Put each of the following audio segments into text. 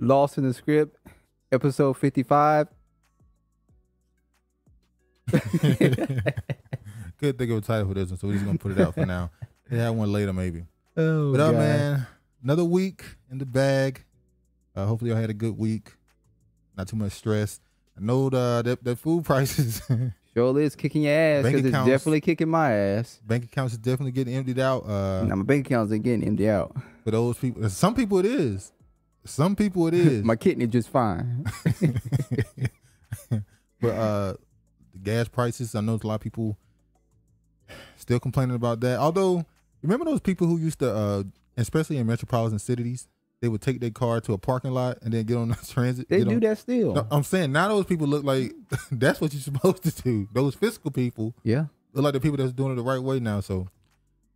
Lost in the Script, episode 55. Couldn't think of a title for this one, so we're just gonna put it out for now. They have one later, maybe. Oh, but God. Man, another week in the bag. Hopefully, y'all had a good week. Not too much stress. I know that food prices. Sure is kicking your ass, because it's definitely kicking my ass. Bank accounts is definitely getting emptied out. Now, my bank accounts ain't getting emptied out. For those people, some people it is. Some people it is. My kidney just fine. But the gas prices, I know a lot of people still complaining about that. Although, remember those people who used to, especially in metropolitan cities, they would take their car to a parking lot and then get on the transit. They do that still. No, I'm saying now those people look like that's what you're supposed to do. Those fiscal people, yeah, look like the people that's doing it the right way now. So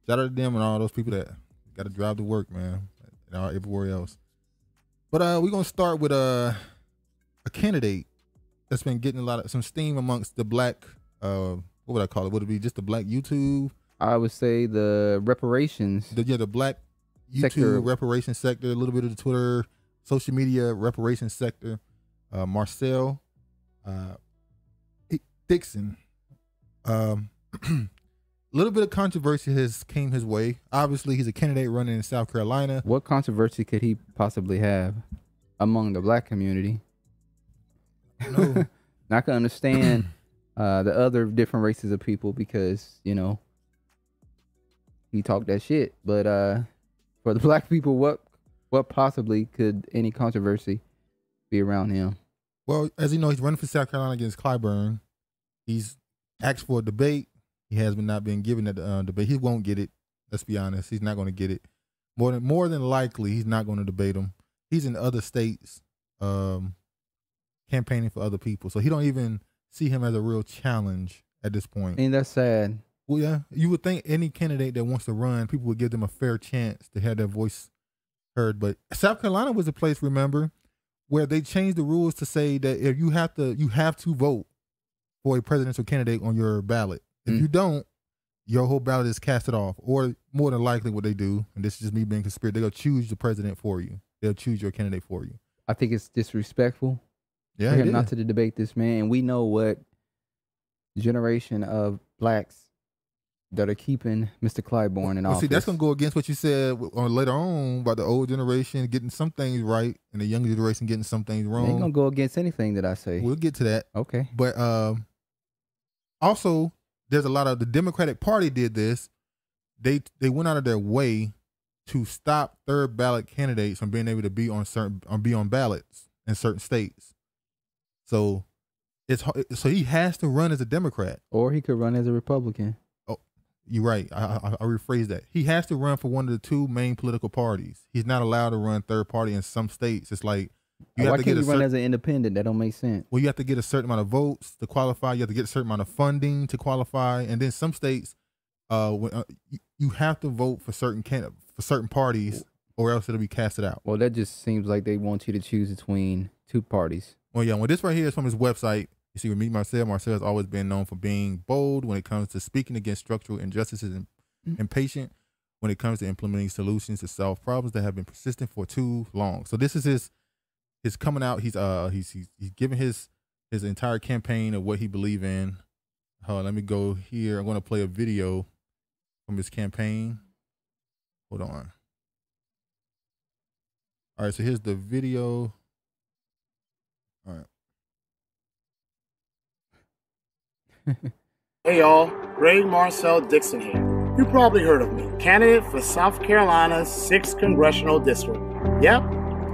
shout out to them and all those people that got to drive to work, man, and all everywhere else. But we're gonna start with a candidate that's been getting some steam amongst the black. What would I call it? Would it be just the black YouTube? I would say the reparations. The black YouTube sector. reparations sector, a little bit of the Twitter, social media reparations sector. Marcel Dixon. A little bit of controversy has came his way. Obviously, he's a candidate running in South Carolina. What controversy could he possibly have among the black community? No. I can understand the other different races of people because, you know, he talked that shit. But for the black people, what possibly could any controversy be around him? Well, as you know, he's running for South Carolina against Clyburn. He's asked for a debate. He has not been given that debate. He won't get it. Let's be honest. He's not going to get it. More than likely, he's not going to debate him. He's in other states campaigning for other people. So he don't even see him as a real challenge at this point. And that's sad. Well, yeah. You would think any candidate that wants to run, people would give them a fair chance to have their voice heard. But South Carolina was a place, remember, where they changed the rules to say that if you have to vote for a presidential candidate on your ballot. If you don't, your whole ballot is casted off. Or more than likely what they do, and this is just me being conspiracy, they'll choose the president for you. They'll choose your candidate for you. I think it's disrespectful Yeah, for him not to debate this man. And we know what generation of blacks that are keeping Mr. Clyburn in office. See, that's going to go against what you said later on about the old generation getting some things right and the younger generation getting some things wrong. Ain't going to go against anything that I say. We'll get to that. Okay. But also, there's a lot of the Democratic Party did this. They went out of their way to stop third ballot candidates from being able to be on ballots in certain states. So he has to run as a Democrat, or he could run as a Republican. Oh, you're right. I rephrase that. He has to run for one of the two main political parties. He's not allowed to run third party in some states. It's like why can't you run as an independent? That don't make sense. Well, you have to get a certain amount of votes to qualify. You have to get a certain amount of funding to qualify, and then some states, you have to vote for certain parties, or else it'll be casted out. Well, that just seems like they want you to choose between two parties. Well, yeah. Well, this right here is from his website. You see, with me, Marcel has always been known for being bold when it comes to speaking against structural injustices and impatient when it comes to implementing solutions to solve problems that have been persistent for too long. So this is his coming out. He's giving his entire campaign of what he believes in. Let me go here. I'm going to play a video from his campaign. Hold on. All right, so here's the video. All right. Hey y'all, Greg Marcel Dixon here. You probably heard of me, candidate for South Carolina's 6th Congressional District. Yep,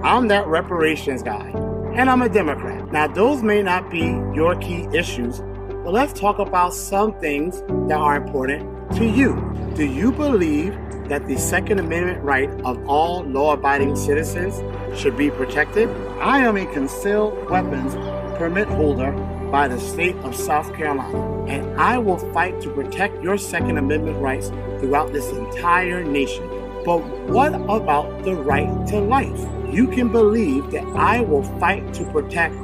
I'm that reparations guy, and I'm a Democrat. Now those may not be your key issues, but let's talk about some things that are important to you. Do you believe that the Second Amendment right of all law-abiding citizens should be protected? I am a concealed weapons permit holder by the state of South Carolina, and I will fight to protect your Second Amendment rights throughout this entire nation. But what about the right to life? You can believe that I will fight to protect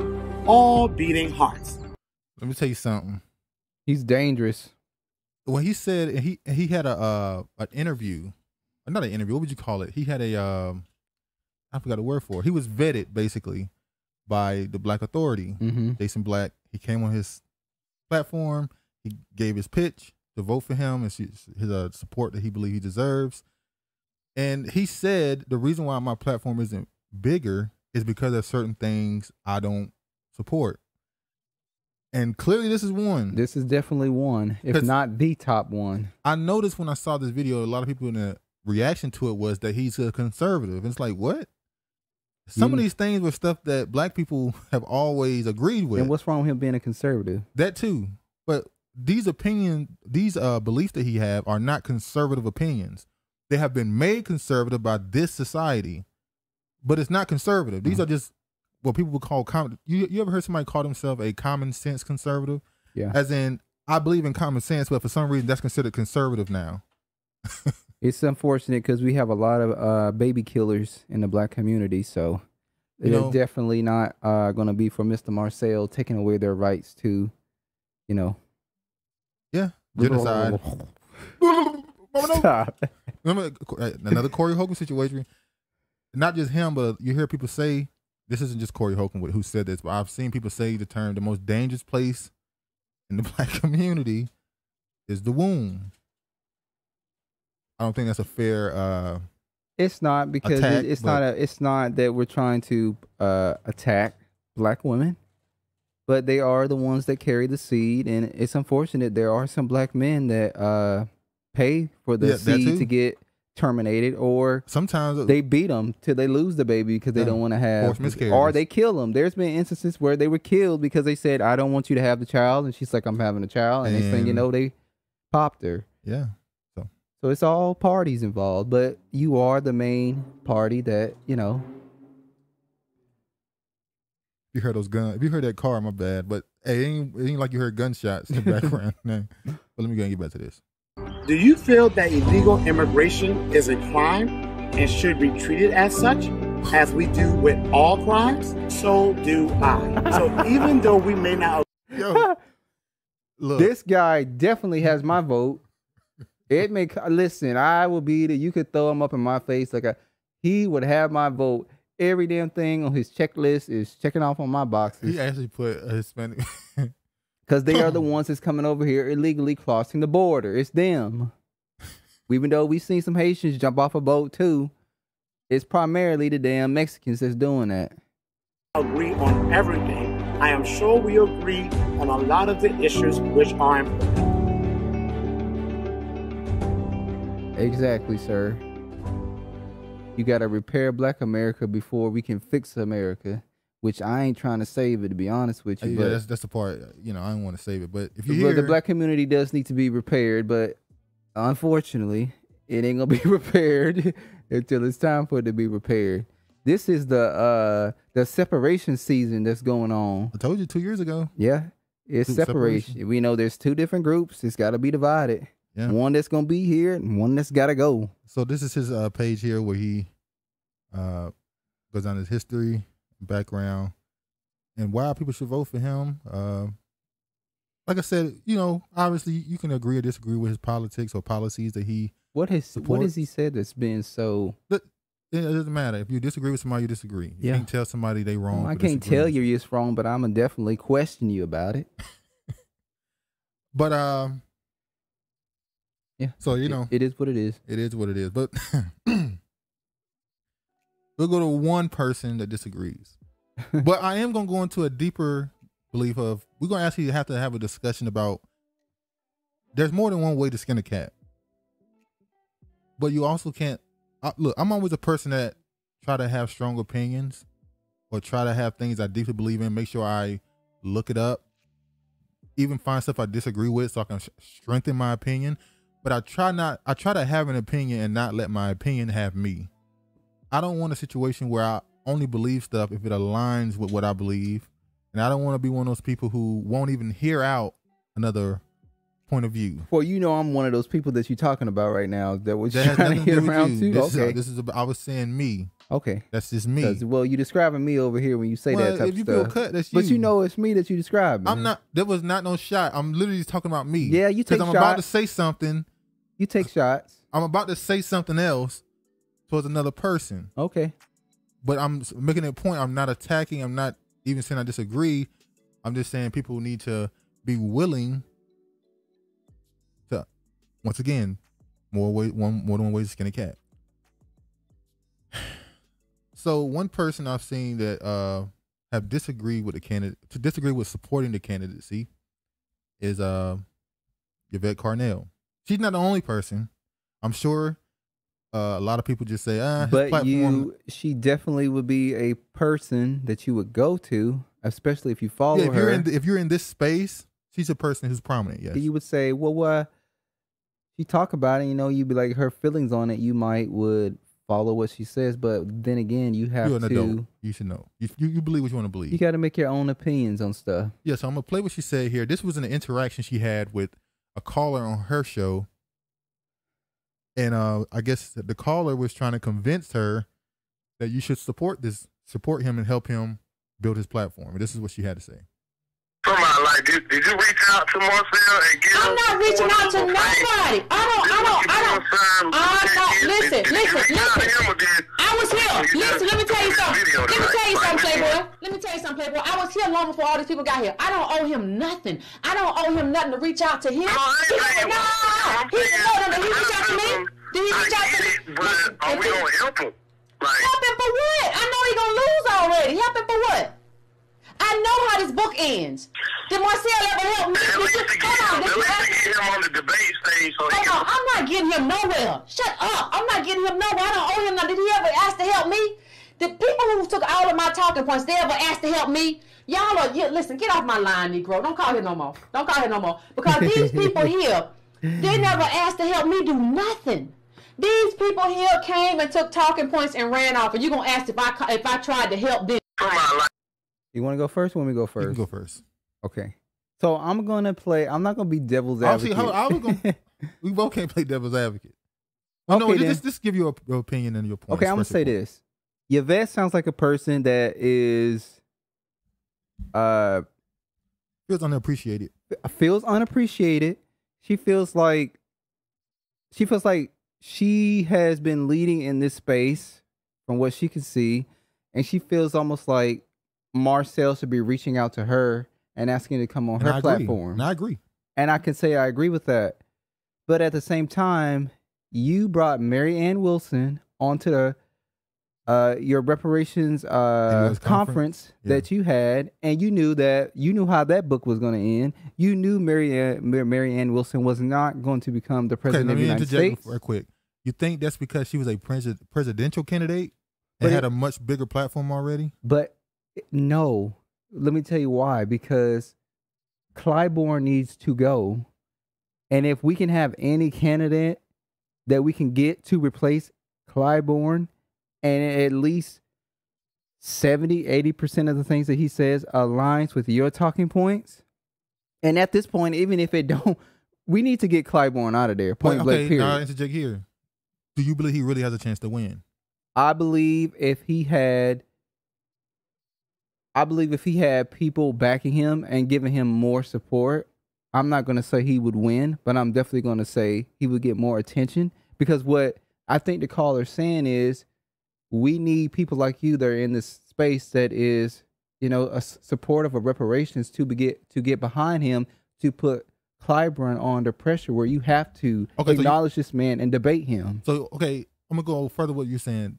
all beating hearts. Let me tell you something. He's dangerous. When he said he had an interview, not an interview. What would you call it? He had a I forgot the word for it. He was vetted basically by the Black Authority, Jason Black. He came on his platform. He gave his pitch to vote for him and his support that he believed he deserves. And he said the reason why my platform isn't bigger is because there's certain things I don't support. And clearly this is one. This is definitely one, if not the top one. I noticed when I saw this video, a lot of people in the reaction to it was that he's a conservative. And it's like, what? Some of these things were stuff that Black people have always agreed with. And what's wrong with him being a conservative? That too. But these beliefs that he have are not conservative opinions. They have been made conservative by this society, but it's not conservative. These are just what people would call common. You ever heard somebody call themselves a common sense conservative? Yeah. As in, I believe in common sense, but for some reason that's considered conservative now. It's unfortunate because we have a lot of baby killers in the Black community, so it's definitely not going to be for Mr. Marcel taking away their rights to, Yeah, genocide. Stop. Remember another Corey Holcomb situation? Not just him, but you hear people say, this isn't just Corey Holcomb who said this, but I've seen people say the term, the most dangerous place in the Black community is the womb. I don't think that's a fair it's not, because attack, it's not that we're trying to attack Black women, but they are the ones that carry the seed, and it's unfortunate there are some Black men that pay for the seed to get terminated, or sometimes they beat them till they lose the baby because they don't want to have, or they kill them. There's been instances where they were killed because they said, I don't want you to have the child, and she's like, I'm having a child, and next thing you know, they popped her. Yeah. So it's all parties involved, but you are the main party that, You heard those guns. If you heard that car, my bad. But hey, it ain't like you heard gunshots in the background. But let me go and get back to this. Do you feel that illegal immigration is a crime and should be treated as such, as we do with all crimes? So do I. So even though we may not... Yo, look. This guy definitely has my vote. Listen, I will be you could throw him up in my face he would have my vote. Every damn thing on his checklist is checking off on my boxes. He actually put a Hispanic. Because they are the ones that's coming over here illegally crossing the border. It's them. Even though we've seen some Haitians jump off a boat too, it's primarily the damn Mexicans that's doing that. Agree on everything. I am sure we agree on a lot of the issues which are important. Exactly, sir. You got to repair Black America before we can fix America, which I ain't trying to save it, to be honest with you. Yeah, that's the part, I don't want to save it. But if you hear... the Black community does need to be repaired, but unfortunately, it ain't going to be repaired until it's time for it to be repaired. This is the separation season that's going on. I told you 2 years ago. Yeah, it's separation. We know there's two different groups. It's got to be divided. Yeah. One that's going to be here and one that's got to go. So this is his page here where he goes on his history, background, and why people should vote for him. Like I said, obviously you can agree or disagree with his politics or policies that he supports. What has he said that's been so... But it doesn't matter. If you disagree with somebody, you disagree. You can't tell somebody they wrong. Well, I can't tell you it's wrong, but I'm going to definitely question you about it. But... Yeah. So, it is what it is. It is what it is. But we'll go to one person that disagrees. But I am going to go into a deeper belief of, we're going to actually have to have a discussion about, there's more than one way to skin a cat. But you also can't, look, I'm always a person that try to have strong opinions or try to have things I deeply believe in, make sure I look it up, even find stuff I disagree with so I can strengthen my opinion. But I try to have an opinion and not let my opinion have me. I don't want a situation where I only believe stuff if it aligns with what I believe. And I don't want to be one of those people who won't even hear out another point of view. Well, I'm one of those people that you're talking about right now that was trying to get around to. I was saying me. Okay. That's just me. Well, you're describing me over here when you say that type if you of stuff. feel cut, that's you. But it's me that you describe. I'm not, there was not no shot. I'm literally talking about me. Yeah, you take shots. Because I'm about to say something. You take shots. I'm about to say something else towards another person. Okay. but I'm making a point. I'm not attacking. I'm not even saying I disagree. I'm just saying people need to be willing to, once again, more than one way to skin a cat. So one person I've seen that have disagreed with the candidate, to disagree with supporting the candidacy, is Yvette Carnell. She's not the only person. I'm sure a lot of people just say, his but platform. She definitely would be a person that you would go to, especially if you follow if her. If you're in this space, she's a person who's prominent. Yes, you would say, well, she talk about it. You'd be like, her feelings on it. You would follow what she says, but then again, you're an adult. You should know. You believe what you want to believe. You got to make your own opinions on stuff. Yeah, so I'm gonna play what she said here. This was an interaction she had with a caller on her show, and I guess the caller was trying to convince her that you should support him and help him build his platform. And this is what she had to say. Come on, like, did you reach out to Marcel and get him? I'm not reaching out to nobody. I'm not. Listen. I was here. Listen, let me tell you something. Playboy. I was here long before all these people got here. I don't owe him nothing. I don't owe him nothing to reach out to him. He didn't reach out to me. Did he reach out to me? But are we going to help him? Help him for what? I know he's going to lose already. Help him for what? I know how this book ends. Did Marcel ever help me? At least to get him on the debate stage. I'm not getting him nowhere. Shut up. I'm not getting him nowhere. I don't owe him nothing. Did he ever ask to help me? The people who took all of my talking points, they ever asked to help me? Listen, get off my line, Negro. Don't call here no more. Because these people here, they never asked to help me do nothing. These people here came and took talking points and ran off. And you're going to ask if I tried to help them. You want to go first? When we go first? You can go first. Okay. So I'm going to play. I'm not going to be devil's advocate. We both can't play devil's advocate. Just give your opinion and your point. Okay, I'm going to say this. Yvette sounds like a person that is feels unappreciated. She feels like she has been leading in this space from what she can see, and she feels almost like Marcel should be reaching out to her and asking to come on her platform. And I agree. And I can say I agree with that. But at the same time, you brought Mary Ann Wilson onto your reparations conference that you had, and you knew how that book was going to end. You knew Mary Ann Wilson was not going to become the president of the United States. Real quick. You think that's because she was a presidential candidate and had a much bigger platform already? But no, let me tell you why. Because Clyburn needs to go, and if we can have any candidate that we can get to replace Clyburn, and at least 70-80% of the things that he says aligns with your talking points, and at this point, even if it don't, we need to get Clyburn out of there. Point blank. Period. Now, interject here. Do you believe he really has a chance to win? I believe if he had people backing him and giving him more support, I'm not going to say he would win, but I'm definitely going to say he would get more attention, because what I think the caller's saying is we need people like you that are in this space that is, a supportive of reparations to get behind him, to put Clyburn under pressure where you have to acknowledge this man and debate him. So, okay, I'm going to go further what you're saying.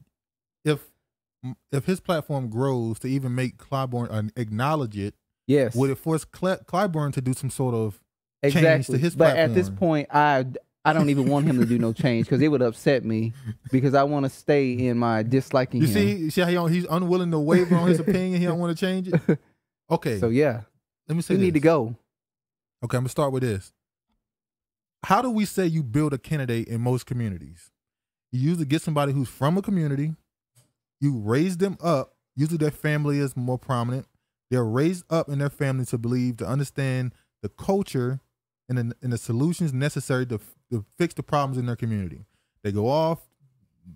If his platform grows to even make Clyburn acknowledge it, yes, would it force Clyburn to do some sort of change to his platform? But at this point, I don't even want him to do no change, because it would upset me, because I want to stay in my disliking him. You see how he's unwilling to waver on his opinion? He don't want to change it? Okay. So, yeah. Let me say we need to go. Okay, I'm going to start with this. How do we say you build a candidate in most communities? You usually get somebody who's from a community. You raise them up. Usually their family is more prominent. They're raised up in their family to understand the culture and the solutions necessary to fix the problems in their community. They go off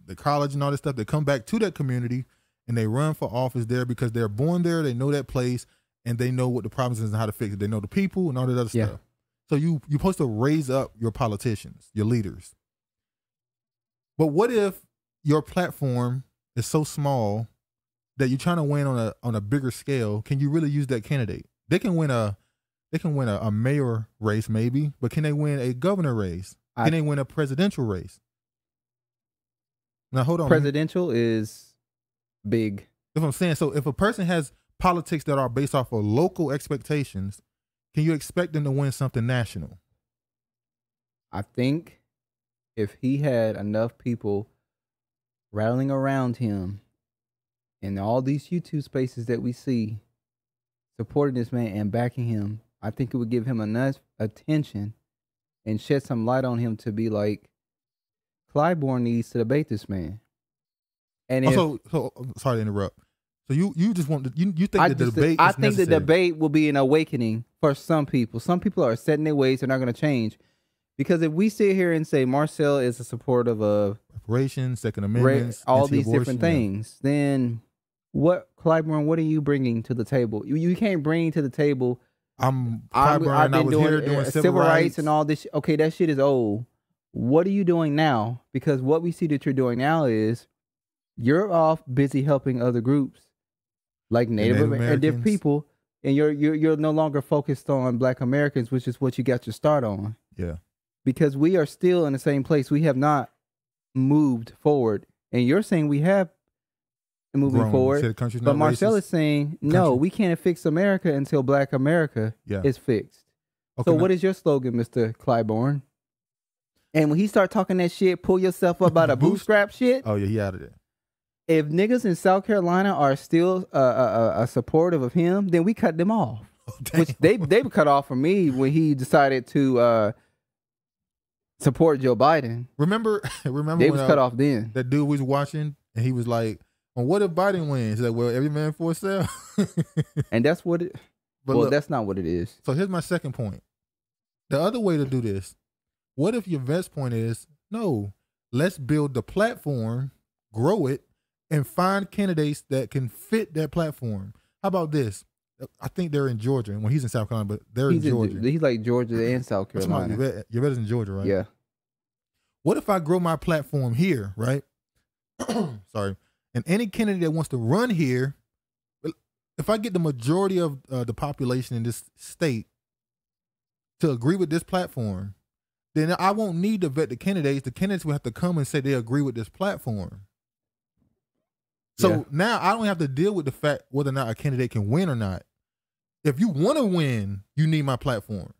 the college and all this stuff. They come back to that community and they run for office there because they're born there. They know that place and they know what the problems is and how to fix it. They know the people and all that other stuff. So you're supposed to raise up your politicians, your leaders. But what if your platform is so small that you're trying to win on a bigger scale, can you really use that candidate? They can win a mayor race maybe, but can they win a governor race? Can they win a presidential race? Now hold on. Presidential is big. That's what I'm saying. So if a person has politics that are based off of local expectations, can you expect them to win something national? I think if he had enough people rattling around him in all these YouTube spaces that we see supporting this man and backing him, I think it would give him enough attention and shed some light on him to be like, Clyburn needs to debate this man. And so sorry to interrupt. So you just want you think the debate? I think the debate will be an awakening for some people. Some people are set in their ways; they're not going to change. Because if we sit here and say Marcel is a supporter of reparations, Second Amendment, all these different things, then Clyburn, what are you bringing to the table? You can't bring to the table. I've been doing civil rights and all this. Okay, that shit is old. What are you doing now? Because what we see that you're doing now is you're off busy helping other groups like Native Americans and different people, and you're no longer focused on Black Americans, which is what you got your start on. Yeah. Because we are still in the same place. We have not moved forward. And you're saying we have moving forward. But Marcel is saying, no, we can't fix America until Black America is fixed. Okay, so what is your slogan, Mr. Clyburn? And when he start talking that shit, pull yourself up out of bootstrap shit. Oh, yeah, he out of there. If niggas in South Carolina are still supportive of him, then we cut them off. Oh, which they cut off from me when he decided to support Joe Biden. Remember they was cut off then. That dude was watching and he was like, well, what if Biden wins? He's like, well, every man for himself. And that's what it But well, look, that's not what it is. So here's my second point. The other way to do this, what if your best point is, no, let's build the platform, grow it, and find candidates that can fit that platform. How about this? I think they're in Georgia. Well, he's in South Carolina, but they're in Georgia. He's like Georgia and South Carolina. Your vet is in Georgia, right? Yeah. What if I grow my platform here, right? Sorry. And any candidate that wants to run here, if I get the majority of the population in this state to agree with this platform, then I won't need to vet the candidates. The candidates will have to come and say they agree with this platform. So now I don't have to deal with the fact whether or not a candidate can win or not. If you want to win, you need my platform.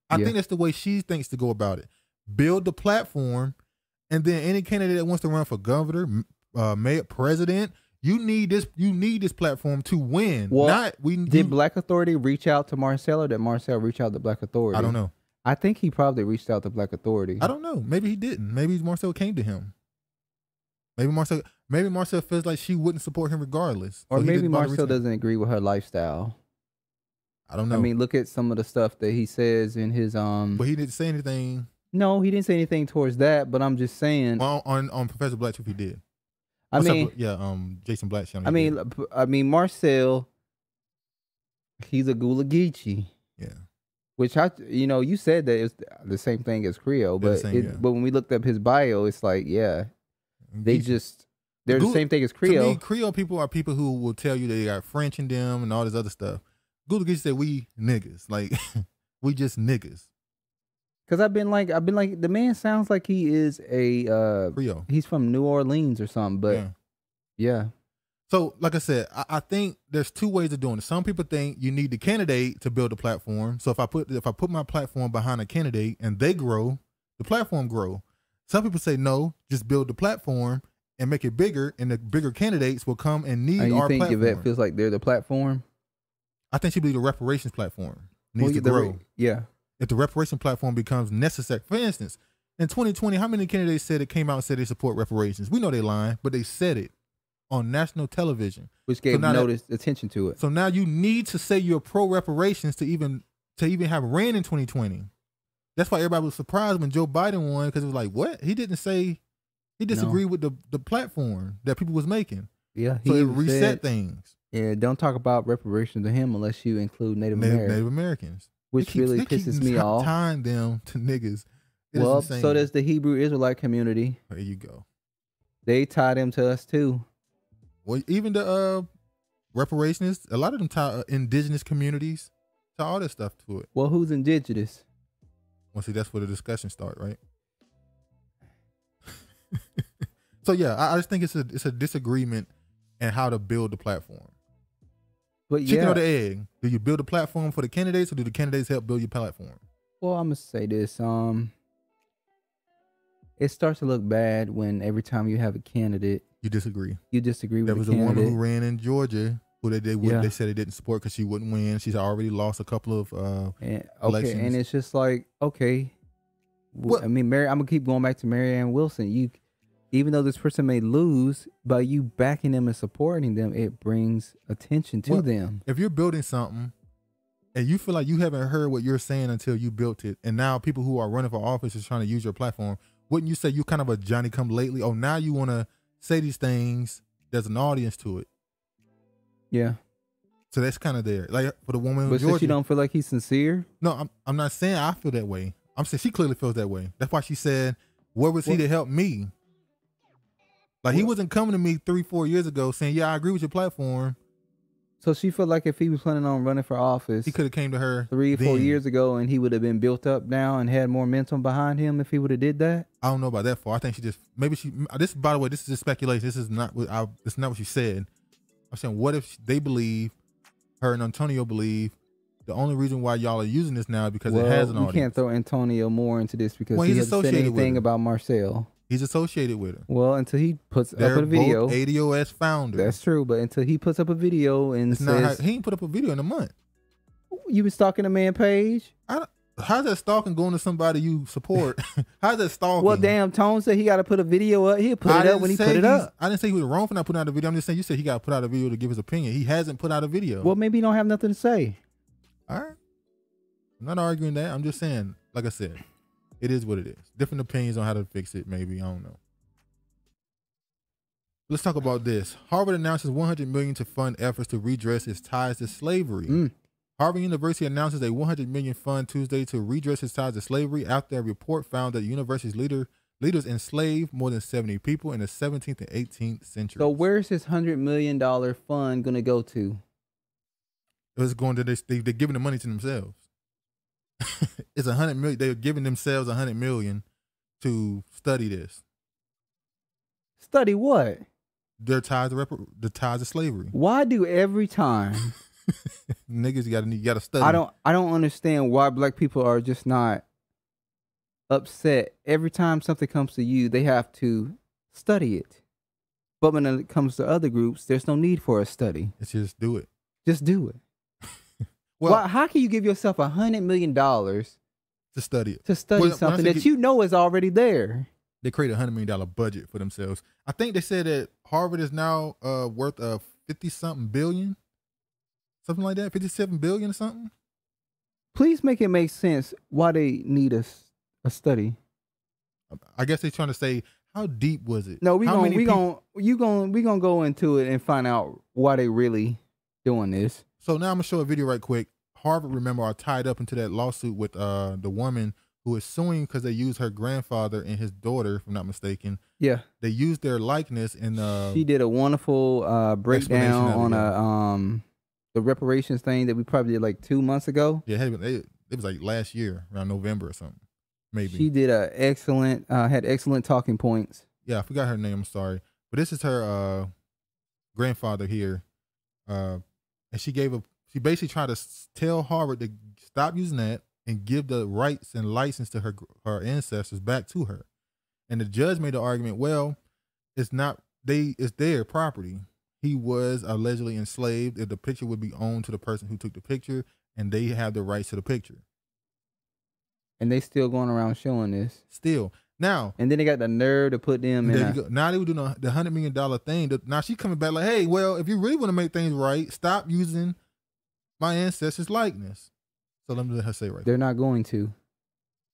I think that's the way she thinks to go about it. Build the platform, and then any candidate that wants to run for governor, mayor, president, you need this platform to win. Well, did Black Authority reach out to Marcel, or did Marcel reach out to Black Authority? I don't know. I think he probably reached out to Black Authority. I don't know. Maybe he didn't. Maybe Marcel came to him. Maybe Marcel feels like she wouldn't support him regardless. Or maybe Marcel doesn't agree with her lifestyle. I don't know. I mean, look at some of the stuff that he says in his But he didn't say anything. No, he didn't say anything towards that, but I'm just saying. Well, on Professor Black Truth, he did. Jason Black channel. I mean, Marcel, he's a Gula Geechee. Yeah. Which you said that it's the same thing as Creole, but but when we looked up his bio, it's like, they're the same thing as Creole. To me, Creole people are people who will tell you they got French in them and all this other stuff. Gula Geechee said we niggas, like we just niggas. Cause I've been like, the man sounds like he is a Creole. He's from New Orleans or something, but yeah. So, like I said, I think there's two ways of doing it. Some people think you need the candidate to build a platform. So if I put my platform behind a candidate and they grow, the platform grow. Some people say no, just build the platform and make it bigger, and the bigger candidates will come and need our platform. You think Yvette feels like they're the platform? I think she believes the reparations platform needs to grow. Yeah. If the reparation platform becomes necessary, for instance, in 2020, how many candidates said it came out and said they support reparations? We know they lying, but they said it on national television, which gave attention to it. So now you need to say you're pro reparations to even have ran in 2020. That's why everybody was surprised when Joe Biden won, because it was like, what? He didn't say he disagreed with the platform that people was making. Yeah, so it reset things. Yeah, don't talk about reparations to him unless you include Native Americans. Which really pisses me off. Tying them to niggas. Well, so does the Hebrew Israelite community. There you go. They tie them to us too. Well, even the reparationists, a lot of them tie indigenous communities, tie all this stuff to it. Well, who's indigenous? Well, see, that's where the discussion starts, right? So yeah, I just think it's a disagreement in how to build the platform. But Chicken yeah, or the egg? Do you build a platform for the candidates, or do the candidates help build your platform? well, I'm gonna say this. It starts to look bad when every time you have a candidate, You disagree. you disagree with There the was a candidate. woman who ran in Georgia who Yeah. they said they didn't support because she wouldn't win. She's already lost a couple of And, elections. and it's just like, okay. What- I mean, I'm gonna keep going back to Marianne Wilson. Even though this person may lose, by you backing them and supporting them, it brings attention to Well, them. if you're building something and you feel like you haven't heard what you're saying until you built it, and now people who are running for office is trying to use your platform, wouldn't you say you kind of a Johnny come lately? Oh, now you want to say these things. There's an audience to it. Yeah, So that's kind of there. Like for the woman in but Georgia. since you don't feel like he's sincere, No, I'm not saying I feel that way. I'm saying she clearly feels that way. That's why she said, where was he to help me? Like he wasn't coming to me 3-4 years ago saying, yeah, I agree with your platform. so she felt like if he was planning on running for office He could have came to her 3 or 4 then. years ago, and he would have been built up now and had more momentum behind him if he would have did that. I don't know about that far. I think she just this. By the way, this is just speculation. This is not it's not what she said. I'm saying, what if they believe, her and Antonio believe, the only reason why y'all are using this now is because it has an you audience. can't throw Antonio more into this because Well, he he's hasn't said associated with anything her. about Marcel. He's associated with her. Well, until he puts They're up a video. both ADOS founders. That's true, but until he puts up a video and It's not says, he ain't put up a video in a month. you been stalking a man page? How's that stalking going to somebody you support? How's that stalking? Well, damn, Tone said he got to put a video up. He'll put it up when he put it up. I didn't say he was wrong for not putting out a video. I'm just saying you said he got to put out a video to give his opinion. He hasn't put out a video. Well, maybe he don't have nothing to say. All right. I'm not arguing that. I'm just saying, like I said, it is what it is. Different opinions on how to fix it, maybe. I don't know. Let's talk about this. Harvard announces $100 million to fund efforts to redress its ties to slavery. Harvard University announces a $100 million fund Tuesday to redress its ties to slavery after a report found that the university's leaders enslaved more than 70 people in the 17th and 18th centuries. So where's this $100 million fund going to go to? It was going to they're giving the money to themselves. It's $100 million. They're giving themselves $100 million to study this. Study what? Their ties to the ties of slavery. Why do every time Niggas you gotta study. I don't understand why black people are just not upset. Every time something comes to you, they have to study it. But when it comes to other groups, there's no need for a study. It's just do it. Just do it. Well, Why, how can you give yourself $100 million to to study it. study Well, something when I say that you know is already there? They created a $100 million budget for themselves. I think they said that Harvard is now worth 50-something billion. Something like that, 57 billion or something. Please make it make sense why they need a study. I guess they're trying to say, how deep was it? No, we How many gonna go into it and find out why they really doing this. So now I'm gonna show a video right quick. Harvard, remember, are tied up into that lawsuit with the woman who is suing because they used her grandfather and his daughter, if I'm not mistaken. Yeah, They used their likeness in she did a wonderful breakdown Explanation of it, on the reparations thing that we probably did like 2 months ago. Yeah, it was like last year around November or something, maybe. She did had excellent talking points. Yeah, I forgot her name. I'm sorry, but this is her grandfather here, and she basically tried to tell Harvard to stop using that and give the rights and license to her ancestors back to her. And the judge made the argument, well, it's their property. He was allegedly enslaved. If the picture would be owned to the person who took the picture, and they have the rights to the picture. And they still going around showing this. Still. Now. And then they got the nerve to put them in. There you go. Now they were doing the $100 million thing. Now she's coming back like, hey, well, if you really want to make things right, stop using my ancestors' likeness. So let me let her say right. They're not going to.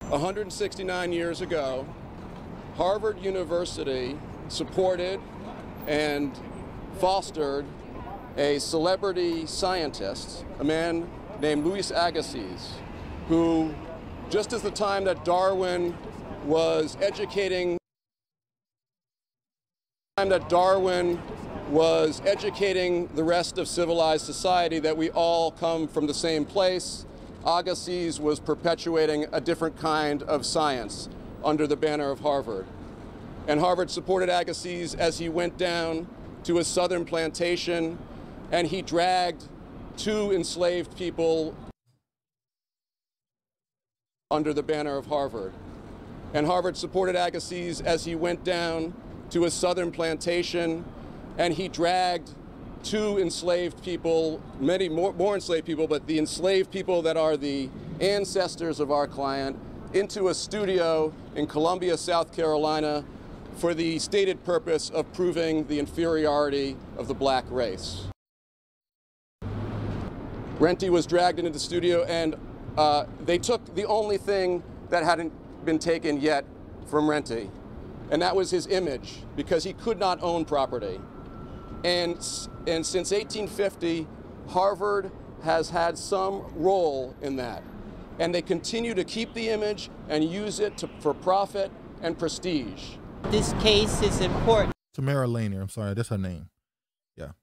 169 years ago, Harvard University supported and fostered a celebrity scientist, a man named Louis Agassiz, who, just as the time that Darwin was educating was educating the rest of civilized society that we all come from the same place. Agassiz was perpetuating a different kind of science under the banner of Harvard. And Harvard supported Agassiz as he went down to a southern plantation and he dragged 2 enslaved people under the banner of Harvard. And Harvard supported Agassiz as he went down to a southern plantation and he dragged 2 enslaved people, many more enslaved people, but the enslaved people that are the ancestors of our client, into a studio in Columbia, South Carolina, for the stated purpose of proving the inferiority of the black race. Renty was dragged into the studio and they took the only thing that hadn't been taken yet from Renty, and that was his image, because he could not own property. And since 1850, Harvard has had some role in that. And they continue to keep the image and use it for profit and prestige. This case is important. Tamara Lanier, I'm sorry, that's her name. Yeah.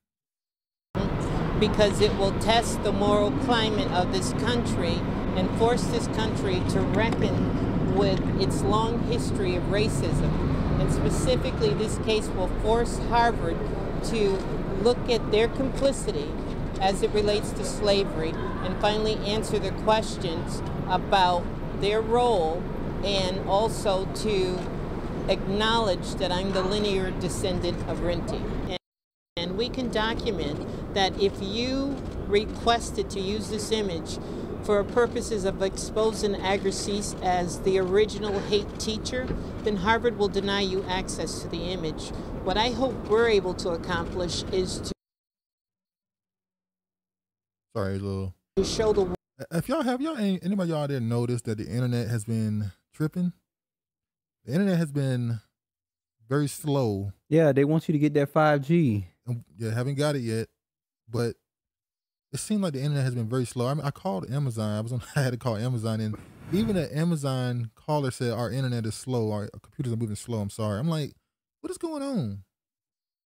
Because it will test the moral climate of this country and force this country to reckon with its long history of racism. And specifically, this case will force Harvard to look at their complicity as it relates to slavery and finally answer the questions about their role, and also to acknowledge that I'm the linear descendant of Renty. And we can document that if you requested to use this image for purposes of exposing Agassiz as the original hate teacher, then Harvard will deny you access to the image. What I hope we're able to accomplish is to show the world. If y'all anybody y'all there noticed that the internet has been tripping? The internet has been very slow. Yeah, they want you to get that 5G. Yeah, haven't got it yet, but it seemed like the internet has been very slow. I mean, I called Amazon. I had to call Amazon, and even the Amazon caller said our internet is slow. Our computers are moving slow. I'm sorry. I'm like, what is going on?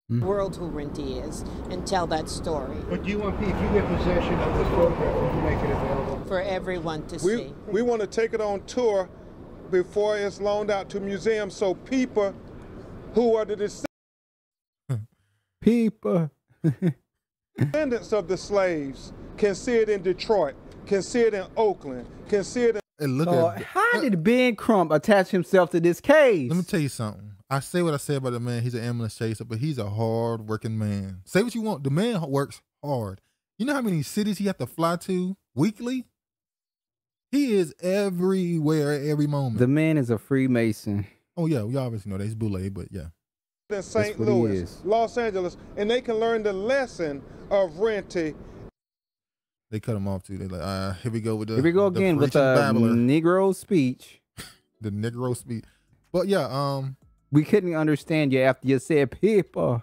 World who Renty is and tell that story. But do you want, if you get possession of this photograph, will you make it available for everyone to see? We want to take it on tour before it's loaned out to museums, so people who are the descendants of the slaves can see it in Detroit, can see it in Oakland, can see it in... How did Ben Crump attach himself to this case? Let me tell you something. I say what I say about the man. He's an ambulance chaser, but he's a hard-working man. Say what you want. The man works hard. You know how many cities he has to fly to weekly? He is everywhere at every moment. The man is a Freemason. Oh, yeah. We obviously know that. He's boule, but yeah. In St. Louis, Los Angeles, and they can learn the lesson of Renty. They cut him off, too. They're like, here we go with the... Here we go again with the Negro speech. The Negro speech. But, yeah, we couldn't understand you after you said people.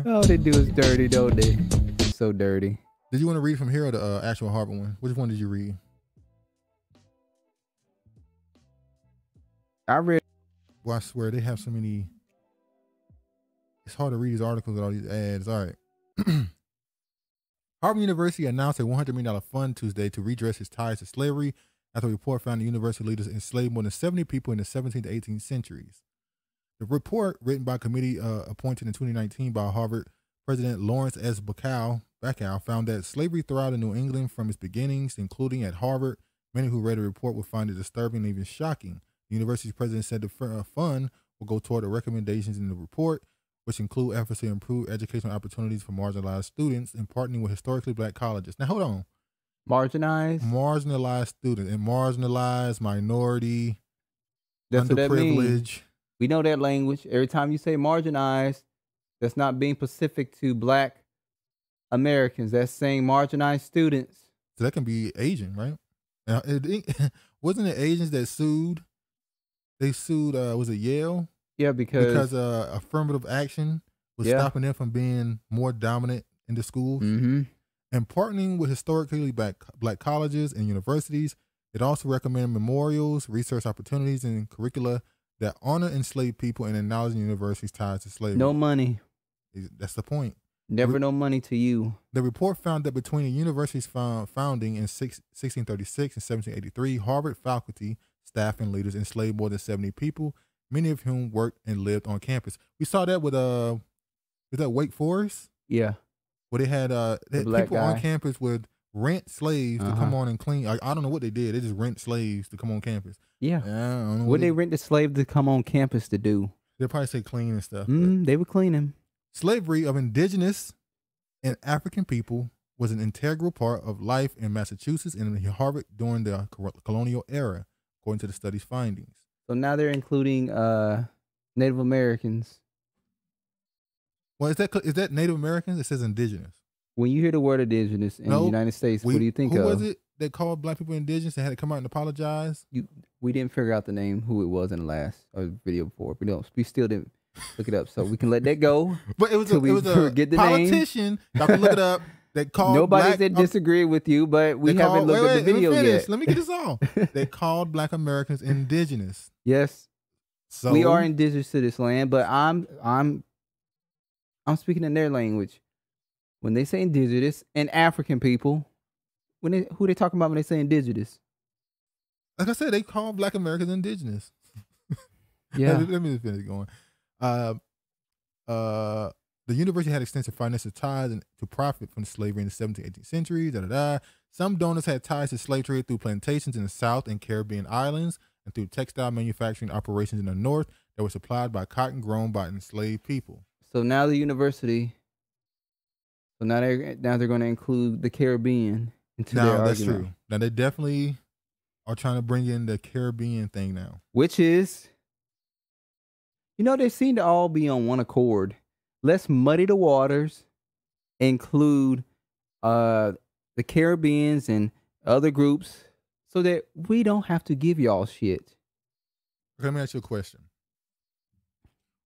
All they do is dirty, don't they? So dirty. Did you want to read from here or the actual Harvard one? Which one did you read? I read. Well, I swear they have so many. It's hard to read these articles with all these ads. All right. Harvard University announced a $100 million fund Tuesday to redress its ties to slavery after a report found the university leaders enslaved more than 70 people in the 17th to 18th centuries. The report, written by a committee appointed in 2019 by Harvard President Lawrence S. Bacow, found that slavery thrived in New England from its beginnings, including at Harvard. Many who read the report would find it disturbing and even shocking. The university's president said the fund will go toward the recommendations in the report, which include efforts to improve educational opportunities for marginalized students and partnering with historically black colleges. Now, hold on. Marginalized students and marginalized minority, that's what that means. Underprivileged. We know that language. Every time you say marginalized, that's not being specific to Black Americans. That's saying marginalized students. So that can be Asian, right? Now, wasn't it Asians that sued? They sued, was it Yale? Yeah, because affirmative action was stopping them from being more dominant in the schools. Mm-hmm. And partnering with historically black colleges and universities, it also recommended memorials, research opportunities, and curricula that honor enslaved people and acknowledge the university's ties to slavery. No money. That's the point. Never no money to you. The report found that between the university's founding in 1636 and 1783, Harvard faculty, staff, and leaders enslaved more than 70 people, many of whom worked and lived on campus. We saw that with Wake Forest? Yeah. Where they had people on campus would rent slaves to come on and clean. I don't know what they did. They just rent slaves to come on campus. Yeah. I don't know what they rent the slave to come on campus to do? They'll probably say clean and stuff. They would clean him. Slavery of indigenous and African people was an integral part of life in Massachusetts and in Harvard during the colonial era, according to the study's findings. So now they're including Native Americans. Well, is that Native Americans? It says indigenous. When you hear the word indigenous in the United States, what do you think of? Who was it that called black people indigenous and had to come out and apologize? We didn't figure out the name, who it was in the last video before. We still didn't look it up, so we can let that go. But it was a politician. Y'all can look it up. That called nobody that disagreed with you, but we haven't looked at the video yet. Let me get this on. They called Black Americans indigenous. Yes, so we are indigenous to this land, but I'm speaking in their language. When they say indigenous and African people, who they talking about when they say indigenous? Like I said, they call Black Americans indigenous. Yeah. Let me just finish going. The university had extensive financial ties to profit from slavery in the 17th and 18th centuries. Some donors had ties to slave trade through plantations in the South and Caribbean islands and through textile manufacturing operations in the North that were supplied by cotton grown by enslaved people. So now the university, now they're going to include the Caribbean into their argument. That's true. Now they definitely are trying to bring in the Caribbean thing now. Which is, they seem to all be on one accord. Let's muddy the waters, include the Caribbeans and other groups so that we don't have to give y'all shit. Okay, let me ask you a question.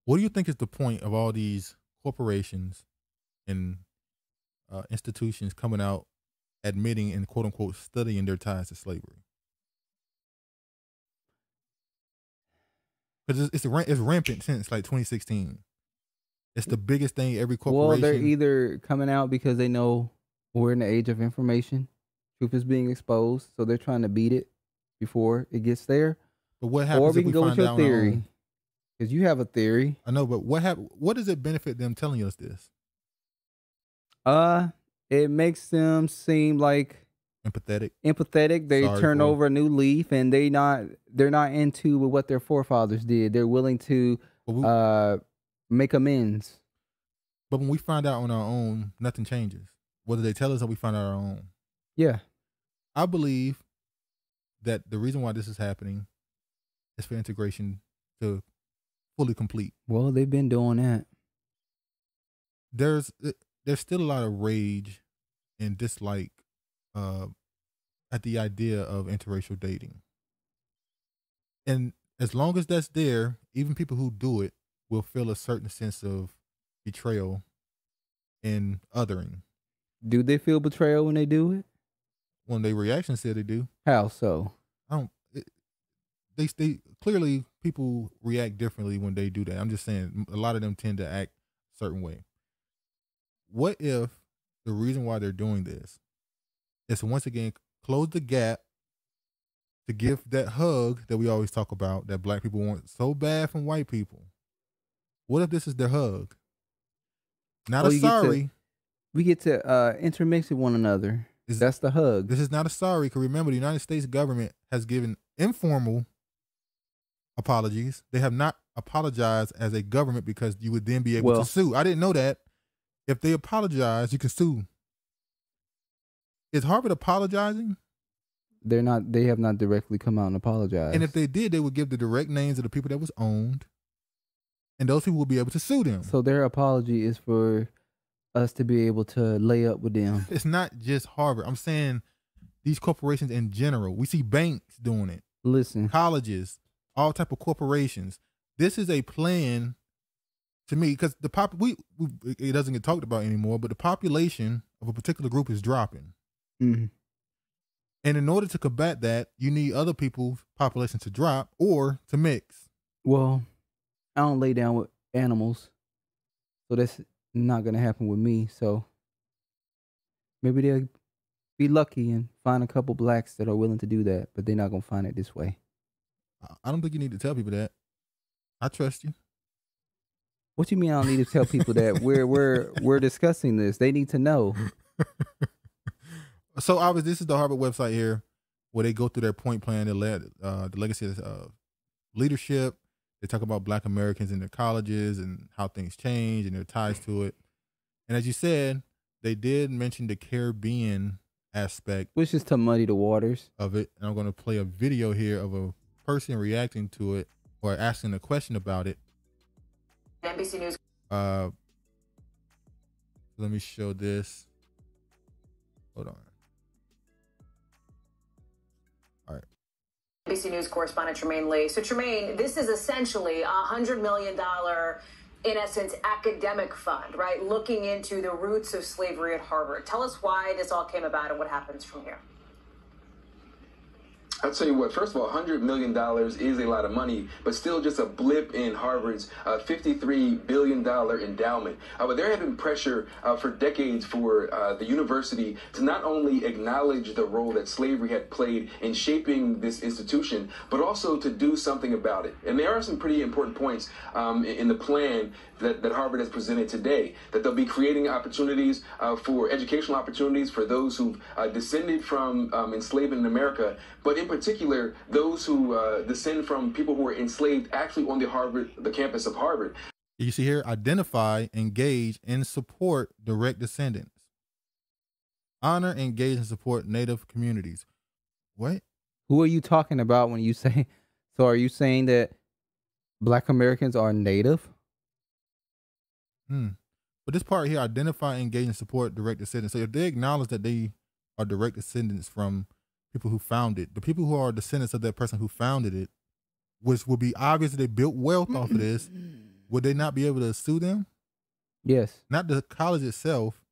What do you think is the point of all these corporations and institutions coming out admitting and quote unquote studying their ties to slavery? Because it's rampant since like 2016. It's the biggest thing every corporation. Well, they're either coming out because they know we're in the age of information. Truth is being exposed, so they're trying to beat it before it gets there. But what happens or we if can we go find with your out theory. Because you have a theory. I know, but what does it benefit them telling us this? It makes them seem like empathetic. They turn over a new leaf, and they're not into what their forefathers did. They're willing to make amends. But when we find out on our own, nothing changes. Whether they tell us or we find out on our own. Yeah. I believe that the reason why this is happening is for integration to fully complete. Well, they've been doing that. There's still a lot of rage and dislike at the idea of interracial dating. And as long as that's there, even people who do it will feel a certain sense of betrayal and othering. Do they feel betrayal when they do it? When their reaction said they do. How so? They clearly people react differently when they do that. I'm just saying a lot of them tend to act a certain way. What if the reason why they're doing this is to once again close the gap to give that hug that we always talk about that black people want so bad from white people? What if this is their hug? Not a sorry. We get to intermix with one another. That's the hug. This is not a sorry, because remember, the United States government has given informal apologies. They have not apologized as a government because you would then be able to sue. I didn't know that. If they apologize, you can sue. Is Harvard apologizing? They're not. They have not directly come out and apologized. And if they did, they would give the direct names of the people that was owned, and those people will be able to sue them. So their apology is for us to be able to lay up with them. It's not just Harvard. I'm saying these corporations in general. We see banks doing it. Listen, colleges, all type of corporations. This is a plan to me, because it doesn't get talked about anymore, but the population of a particular group is dropping. Mm-hmm. And in order to combat that, you need other people's population to drop or to mix. Well, I don't lay down with animals, so that's not gonna happen with me. So maybe they'll be lucky and find a couple blacks that are willing to do that, but they're not gonna find it this way. I don't think you need to tell people that. I trust you. What you mean? I don't need to tell people that we're discussing this. They need to know. So obviously, this is the Harvard website here, where they go through their point plan, the legacy of leadership. They talk about Black Americans in their colleges and how things change and their ties to it. And as you said, they did mention the Caribbean aspect, which is to muddy the waters of it. And I'm going to play a video here of a person reacting to it or asking a question about it. NBC News. Let me show this. Hold on. All right. NBC News correspondent Tremaine Lee. So Tremaine, this is essentially $100 million, in essence, academic fund, right? Looking into the roots of slavery at Harvard. Tell us why this all came about and what happens from here. I'll tell you what, first of all, $100 million is a lot of money, but still just a blip in Harvard's $53 billion endowment. But there had been pressure for decades for the university to not only acknowledge the role that slavery had played in shaping this institution, but also to do something about it. And there are some pretty important points in the plan that Harvard has presented today, that they'll be creating opportunities for educational opportunities for those who've descended from enslavement in America, but in particular, those who descend from people who were enslaved actually on the campus of Harvard. You see here, identify, engage, and support direct descendants. Honor, engage, and support Native communities. What? Who are you talking about when you say, so are you saying that Black Americans are Native? But this part here, identify, engage, and support direct descendants. So if they acknowledge that they are direct descendants from people who founded it, the people who are descendants of that person who founded it, which would be obvious that they built wealth off of this, would they not be able to sue them? Yes. Not the college itself,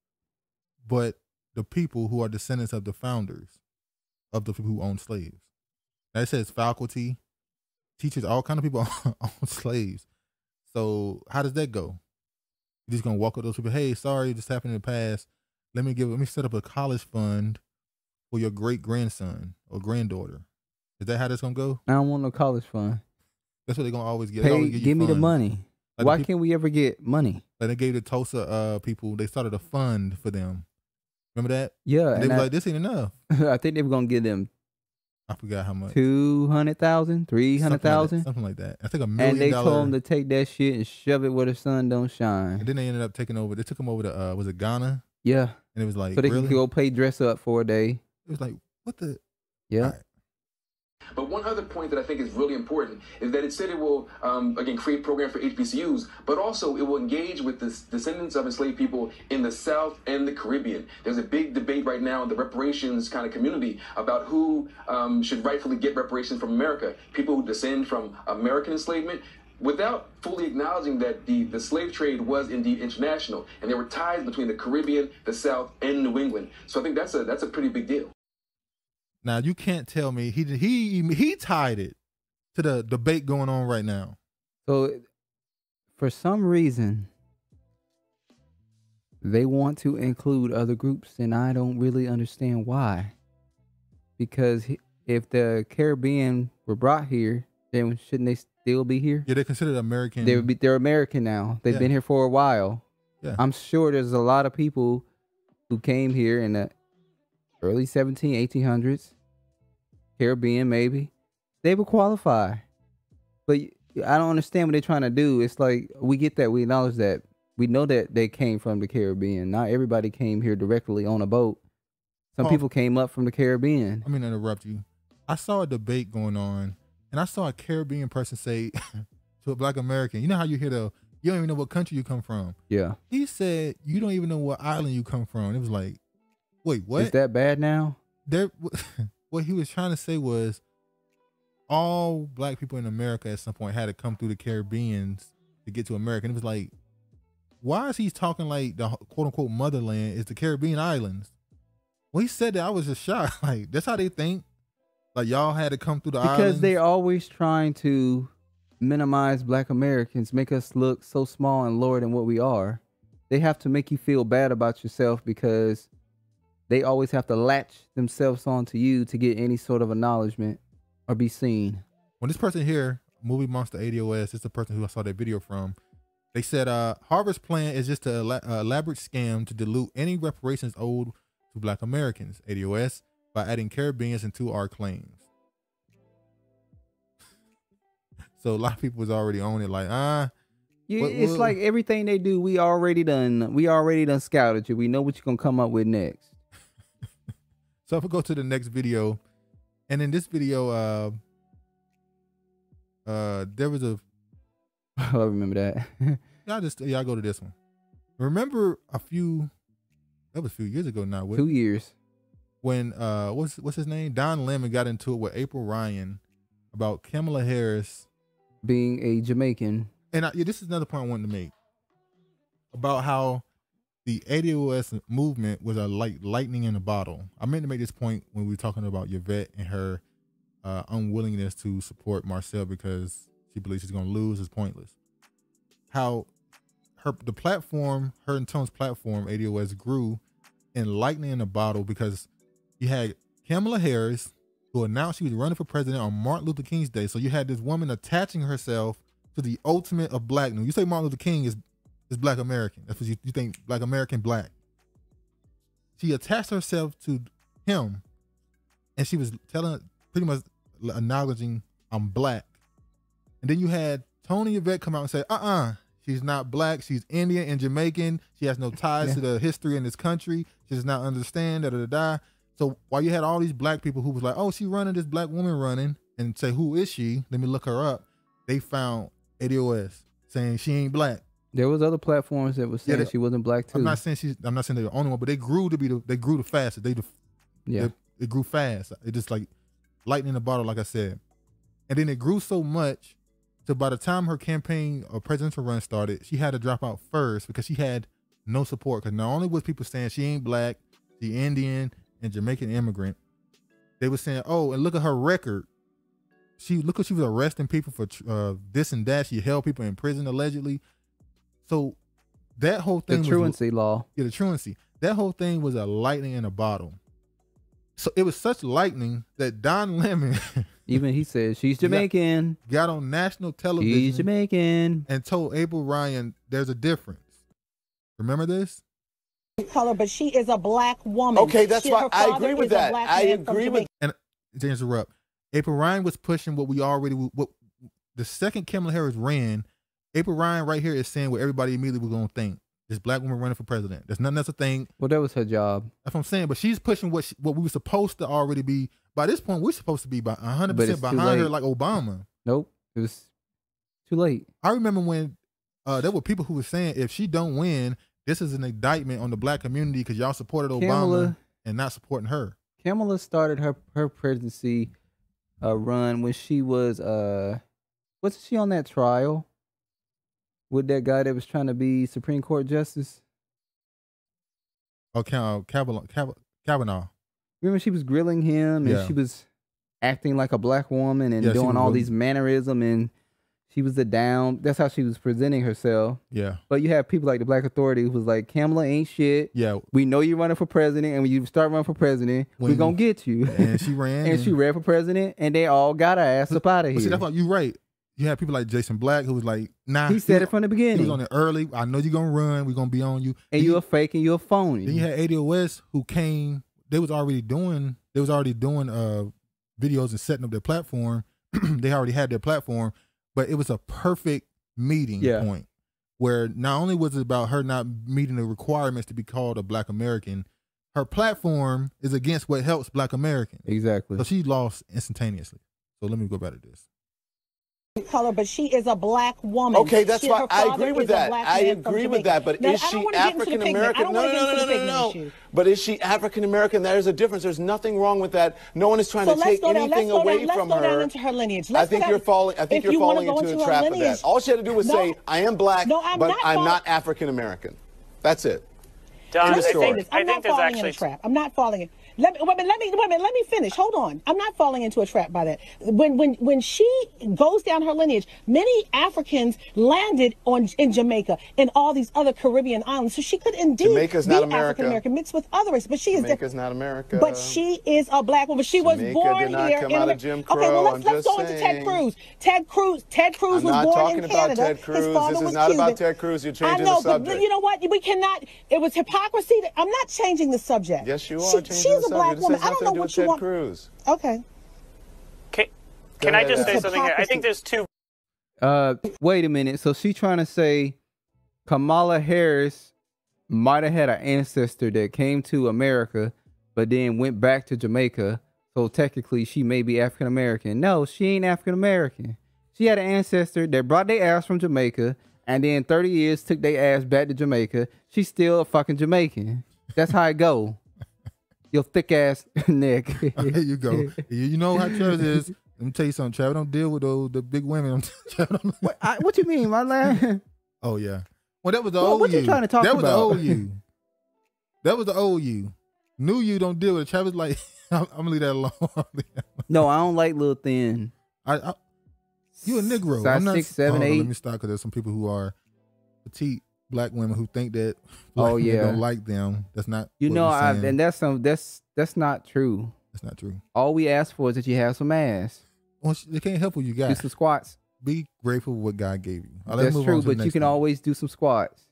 but the people who are descendants of the founders, of the people who own slaves. Now it says faculty, teachers, all kind of people own slaves. So how does that go? You're just gonna walk up to those people, hey, sorry, this happened in the past. Let me set up a college fund for your great grandson or granddaughter. Is that how that's gonna go? I don't want no college fund. That's what they're gonna always get. Hey, give me the money. Like why can't we ever get money? Like they gave the Tulsa people, they started a fund for them. Remember that? Yeah. And they were like, this ain't enough. I think they were gonna give them, I forgot how much. 200,000, 300,000, something like that. I think $1 million. And they told them to take that shit and shove it where the sun don't shine. And then they ended up taking over. They took them over to was it Ghana? Yeah. And it was like, so they really? could go play dress up for a day. It was like, what the? Yeah. Right. But one other point that I think is really important is that it said it will, again, create programs for HBCUs, but also it will engage with the descendants of enslaved people in the South and the Caribbean. There's a big debate right now in the reparations kind of community about who should rightfully get reparations from America. People who descend from American enslavement, without fully acknowledging that the slave trade was indeed international, and there were ties between the Caribbean, the South, and New England. So I think that's a pretty big deal. Now you can't tell me he tied it to the debate going on right now. So for some reason they want to include other groups, and I don't really understand why. Because if the Caribbean were brought here, then shouldn't they still be here? Yeah, they're considered American. They're American now. They've been here for a while. Yeah. I'm sure there's a lot of people who came here in the early 1800s, Caribbean maybe. They would qualify. But I don't understand what they're trying to do. It's like, we get that. We acknowledge that. We know that they came from the Caribbean. Not everybody came here directly on a boat. Some people came up from the Caribbean. I'm going to interrupt you. I saw a debate going on, and I saw a Caribbean person say to a Black American, you know how you hear you don't even know what country you come from. Yeah. He said, you don't even know what island you come from. It was like, wait, what? Is that bad now? What he was trying to say was all Black people in America at some point had to come through the Caribbeans to get to America. And it was like, why is he talking like the quote unquote motherland is the Caribbean islands? When he said that, I was just shocked. Like, that's how they think? Like, y'all had to come through the islands? Because they're always trying to minimize Black Americans, make us look so small and lower than what we are. They have to make you feel bad about yourself because they always have to latch themselves onto you to get any sort of acknowledgement or be seen. When this person here, Movie Monster ADOS, it's the person who I saw that video from. They said Harvard's plan is just an elaborate scam to dilute any reparations owed to Black Americans, ADOS, by adding Caribbeans into our claims. So a lot of people was already on it, like, it's like everything they do, we already done scouted you. We know what you're gonna come up with next. So if we go to the next video, and in this video, there was a I remember that. I'll go to this one. Remember that was a few years ago now. 2 years. When what's his name? Don Lemon got into it with April Ryan about Kamala Harris being a Jamaican. And this is another point I wanted to make about how the ADOS movement was like lightning in a bottle. I meant to make this point when we were talking about Yvette and her unwillingness to support Marcel because she believes she's going to lose is pointless. How the platform, her and Tone's platform, ADOS, grew in lightning in a bottle because you had Kamala Harris, who announced she was running for president on Martin Luther King's Day. So you had this woman attaching herself to the ultimate of blackness. You say Martin Luther King is Black American. That's what you think, Black American, black. She attached herself to him, and she was pretty much acknowledging, I'm black. And then you had Tony Yvette come out and say, she's not black. She's Indian and Jamaican. She has no ties to the history in this country. She does not understand, da-da-da-da. So while you had all these black people who was like, oh, she running, this black woman running, and say, who is she? Let me look her up. They found ADOS saying she ain't black. There was other platforms that was saying she wasn't black too. I'm not saying they're the only one, but they grew the fastest. It grew fast. It just like lightning in a bottle, like I said. And then it grew so much, so by the time her campaign or presidential run started, she had to drop out first because she had no support. Because not only was people saying she ain't black, she Indian and Jamaican immigrant, they were saying, oh, and look at her record. Look what she was arresting people for this and that. She held people in prison allegedly. So that whole thing, the truancy law. Yeah, the truancy. That whole thing was a lightning in a bottle. So it was such lightning that Don Lemon, even he said she's Jamaican, got on national television. She's Jamaican, and told April Ryan there's a difference. Remember this? Color, but she is a black woman. Okay, that's why I agree with that. I agree with. And to interrupt, April Ryan was pushing what the second Kamala Harris ran. April Ryan right here is saying what everybody immediately was going to think. This black woman running for president. There's nothing else to think. Well, that was her job. That's what I'm saying. But she's pushing what we were supposed to already be. By this point, we're supposed to be 100% behind her like Obama. Nope. It was too late. I remember when there were people who were saying if she don't win, this is an indictment on the black community because y'all supported Obama and not supporting her. Kamala started her presidency run when she was, wasn't she on that trial with that guy that was trying to be Supreme Court Justice? Oh, Kavanaugh. Remember she was grilling him and she was acting like a black woman and doing all these mannerisms and she was that's how she was presenting herself. Yeah. But you have people like the Black Authority who was like, Kamala ain't shit. Yeah. We know you're running for president, and when you start running for president, we're going to get you. And she ran. and she ran for president, and they all got her ass up out of here. See, that's why you're right. You have people like Jason Black who was like, nah. He said it from the beginning. He was on it early. I know you're going to run. We're going to be on you. And you're a fake and you're a phony. Then you had ADOS who came. They was already doing videos and setting up their platform. They already had their platform. But it was a perfect meeting point where not only was it about her not meeting the requirements to be called a Black American, her platform is against what helps Black Americans. Exactly. So she lost instantaneously. So let me go back to this. Color, but she is a black woman. Okay, that's why I agree with that. I agree with that. But is she African American? No. But is she African American? There's a difference. There's nothing wrong with that. No one is trying to take anything away from her. Let's go down into her lineage. I think you're falling into the trap of that. All she had to do was say, "I am black, but I'm not African American." That's it. Don, I think there's actually a trap. I'm not falling in. Let me finish. Hold on. I'm not falling into a trap by that. When she goes down her lineage, many Africans landed in Jamaica and all these other Caribbean islands. So she could indeed Jamaica's be not America. African American mixed with other races. But she is Jamaica's not America. But she is a black woman. She was born here in America. Okay, well let's go into Ted Cruz. Ted Cruz was born in Canada. Ted Cruz. His father this is was not Cuban. about Ted Cruz. You're changing the subject. But you know what? We cannot. It was hypocrisy. I'm not changing the subject. Yes, you are changing the subject. She's a black woman. I don't know what you want. Cruz. Okay. Can I just say something here? I think there's two. Wait a minute. So she's trying to say Kamala Harris might have had an ancestor that came to America, but then went back to Jamaica. So technically, she may be African American. No, she ain't African American. She had an ancestor that brought their ass from Jamaica, and then 30 years took their ass back to Jamaica. She's still a fucking Jamaican. That's how it go. Your thick ass neck. There you go. You know how Travis is. Let me tell you something, Travis. Don't deal with the big women. What you mean, my lad? Oh yeah. Well, that was the old what you. You trying to talk that about? Was the old you. That was the old you. New you don't deal with it. Travis like, I'm gonna leave that alone. No, I don't like little thin. You a Negro. Size 6, 7, 8. Let me stop because there's some people who are petite black women who think that black men don't like them. That's not. You know, and that's not true. That's not true. All we ask for is that you have some ass. Well, they can't help what you got. Do some squats. Be grateful for what God gave you. That's true, but you can always do some squats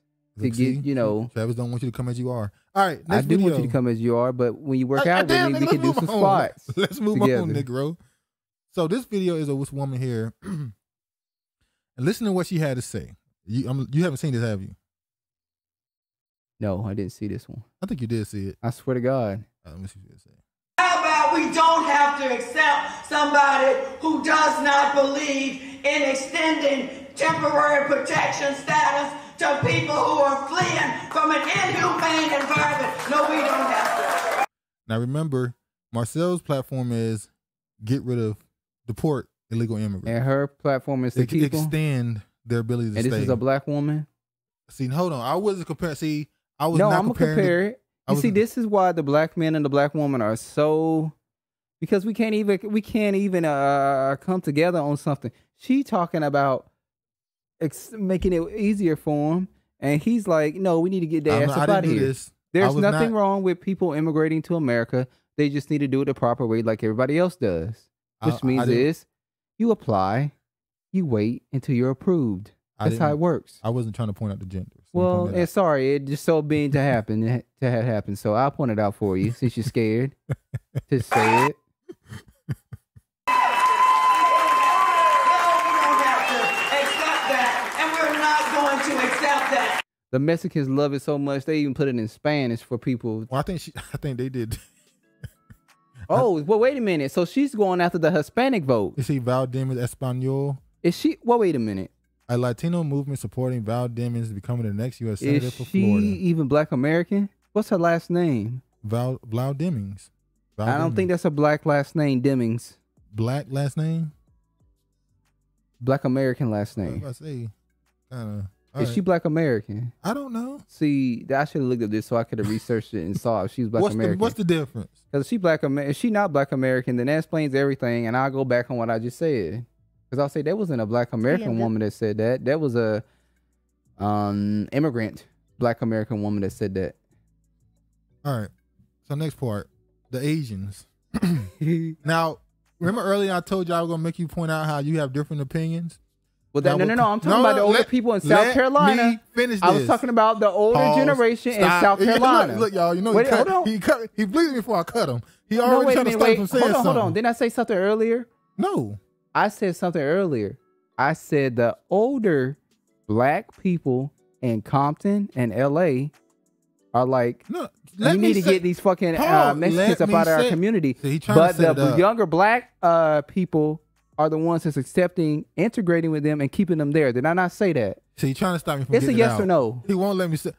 to get, Travis don't want you to come as you are. All right, I do want you to come as you are, but when you work out with me, we can do some squats. Let's move on, Negro. So this video is of this woman here, and listen to what she had to say. You haven't seen this, have you? No, I didn't see this one. I think you did see it. I swear to God. Let me see what it said. How about we don't have to accept somebody who does not believe in extending temporary protection status to people who are fleeing from an inhumane environment? No, we don't have to. Now remember, Marcel's platform is deport illegal immigrants. And her platform is to extend their ability to stay. And this is a black woman? See, hold on. I wasn't comparing. See, I was not comparing. I'm going to compare it. You see, this is why the black men and the black woman are so, because we can't even come together on something. She talking about making it easier for him, and he's like, no, we need to get their ass up out of here. There's nothing wrong with people immigrating to America. They just need to do it the proper way, like everybody else does. Which means you apply, you wait until you're approved. That's how it works. I wasn't trying to point out the genders. Well, it's sorry. It just so being to happen, to have happened. So I'll point it out for you since you're scared to say it. The Mexicans love it so much they even put it in Spanish for people. Well, I think they did. Oh, well, wait a minute. So she's going after the Hispanic vote. Is she Val Demings Espanol? Is she? Well, wait a minute. A Latino movement supporting Val Demings becoming the next U.S. Senator for Florida. Is she even black American? What's her last name? Val Demings. I don't think that's a black last name, Demings. Black last name? Black American last name. I say, is she black American? I don't know. See, I should have looked at this so I could have researched it and saw if she was black American. What's the difference? Because if she not black American, then that explains everything, and I'll go back on what I just said. Because I'll say that wasn't a black American woman that said that. That was a immigrant black American woman that said that. All right. So next part, the Asians. Now, remember earlier I told you I was going to make you point out how you have different opinions? Well, no. I'm talking about the older people in South Carolina. Me finish this. I was talking about the older generation in South Carolina. Look, y'all, you know he bleeded me before I cut him. He already trying to stop from saying something. Hold on. Didn't I say something earlier? No. I said something earlier. I said the older black people in Compton and LA are like, we need to get these fucking Mexicans up out of our community. But the younger black people are the ones that's integrating with them and keeping them there. Did I not say that? So he's trying to stop me from getting it out. It's a yes or no. He won't let me say.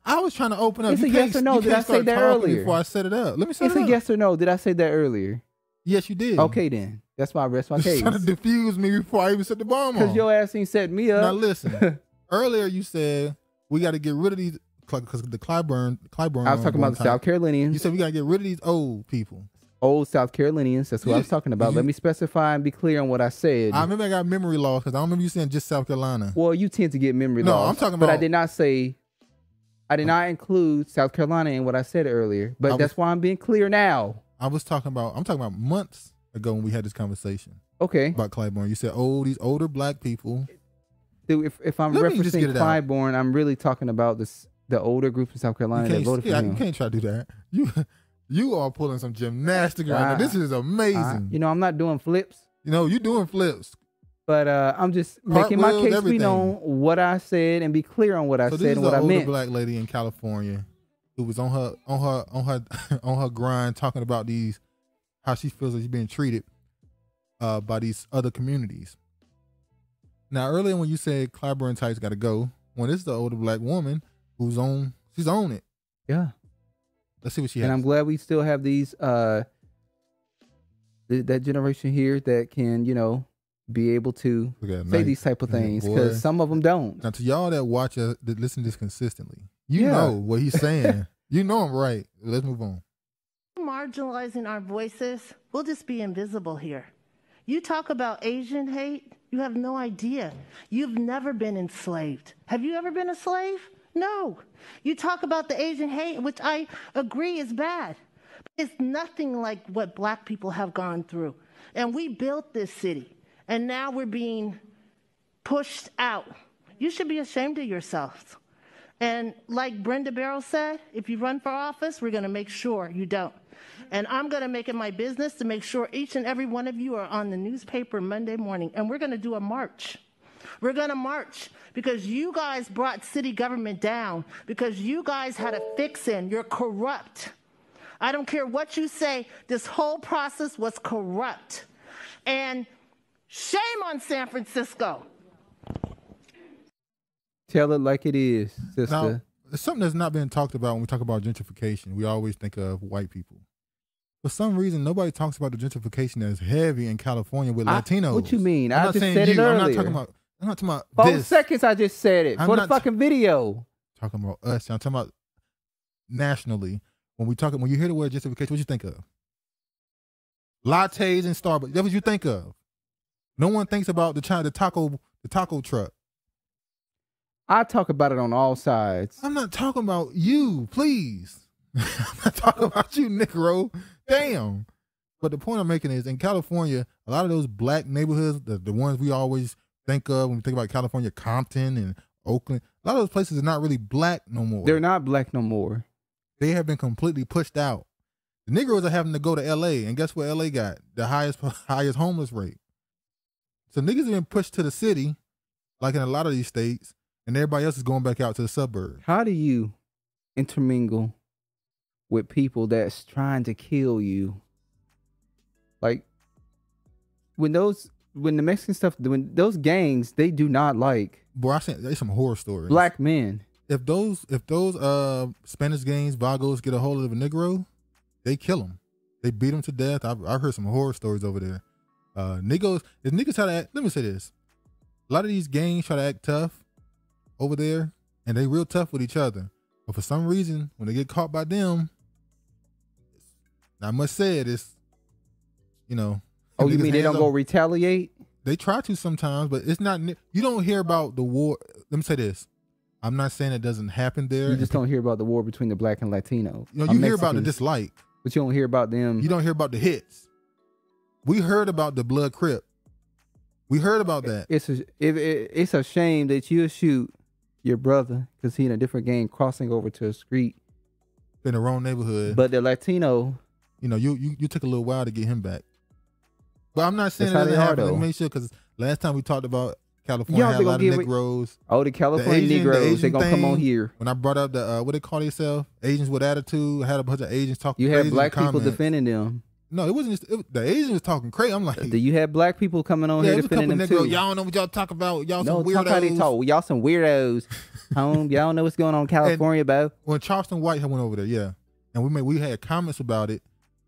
I was trying to open up. It's a yes or no. Did I say that earlier? Before I set it up. Let me set it up. It's a yes or no. Did I say that earlier? Yes, you did. Okay, then. That's why I rest my case. Trying to defuse me before I even set the bomb on. Because your ass ain't set me up. Now listen. Earlier you said we got to get rid of these because the Clyburn. I was talking about the South Carolinians. You said we gotta get rid of these old people. Old South Carolinians. That's what I was talking about. Let me specify and be clear on what I said. I remember I got memory loss because I don't remember you saying just South Carolina. Well, you tend to get memory loss. No, I'm talking about. But I did not include South Carolina in what I said earlier. But that's why I'm being clear now. I'm talking about months ago when we had this conversation. Okay. About Clyburn. You said, these older black people. Dude, if I'm referencing Clyburn, I'm really talking about the older group in South Carolina that voted for him. You can't try to do that. You are pulling some gymnastics right now. This is amazing. I'm not doing flips. You're doing flips. But I'm just making my case be known what I said and be clear on what I said and what I meant. This is an older black lady in California who was on her grind talking about how she feels that she's being treated by these other communities. Now earlier when you said Clyburn Tights got to go, this is the older black woman she's on it. Yeah. Let's see what she has. And I'm glad we still have these that generation here that can, be able to say these type of things, because some of them don't. Now to y'all that watch that listen to this consistently, know what he's saying. You know I'm right. Let's move on. Marginalizing our voices, we'll just be invisible here. You talk about Asian hate, you have no idea. You've never been enslaved. Have you ever been a slave? No. You talk about the Asian hate, which I agree is bad. It's nothing like what black people have gone through. And we built this city, and now we're being pushed out. You should be ashamed of yourselves. And like Brenda Barrow said, if you run for office, we're going to make sure you don't. And I'm going to make it my business to make sure each and every one of you are on the newspaper Monday morning, and we're going to do a march. We're going to march because you guys brought city government down, because you guys had a fix-in. You're corrupt. I don't care what you say. This whole process was corrupt. And shame on San Francisco. Tell it like it is, sister. Now, it's something that's not been talked about when we talk about gentrification. We always think of white people. For some reason, nobody talks about the gentrification that's heavy in California with Latinos. What you mean? I just said it earlier. I'm not talking about 4 this. seconds I just said it for the fucking video. Talking about us. I'm talking about nationally. When you hear the word gentrification, what you think of? Lattes and Starbucks. That's what you think of. No one thinks about the taco truck. I talk about it on all sides. I'm not talking about you, please. I'm not talking about you, Negro. Damn. But the point I'm making is, in California, a lot of those black neighborhoods, the ones we always think of when we think about California, Compton and Oakland, a lot of those places are not really black no more. They're not black no more. They have been completely pushed out. The Negroes are having to go to L.A., and guess what L.A. got? The highest homeless rate. So niggas have been pushed to the city, like in a lot of these states, and everybody else is going back out to the suburbs. How do you intermingle with people that's trying to kill you? Like, when the Mexican stuff, when those gangs, they do not like. Boy, I seen there's some horror stories. Black men. If those Spanish gangs, Vagos, get a hold of a Negro, they kill him. They beat him to death. I've heard some horror stories over there. Niggas try to act, let me say this. A lot of these gangs try to act tough over there, and they real tough with each other. But for some reason, when they get caught by them, I must say it's, Oh, you mean they don't go retaliate? They try to sometimes, but it's not. You don't hear about the war. Let me say this. I'm not saying it doesn't happen there. You just don't hear about the war between the black and Latino. You hear about the dislike. But you don't hear about them. You don't hear about the hits. We heard about the Blood Crip. We heard about that. It's a shame that you shoot your brother because he in a different gang crossing over to a street. In the wrong neighborhood. But the Latino. You took a little while to get him back. But I'm not saying that doesn't happen. Let me make sure, because last time we talked about California had a lot of Negroes. Oh, the California Negroes, they're going to come on here. When I brought up the, what they call themselves? Asians with attitude. I had a bunch of Asians talking crazy. You had black people defending them. No, it wasn't just, the Asians was talking crazy. I'm like. You had black people coming on here defending them too. Y'all don't know what y'all talk about. Y'all some weirdos. Talk how they talk. Y'all some weirdos. Y'all don't know what's going on in California, bro. When Charleston White went over there, yeah. And we had comments about it.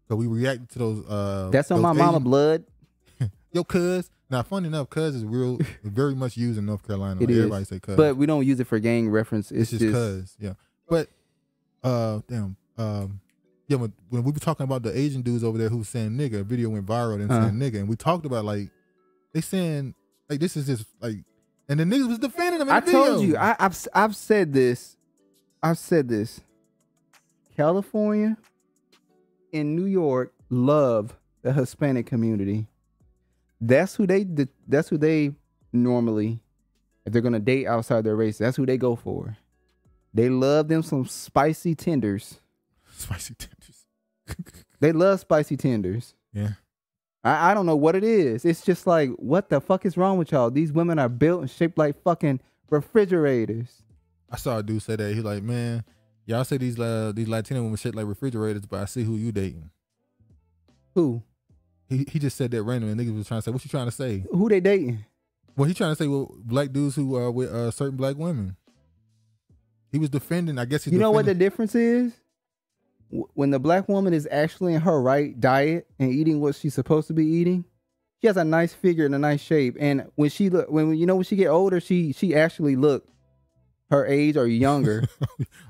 So we reacted to those. That's on my mama blood. Yo, cuz. Now, funny enough, cuz is very much used in North Carolina. It like is. Everybody say cuz. But we don't use it for gang reference. It's just cuz, yeah. But yeah, when we were talking about the Asian dudes over there who was saying nigga, a video went viral and saying nigga, and we talked about like they saying like this is just like, and the niggas was defending them in the video. Told you, I've said this. I've said this. California and New York love the Hispanic community. That's who they normally, if they're gonna date outside their race, that's who they go for. They love them some spicy tenders. Spicy tenders. They love spicy tenders. Yeah. I don't know what it is. It's just like, what the fuck is wrong with y'all? These women are built and shaped like fucking refrigerators. I saw a dude say that. He like, man, y'all say these Latino women shaped like refrigerators, but I see who you dating. Who? He just said that randomly. And niggas was trying to say, what you trying to say? Who they dating? Well, he trying to say, well, black dudes who are with certain black women. He was defending, I guess. You know what the difference is? When the black woman is actually in her right diet and eating what she's supposed to be eating, she has a nice figure and a nice shape. And when she get older, she actually look her age or younger.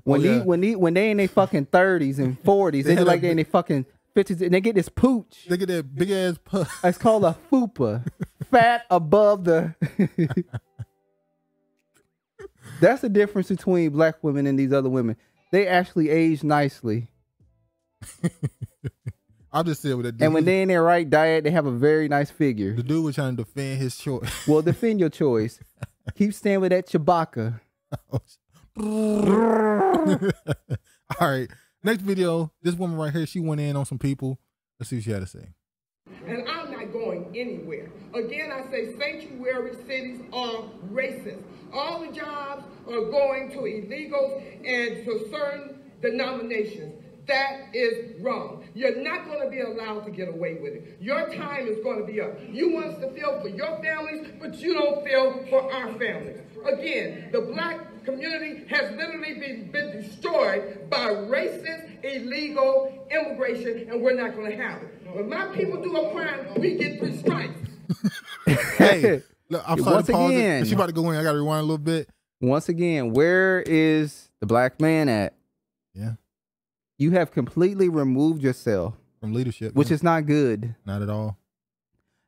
When they in their fucking 30s and 40s, they look like they in their fucking 50s, and they get this pooch. They get that big ass puff. It's called a fupa. Fat above the. That's the difference between black women and these other women. They actually age nicely. I'll just say with that dude. And when they're in their right diet, they have a very nice figure. The dude was trying to defend his choice. Well, defend your choice. Keep staying with that Chewbacca. All right. Next video, this woman right here, she went in on some people. Let's see what she had to say. And I'm not going anywhere. Again, I say sanctuary cities are racist. All the jobs are going to illegals and to certain denominations. That is wrong. You're not going to be allowed to get away with it. Your time is going to be up. You want us to feel for your families, but you don't feel for our families. Again, the black community has literally been destroyed by racist, illegal immigration, and we're not going to have it. When my people do a crime, we get 3 strikes. Hey, look, I'm sorry Once to pause again, it. She about to go in. I got to rewind a little bit. Once again, where is the black man at? Yeah. You have completely removed yourself from leadership, which is not good. Not at all.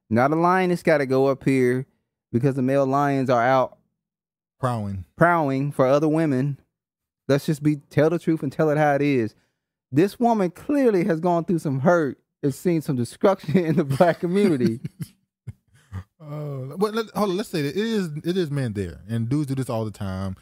Not a lioness got to go up here because the male lions are out prowling for other women. Let's just tell the truth and tell it how it is. This woman clearly has gone through some hurt and seen some destruction in the black community. But hold on, let's say that it is men there, and dudes do this all the time.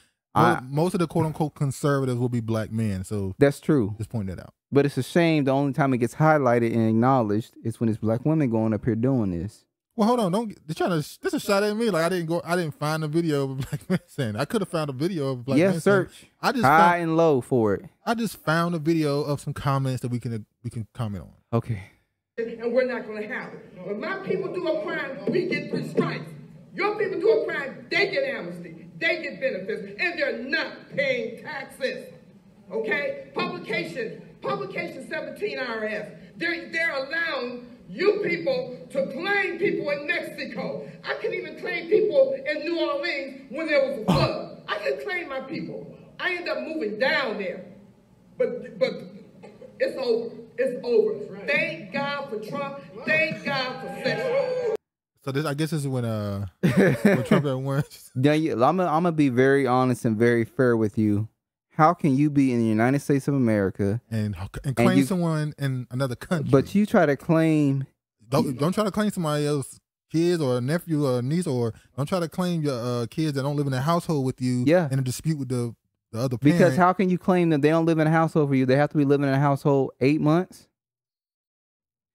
Most of the quote unquote conservatives will be black men, so that's true. Just point that out. But it's a shame. The only time it gets highlighted and acknowledged is when it's black women going up here doing this. Well, hold on, this is a shot at me. Like I didn't find a video of a black man saying. I could have found a video of a black man search. Saying. I just high and low for it. I just found a video of some comments that we can comment on. Okay. And we're not going to have it. When my people do a crime, we get 3 strikes. Your people do a crime, they get amnesty, they get benefits, and they're not paying taxes. Okay? Publication 17 IRS. They're allowing you people to claim people in Mexico. I can even claim people in New Orleans when there was a flood. I can claim my people. I end up moving down there. But it's over. It's over. Right. Thank God for Trump. Thank God for Sessions. So I guess this is when Trump had won. I'm gonna be very honest and very fair with you. How can you be in the United States of America and claim someone in another country? But you try to claim. Don't try to claim somebody else's kids or a nephew or a niece, or don't try to claim your kids that don't live in a household with you. Yeah. In a dispute with the other parent. Because how can you claim that they don't live in a household with you? They have to be living in a household 8 months.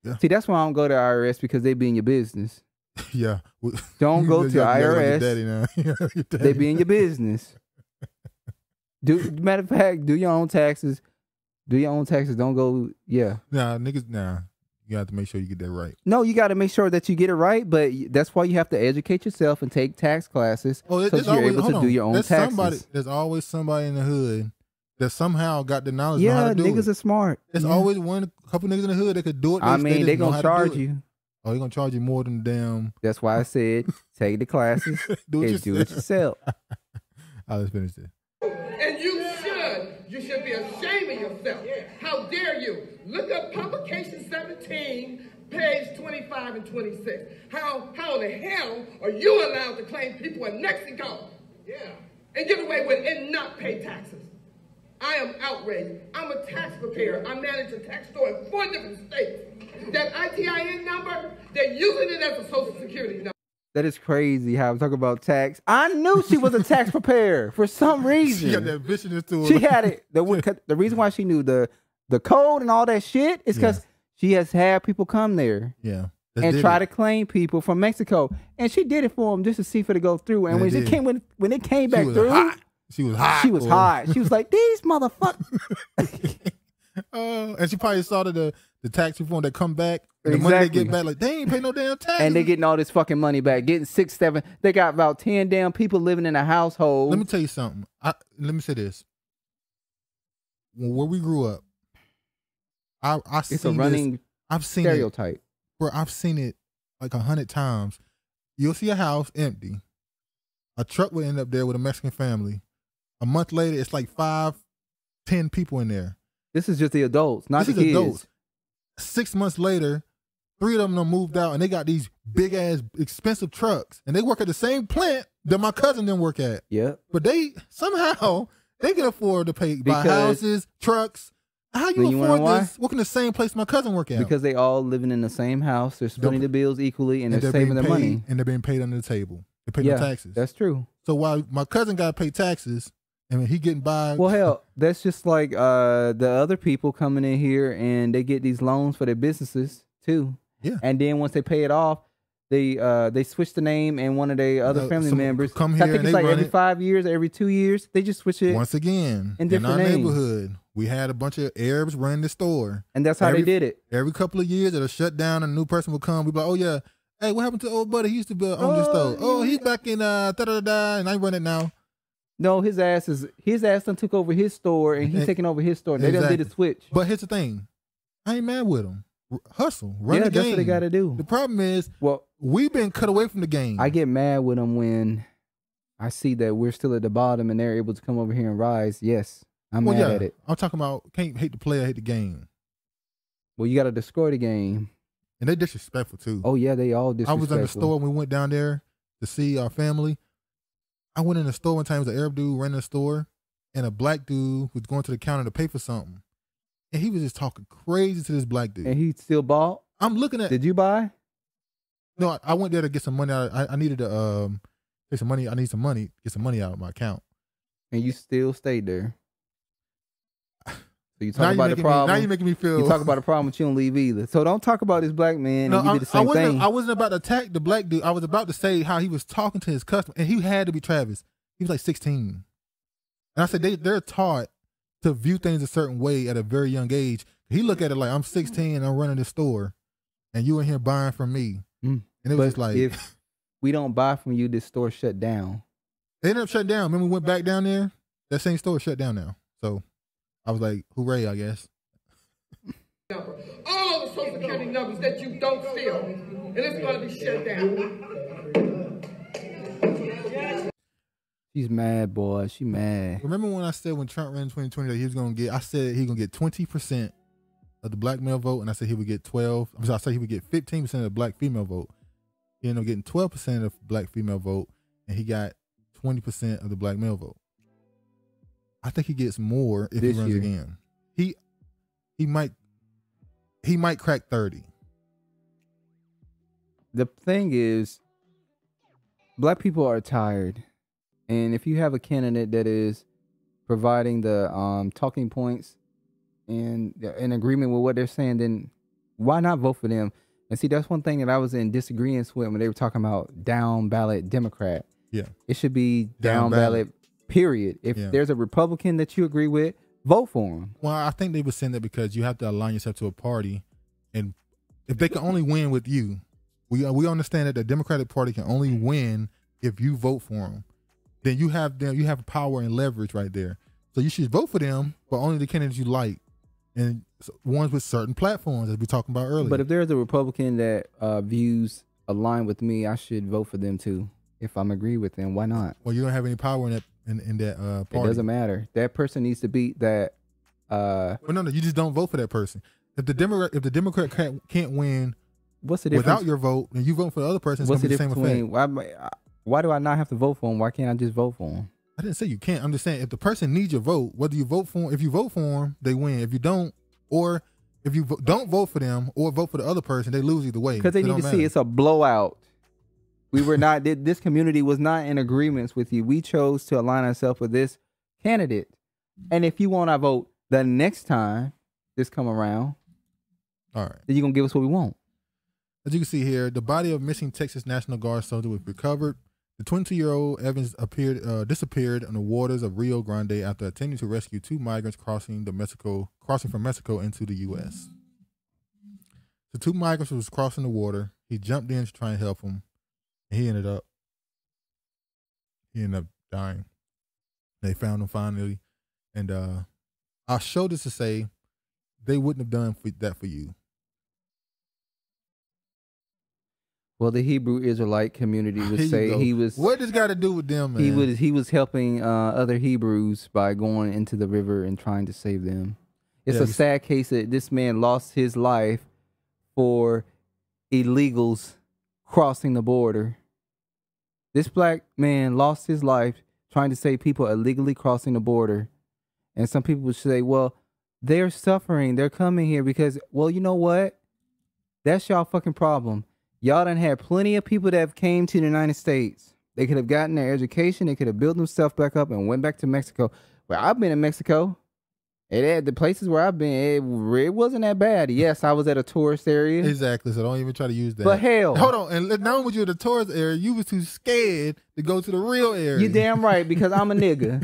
Yeah. See, that's why I don't go to IRS, because they be in your business. Yeah. Don't go to IRS. They be in your business. Matter of fact, do your own taxes. Do your own taxes. Don't go. Yeah. Nah, niggas. Nah, you have to make sure you get that right. No, you got to make sure that you get it right. But that's why you have to educate yourself and take tax classes, so you're able to do your own taxes. There's always somebody in the hood that somehow got the knowledge. Yeah, how to do niggas it. are smart. There's always a couple niggas in the hood that could do it. I mean, they gonna charge you. Oh, they're gonna charge you more than damn. That's why I said take the classes. Do it yourself. Let's finish this. And you You should be ashamed of yourself. How dare you? Look up publication 17, page 25 and 26. How in the hell are you allowed to claim people in Mexico? And get away with it and not pay taxes? I am outraged. I'm a tax preparer. I manage a tax store in 4 different states. That ITIN number, they're using it as a social security number. That is crazy how I'm talking about tax. I knew she was a tax preparer for some reason. She got that viciousness to her. She had it. The reason why she knew the code and all that shit is because she has had people come there. Yeah. And try to claim people from Mexico. And she did it for them just to see if it go through. And when it came back through, she was hot. She was hot. She was like, these motherfuckers. And she probably saw the tax reform that come back. And the money they get back, like, they ain't pay no damn tax. And they getting all this fucking money back. Getting 6, 7. They got about 10 damn people living in a household. Let me tell you something. Let me say this. Where we grew up, it's a running stereotype. Bro, I've seen it like 100 times. You'll see a house empty. A truck will end up there with a Mexican family. A month later, it's like 5, 10 people in there. This is just the adults, not the kids. Adults. 6 months later, 3 of them done moved out, and they got these big-ass expensive trucks. And they work at the same plant that my cousin didn't work at. Yeah. But somehow, they can afford to buy houses, trucks. How you afford this working the same place my cousin work at? Because they all living in the same house. They're splitting the bills equally, and they're saving their money. And they're being paid under the table. They pay no taxes. That's true. So while my cousin got to pay taxes, and he getting by. Well, hell, that's just like the other people coming in here, and they get these loans for their businesses too. Yeah. And then once they pay it off, they switch the name, and one of their other family members come here. I think it's like every 5 years, every 2 years, they just switch it. Once again, in our neighborhood, we had a bunch of Arabs running the store, and that's how they did it. Every couple of years, it'll shut down, and a new person will come. We be like, oh yeah, hey, what happened to old buddy? He used to own this store. Oh, he's back in and I run it now. No, his ass done took over his store, and he's taking over his store. They done did a switch. But here's the thing, I ain't mad with him. Hustle, run the game. That's what they got to do. The problem is, we've been cut away from the game. I get mad with them when I see that we're still at the bottom and they're able to come over here and rise. Yes, I'm mad at it. I'm talking about can't hate the player, hate the game. Well, you got to destroy the game. And they disrespectful too. Oh yeah, they all disrespectful. I was in the store when we went down there to see our family. I went in the store one time. It was an Arab dude running the store, and a black dude was going to the counter to pay for something. And he was just talking crazy to this black dude. And he still bought? I'm looking at. Did you buy? No, I went there to get some money out. I needed to get some money. I need some money, get some money out of my account. And you still stayed there. So you talk about the problem. Now you're making me feel. You talk about the problem, but you don't leave either. So don't talk about this black man. No, and you did the same thing. I wasn't about to attack the black dude. I was about to say how he was talking to his customer, and he had to be Travis. He was like 16, and I said they're taught to view things a certain way at a very young age. He looked at it like I'm 16 and I'm running the store, and you in here buying from me. And it was just like, if we don't buy from you, this store shut down. They ended up shutting down. Remember we went back down there? That same store shut down now. So I was like, hooray, I guess. All the social security numbers that you don't steal, and it's going to be shut down. She's mad, boy. She mad. Remember when I said when Trump ran in 2020 that he was going to get, I said he going to get 20% of the black male vote, and I said he would get 12. I said he would get 15% of the black female vote. He ended up getting 12% of the black female vote, and he got 20% of the black male vote. I think he gets more if he runs again. He might crack 30. The thing is, black people are tired. And if you have a candidate that is providing the talking points and in agreement with what they're saying, then why not vote for them? And see, that's one thing that I was in disagreement with when they were talking about down ballot Democrat. Yeah. It should be down ballot, period. If there's a Republican that you agree with, vote for him. Well, I think they were saying that because you have to align yourself to a party. And if they can only win with you, we understand that the Democratic Party can only win if you vote for them. Then you have power and leverage right there. So you should vote for them, but only the candidates you like, and ones with certain platforms, as we talked about earlier. But if there's a Republican that views align with me, I should vote for them too. If I'm agree with them, why not? Well, you don't have any power in in that party. It doesn't matter. That person needs to be that. Well, no, you just don't vote for that person. If the Democrat can't win, what's the difference without your vote, and you vote for the other person? It's going to be the same effect. Why do I not have to vote for him? Why can't I just vote for him? I didn't say you can't. I'm just saying if the person needs your vote, whether you vote for him, if you vote for him, they win. If you don't, or if you don't vote for them or vote for the other person, they lose either way. Because they need to see it's a blowout. We were not. This community was not in agreements with you. We chose to align ourselves with this candidate. And if you want our vote the next time this come around, all right, then you're gonna give us what we want. As you can see here, the body of missing Texas National Guard soldier was recovered. The 22-year-old Evans disappeared on the waters of Rio Grande after attempting to rescue 2 migrants crossing from Mexico into the U.S. The 2 migrants was crossing the water. He jumped in to try and help them, and he ended up dying. They found him finally, and I'll show this to say they wouldn't have done that for you. Well, the Hebrew Israelite community would say he was. What does got to do with them, man? He was helping other Hebrews by going into the river and trying to save them. It's a sad case that this man lost his life for illegals crossing the border. This black man lost his life trying to save people illegally crossing the border. And some people would say, well, they're suffering. They're coming here because, well, you know what? That's y'all fucking problem. Y'all done had plenty of people that have came to the United States. They could have gotten their education. They could have built themselves back up and went back to Mexico. Well, I've been in Mexico. The places where I've been, it wasn't that bad. Yes, I was at a tourist area. Exactly, so don't even try to use that. But hell. Hold on, and not only were you at the tourist area, you was too scared to go to the real area. You damn right, because I'm a nigga.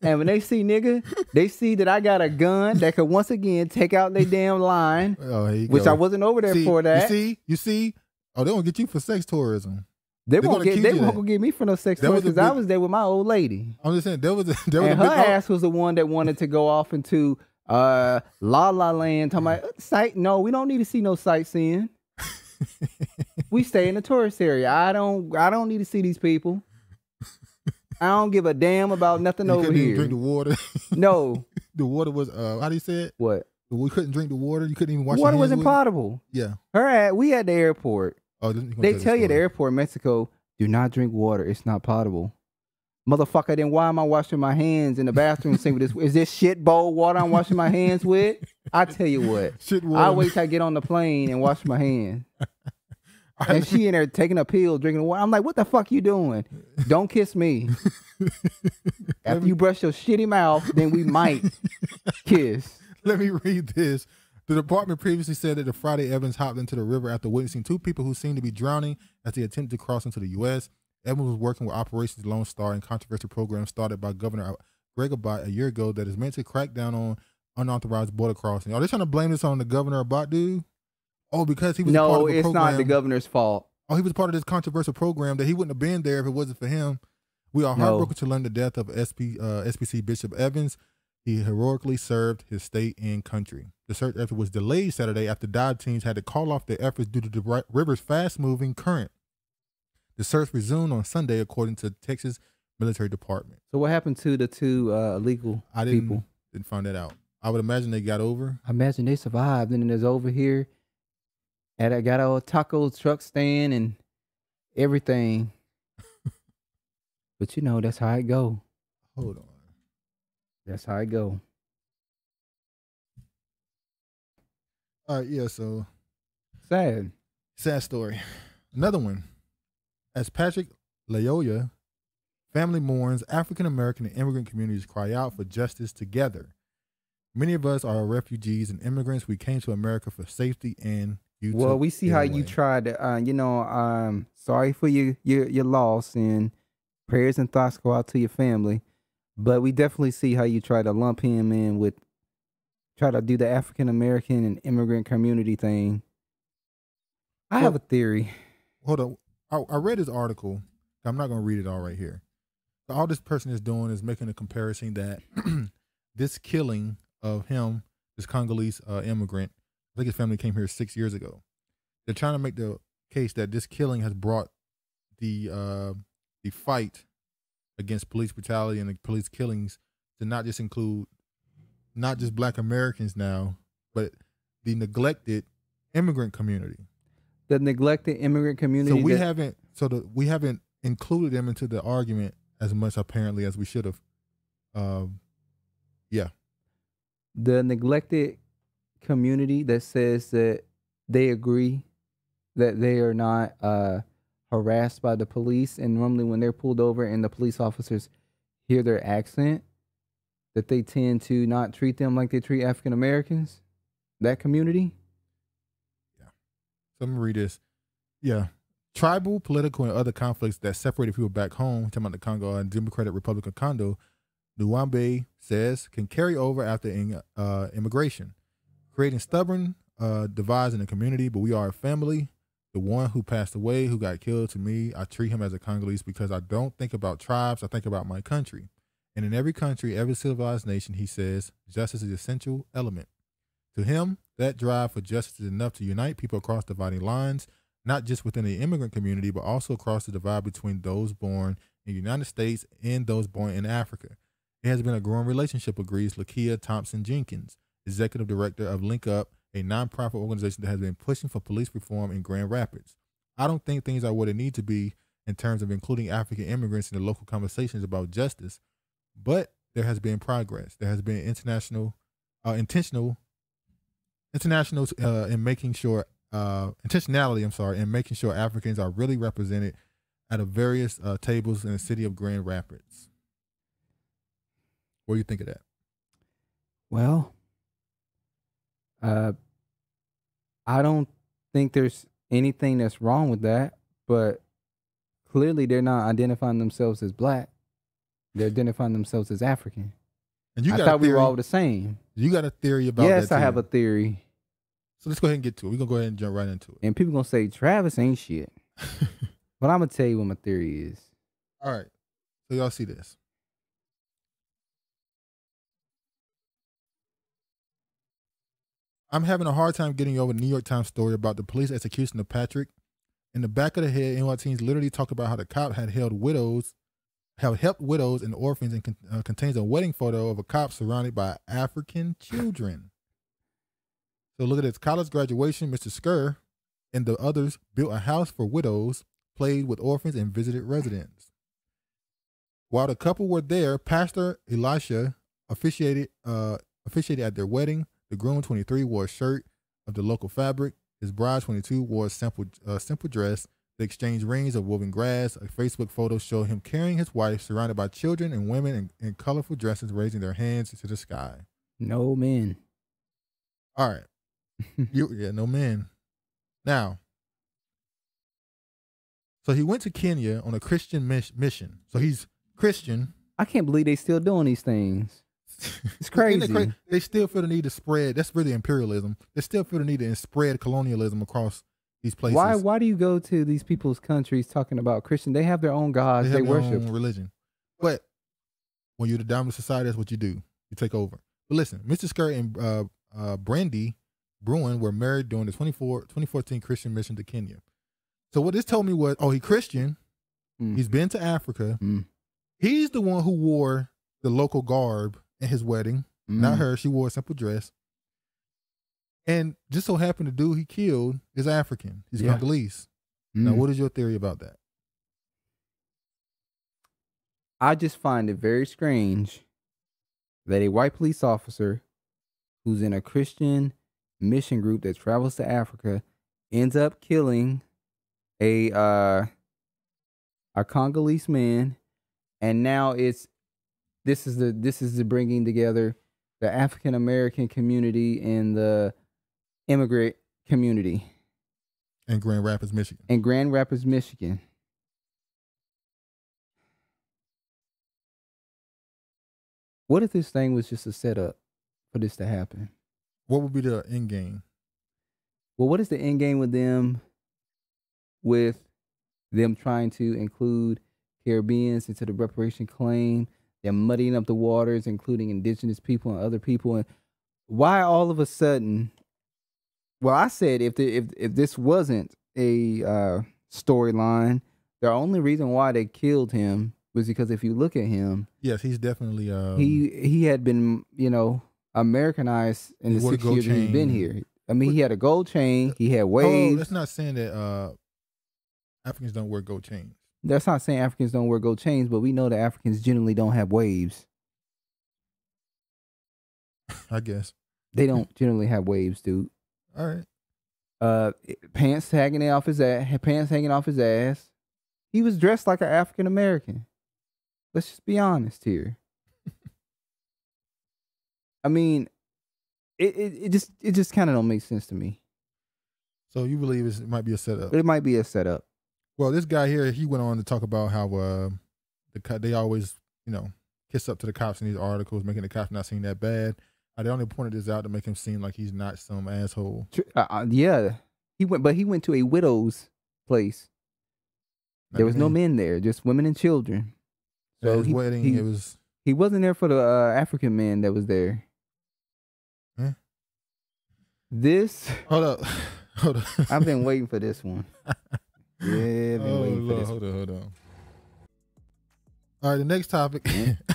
And when they see nigga, they see that I got a gun that could once again take out their damn line. Oh, here you which go. I wasn't over there for that. You see? Oh, they won't get you for sex tourism. They won't get me for no sex tourism because I was there with my old lady. I'm just saying and her ass was the one that wanted to go off into La La Land. Talking about no, we don't need to see no sightseeing. We stay in the tourist area. I don't need to see these people. I don't give a damn about nothing over here. Even drink the water. No, the water was how do you say it? What? We couldn't drink the water. You couldn't even wash your hands. Water wasn't potable. Yeah. We at the airport. Oh, they tell you at the airport in Mexico, do not drink water. It's not potable. Motherfucker, then why am I washing my hands in the bathroom sink with this? Is this shit bowl water I'm washing my hands with? I tell you what. I wait till I get on the plane and wash my hands. And she in there taking a pill, drinking water. I'm like, what the fuck you doing? Don't kiss me. After you brush your shitty mouth, then we might kiss. Let me read this. The department previously said that the Friday Evans hopped into the river after witnessing 2 people who seemed to be drowning as they attempted to cross into the U.S. Evans was working with Operations Lone Star and controversial program started by Governor Gregg a year ago that is meant to crack down on unauthorized border crossing. Are they trying to blame this on the Governor Abbott dude? Oh, because he was part of a program. No, it's not the governor's fault. Oh, he was part of this controversial program that he wouldn't have been there if it wasn't for him. We are heartbroken to learn the death of SPC Bishop Evans. He heroically served his state and country. The search effort was delayed Saturday after dive teams had to call off their efforts due to the river's fast-moving current. The search resumed on Sunday, according to Texas Military Department. So what happened to the 2 illegal people? Didn't find that out. I would imagine they got over. I imagine they survived, and then there's over here, and I got a taco truck stand and everything. But you know, that's how it go. Hold on. That's how it go. All right, yeah, so. Sad story. Another one. As Patrick Loyola, family mourns, African American and immigrant communities cry out for justice together. Many of us are refugees and immigrants. We came to America for safety and you. Well, we see how you tried to, sorry for your loss, and prayers and thoughts go out to your family. But we definitely see how you try to lump him in with, try to do the African American and immigrant community thing. I have a theory. Hold on. I read his article. I'm not going to read it all right here. But all this person is doing is making a comparison that this killing of him, this Congolese immigrant, I think his family came here 6 years ago. They're trying to make the case that this killing has brought the fight against police brutality and the police killings to not just include not just Black Americans now, but the neglected immigrant community. The neglected immigrant community. So we haven't included them into the argument as much apparently as we should have. Yeah. The neglected community that says that they agree that they are not harassed by the police, and normally when they're pulled over and the police officers hear their accent, that they tend to not treat them like they treat African Americans. That community. Yeah. So let me read this. Yeah. Tribal, political, and other conflicts that separated people back home, talking about the Congo and Democratic Republic of Congo, Nwambe says, can carry over after immigration, creating stubborn divides in the community. But we are a family. The one who passed away, who got killed, to me, I treat him as a Congolese because I don't think about tribes. I think about my country. And in every country, every civilized nation, he says, justice is an essential element. To him, that drive for justice is enough to unite people across dividing lines, not just within the immigrant community, but also across the divide between those born in the United States and those born in Africa. It has been a growing relationship, agrees Lakia Thompson-Jenkins, executive director of Link Up, a nonprofit organization that has been pushing for police reform in Grand Rapids. I don't think things are what they need to be in terms of including African immigrants in the local conversations about justice, but there has been progress. There has been intentional in making sure intentionality, in making sure Africans are really represented at the various tables in the city of Grand Rapids. What do you think of that? Well, I don't think there's anything that's wrong with that, but clearly they're not identifying themselves as Black. They're identifying themselves as African. And you I got thought a theory, we were all the same. You got a theory about that? Yes, I have a theory. So let's go ahead and get to it. We're going to go ahead and jump right into it. And people going to say, Travis ain't shit. But I'm going to tell you what my theory is. All right. So y'all see this. I'm having a hard time getting over the New York Times story about the police execution of Patrick. In the back of the head, NYTeens literally talk about how the cop had helped widows and orphans, and contains a wedding photo of a cop surrounded by African children. So look at this. College graduation, Mr. Skur and the others built a house for widows, played with orphans, and visited residents. While the couple were there, Pastor Elisha officiated at their wedding. The groom, 23, wore a shirt of the local fabric. His bride, 22, wore a simple dress. They exchanged rings of woven grass. A Facebook photo showed him carrying his wife, surrounded by children and women in colorful dresses, raising their hands to the sky. No men. All right. No men. Now, so he went to Kenya on a Christian mission. So he's Christian. I can't believe they still doing these things. It's crazy. They still feel the need to spread. That's really imperialism. They still feel the need to spread colonialism across these places. Why do you go to these people's countries talking about Christian? They have their own gods. They worship their own religion. But when you're the dominant society, that's what you do. You take over. But listen, Mr. Skirt and Brandy Bruin were married during the 2014 Christian mission to Kenya. So what this told me was, he's Christian. He's been to Africa. He's the one who wore the local garb in his wedding. Not her. She wore a simple dress. And just so happened the dude he killed is African. He's Congolese. Now, what is your theory about that? I just find it very strange that a white police officer who's in a Christian mission group that travels to Africa ends up killing a Congolese man, and now this is the bringing together the African American community and the immigrant community in Grand Rapids, Michigan. What if this thing was just a setup for this to happen? What would be the end game? Well, what is the end game with them trying to include Caribbeans into the reparation claim? They're muddying up the waters, including indigenous people and other people. And why all of a sudden? Well, I said if this wasn't a storyline, the only reason why they killed him was because if you look at him, yes, he's definitely he had been, Americanized in the 6 years that he's been here. I mean, he had a gold chain, he had waves. That's not saying that Africans don't wear gold chains. That's not saying Africans don't wear gold chains, but we know that Africans generally don't have waves. I guess they don't generally have waves, dude. All right. Pants hanging off his ass. He was dressed like an African American. Let's just be honest here. I mean, it just kind of don't make sense to me. So you believe it might be a setup? It might be a setup. Well, this guy here, he went on to talk about how they always, kiss up to the cops in these articles, making the cops not seem that bad. They only pointed this out to make him seem like he's not some asshole. Yeah, he went to a widow's place. There was no men there, just women and children. So his wedding, he wasn't there for the African man that was there. Huh? Hold up. I've been waiting for this one. Yeah, I've been waiting for this. Hold on. All right, the next topic.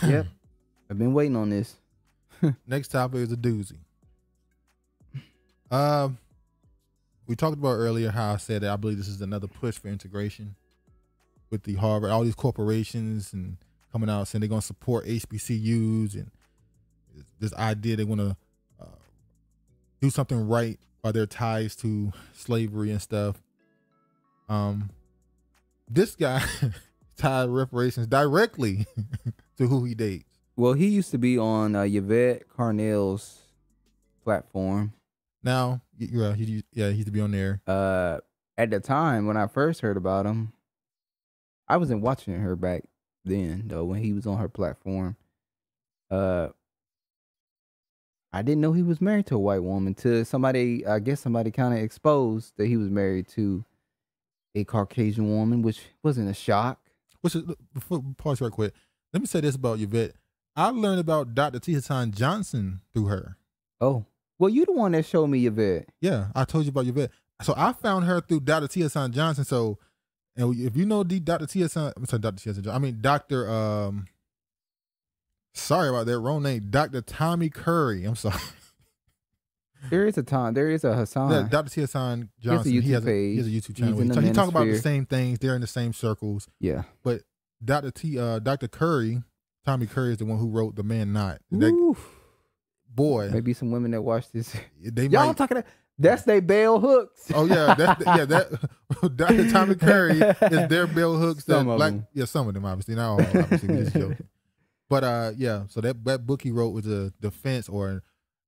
Yep, I've been waiting on this. Next topic is a doozy. We talked about earlier how I said that I believe this is another push for integration with the Harvard, all these corporations and coming out saying they're going to support HBCUs and this idea they want to do something right by their ties to slavery and stuff. This guy tied reparations directly to who he dates. Well, he used to be on Yvette Carnell's platform. Now, he used to be on there. At the time when I first heard about him, I wasn't watching her back then, though, when he was on her platform. I didn't know he was married to a white woman till somebody kind of exposed that he was married to a Caucasian woman, which wasn't a shock. Pause right quick. Let me say this about Yvette. I learned about Dr. T. Hassan Johnson through her. Oh. Well, you the one that showed me Yvette. Yeah, I told you about Yvette. So I found her through Dr. T. Hassan Johnson. So, and if you know Dr. T. Hassan, I'm sorry, Dr. T. Hassan Johnson. I mean, sorry about that, wrong name. Dr. Tommy Curry. I'm sorry. There is a Hassan. Yeah, Dr. T. Hassan Johnson. He has a YouTube channel. He talks about the same things. They're in the same circles. Yeah. But Dr. Curry, Tommy Curry is the one who wrote The Man Not. Boy, maybe some women that watch this. Y'all talking. That's their bell hooks. Oh yeah, that Dr. Tommy Curry is their bell hooks. Some of them, obviously, not all. Obviously, we're just joking. But so that book he wrote was a defense or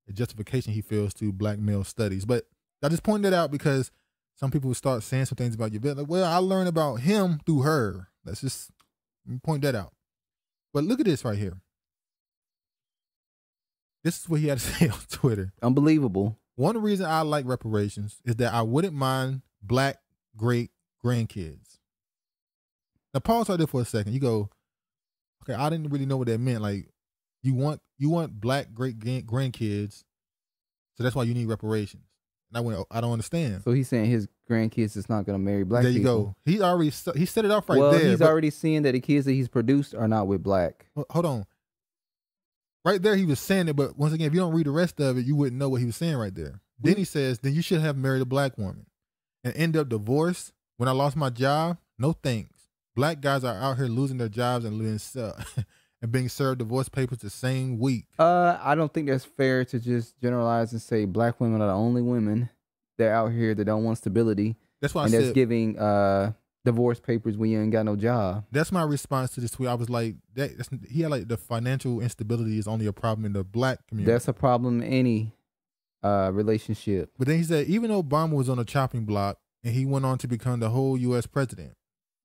a justification he feels to black male studies. But I just pointed that out because some people would start saying some things about you. Like, well, I learned about him through her. Let's just point that out. But look at this right here. This is what he had to say on Twitter. Unbelievable. One reason I like reparations is that I wouldn't mind black great grandkids. Now pause right there for a second. You go, okay, I didn't really know what that meant. Like, you want black great grandkids, so that's why you need reparations. And I went, I don't understand. So he's saying his grandkids is not going to marry black people. There you go. He set it off right there. Well, he's already seeing that the kids that he's produced are not with black. Hold on. Right there, he was saying it, but once again, if you don't read the rest of it, you wouldn't know what he was saying right there. Then he says, then you should have married a black woman and end up divorced. When I lost my job, no thanks. Black guys are out here losing their jobs and being served divorce papers the same week. I don't think that's fair to just generalize and say black women are the only women that are out here that don't want stability. That's why that's giving divorce papers when you ain't got no job. That's my response to this tweet. I was like, he had like the financial instability is only a problem in the black community. That's a problem in any relationship. But then he said, even Obama was on a chopping block and he went on to become the whole U.S. president.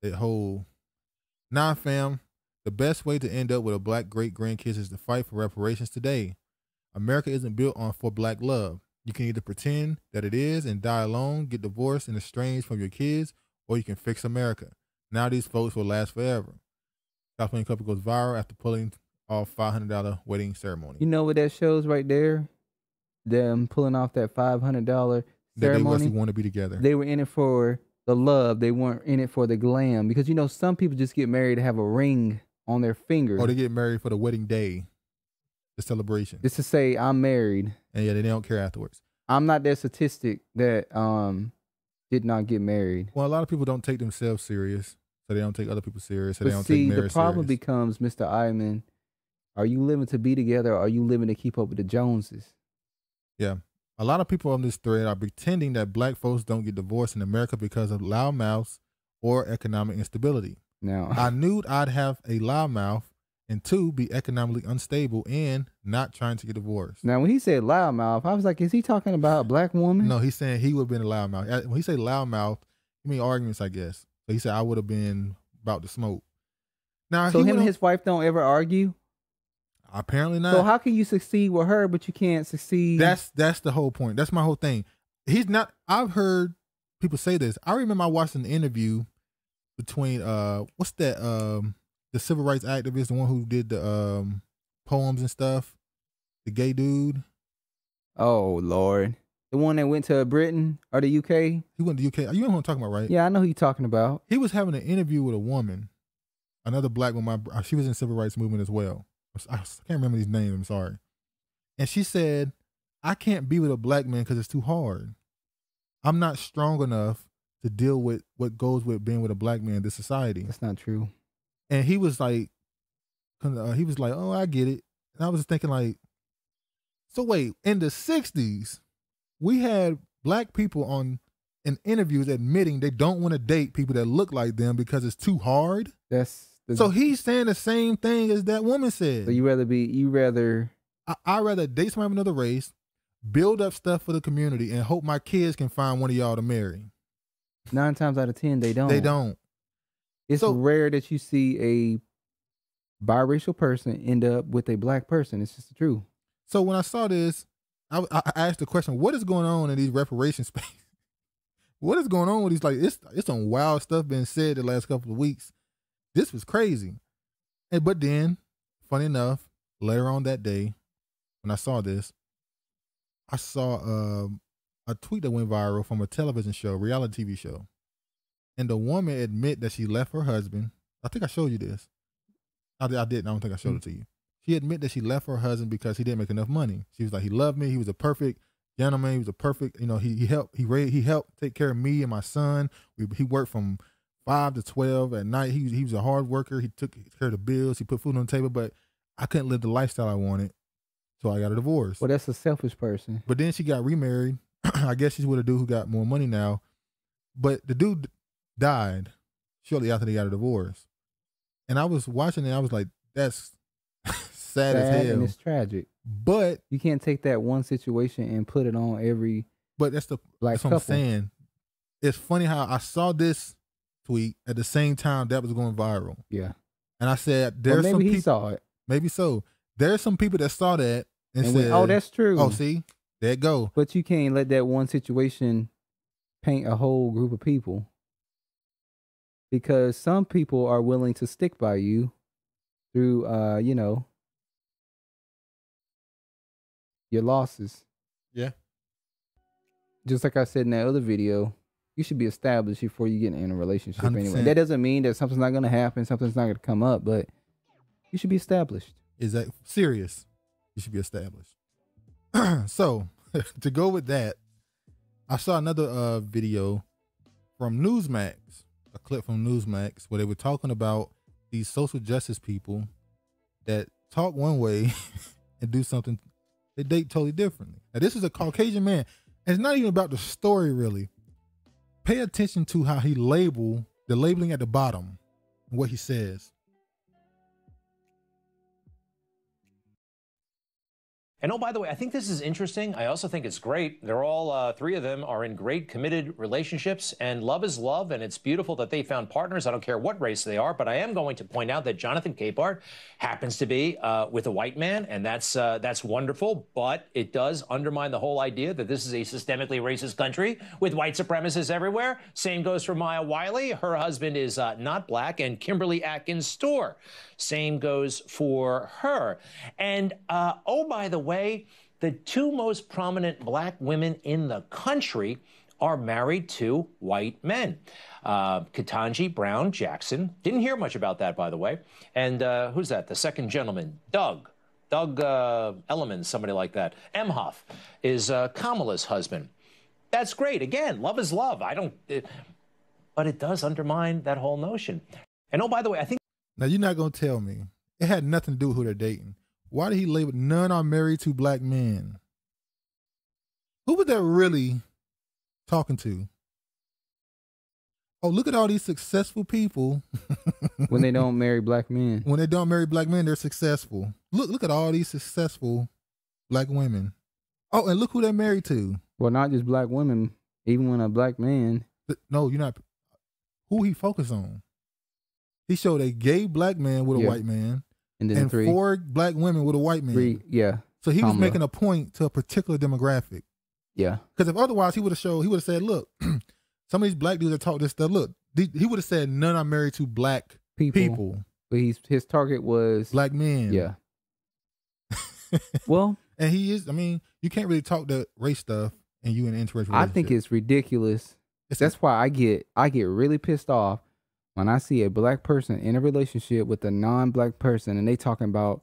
Nah, fam, the best way to end up with a black great grandkids is to fight for reparations today. America isn't built for black love. You can either pretend that it is and die alone, get divorced and estranged from your kids, or you can fix America. Now these folks will last forever. California couple goes viral after pulling off $500 wedding ceremony. You know what that shows right there? Them pulling off that $500 ceremony. That they must want to be together. They were in it for the love. They weren't in it for the glam. Because, some people just get married to have a ring on their finger. Or they get married for the wedding day, the celebration. Just to say, I'm married. And yeah, they don't care afterwards. I'm not that statistic that did not get married. Well, a lot of people don't take themselves serious, so they don't take other people serious, so but they don't see, take marriage the problem serious. becomes, Mr. Iman, are you living to be together, or are you living to keep up with the Joneses? Yeah. A lot of people on this thread are pretending that black folks don't get divorced in America because of loudmouths or economic instability. Now, I knew I'd have a loudmouth, and 2, be economically unstable and not trying to get divorced. Now, when he said loudmouth, I was like, is he talking about a black woman? No, he's saying he would have been a loudmouth. When he say loudmouth, he mean arguments, I guess. So he said I would have been about to smoke. Now, so him and his wife don't ever argue? Apparently not. So how can you succeed with her, but you can't succeed? That's the whole point. That's my whole thing. He's not. I've heard people say this. I remember I watched an interview between what's that the civil rights activist, the one who did the poems and stuff, the gay dude. Oh Lord, the one that went to Britain or the UK. He went to the UK. You know who I'm talking about, right? Yeah, I know who you're talking about. He was having an interview with a woman, another black woman. She was in the civil rights movement as well. I can't remember these names. I'm sorry. And she said, I can't be with a black man because it's too hard. I'm not strong enough to deal with what goes with being with a black man in this society. That's not true. And he was like, oh, I get it. And I was thinking like, so wait, in the 60s, we had black people in interviews admitting they don't want to date people that look like them because it's too hard. So he's saying the same thing as that woman said. So I'd rather date somebody of another race, build up stuff for the community, and hope my kids can find one of y'all to marry. 9 times out of 10, they don't. They don't. It's rare that you see a biracial person end up with a black person. It's just the truth. So when I saw this, I asked the question, what is going on in these reparations space? What is going on with these? Like, it's some wild stuff being said the last couple of weeks. This was crazy. But then, funny enough, later on that day, when I saw this, I saw a tweet that went viral from a television show, reality TV show. And the woman admit that she left her husband. I think I showed you this. I didn't. I don't think I showed it to you. She admit that she left her husband because he didn't make enough money. She was like, he loved me. He was a perfect gentleman. He was a perfect, he helped take care of me and my son. He worked from 5 to 12 at night. He was a hard worker. He took care of the bills. He put food on the table, but I couldn't live the lifestyle I wanted. So I got a divorce. Well, that's a selfish person. But then she got remarried. I guess she's with a dude who got more money now. But the dude died shortly after they got a divorce. And I was watching it. I was like, that's sad as hell. And it's tragic. But you can't take that one situation and put it on every. But that's what I'm saying. It's funny how I saw this tweet at the same time that was going viral. Yeah. And I said, there's some people. He saw it. Maybe so. There's some people that saw that and said, oh, that's true. Oh, see, there it go. But you can't let that one situation paint a whole group of people, because some people are willing to stick by you through, your losses. Yeah. Just like I said in that other video, you should be established before you get in a relationship 100%. Anyway. That doesn't mean that something's not going to happen, something's not going to come up, but you should be established. Is that serious? You should be established. So, to go with that, I saw another video from Newsmax, a clip from Newsmax, where they were talking about these social justice people that talk one way and do something, they date totally differently. Now, this is a Caucasian man. And it's not even about the story, really. Pay attention to how he the labeling at the bottom, what he says. And oh, by the way, I think this is interesting. I also think it's great. They're all, 3 of them are in great committed relationships, and love is love, and it's beautiful that they found partners. I don't care what race they are, but I am going to point out that Juneteeth Capehart happens to be with a white man, and that's wonderful, but it does undermine the whole idea that this is a systemically racist country with white supremacists everywhere. Same goes for Maya Wiley. Her husband is not black, and Kimberly Atkins Storr. Same goes for her. And, oh, by the way, the 2 most prominent black women in the country are married to white men. Ketanji Brown Jackson. Didn't hear much about that, by the way. And who's that? The second gentleman, Doug Elliman, somebody like that. Emhoff is Kamala's husband. That's great. Again, love is love. But it does undermine that whole notion. And oh, by the way, I think. Now, you're not going to tell me. It had nothing to do with who they're dating. Why did he label none are married to black men? Who was that really talking to? Oh, look at all these successful people. When they don't marry black men. When they don't marry black men, they're successful. Look at all these successful black women. Oh, and look who they're married to. Well, not just black women, even when a black man. No, you're not. Who he focused on? He showed a gay black man with a white man, and then 4 black women with a white man. So he was making a point to a particular demographic. Yeah. Because if otherwise, he would have said, look, some of these black dudes that talk this stuff, look, he would have said none are married to black people. But his target was black men. Yeah. Well, and he is. I mean, you can't really talk the race stuff and you in an interracial relationship. I think it's ridiculous. That's why I get really pissed off when I see a black person in a relationship with a non-black person and they talking about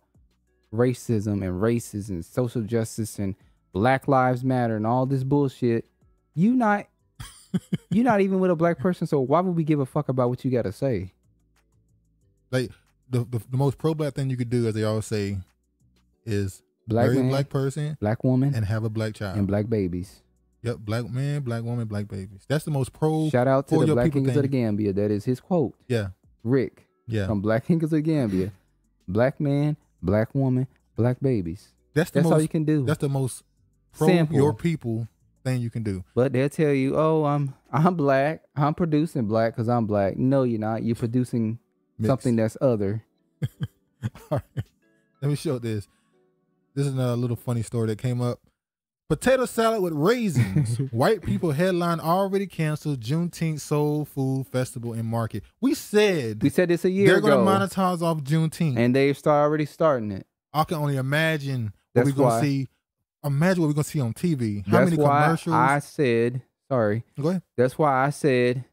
racism and races and social justice and Black Lives Matter and all this bullshit. You're not even with a black person, so why would we give a fuck about what you got to say? Like the most pro-black thing you could do, as they always say, is marry a black person, black woman, and have a black child and black babies. Yep, black man, black woman, black babies. That's the most pro. Shout out to the Black Kings of the Gambia. That is his quote. Yeah, Rick. Yeah, from Black Kings of the Gambia. Black man, black woman, black babies. That's all you can do. That's the most pro your people thing you can do. But they'll tell you, "Oh, I'm black. I'm producing black because I'm black." No, you're not. You're producing something that's other. All right. Let me show this. This is another little funny story that came up. Potato salad with raisins. White people headline already canceled Juneteenth Soul Food Festival and Market. We said this a year ago. They're going to monetize off Juneteenth. And they're already starting it. I can only imagine what we're going to see. Imagine what we're going to see on TV. How many commercials? I said, sorry. Go ahead. That's why I said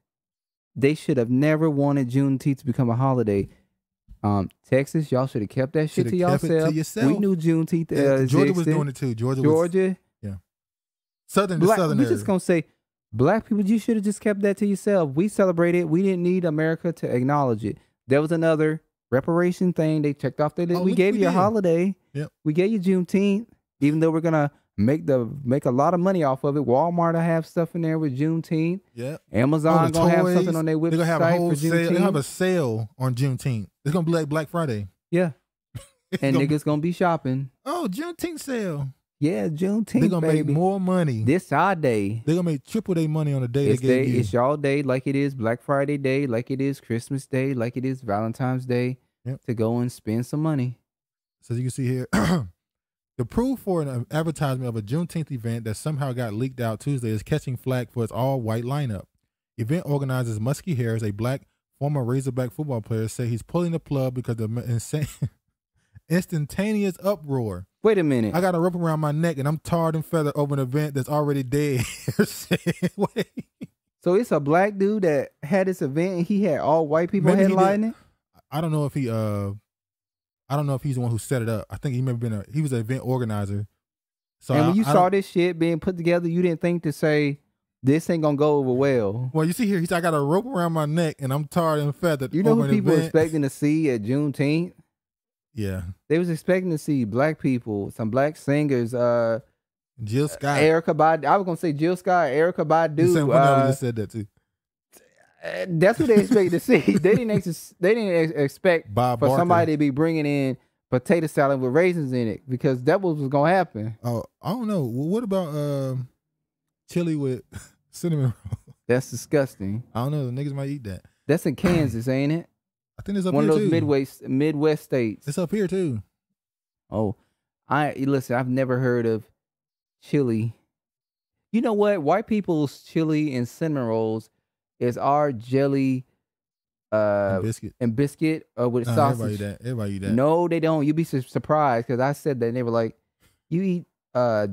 they should have never wanted Juneteenth to become a holiday. Texas, y'all should have kept that shit to yourself. We knew Juneteenth. Georgia was doing it too. Georgia. Yeah. Southern. We just gonna say, black people, you should have just kept that to yourself. We celebrated. We didn't need America to acknowledge it. There was another reparation thing. They checked off their list. We gave you a holiday. Yep. We gave you Juneteenth, even though we're gonna make a lot of money off of it. Walmart will have stuff in there with Juneteenth. Yeah. Amazon gonna have something on their website. They're gonna have a whole for sale. Juneteenth. They have a sale on Juneteenth. It's gonna be like Black Friday. Yeah. And niggas gonna be shopping. Oh, Juneteenth sale. Yeah, Juneteenth. They're gonna make more money. This our day. They're gonna make triple their money on the day they gave you. It's y'all day, like it is Black Friday day, like it is Christmas Day, like it is Valentine's Day. Yep. To go and spend some money. So you can see here, the proof for an advertisement of a Juneteenth event that somehow got leaked out Tuesday is catching flack for its all-white lineup. Event organizers Muskie Harris, a black former Razorback football player, say he's pulling the plug because of the instantaneous uproar. Wait a minute. I got a rope around my neck and I'm tarred and feathered over an event that's already dead. Wait. So it's a black dude that had this event and he had all white people headlining it? I don't know if he I don't know if he's the one who set it up. I think he may have been he was an event organizer. So and when you saw this shit being put together, you didn't think to say, this ain't gonna go over well. Well, you see here, he said, I got a rope around my neck and I'm tarred and feathered. You know who people were expecting to see at Juneteenth? Yeah. They was expecting to see black people, some black singers, Jill Scott. Erykah Badu. I was gonna say Jill Scott, Erykah Badu. You just said that too. That's what they expected to see. They didn't expect Bob for Barker. somebody to be bringing in potato salad with raisins in it, because that was gonna happen. Oh, I don't know. Well, what about chili with cinnamon roll? That's disgusting. I don't know. The niggas might eat that. That's in Kansas, ain't it? I think it's up one here of those too. Midwest states. It's up here too. Oh, listen. I've never heard of chili. You know what? White people's chili and cinnamon rolls is our jelly and biscuit with sausage. Everybody eat that. No, they don't. You'd be surprised, because I said that and they were like, you eat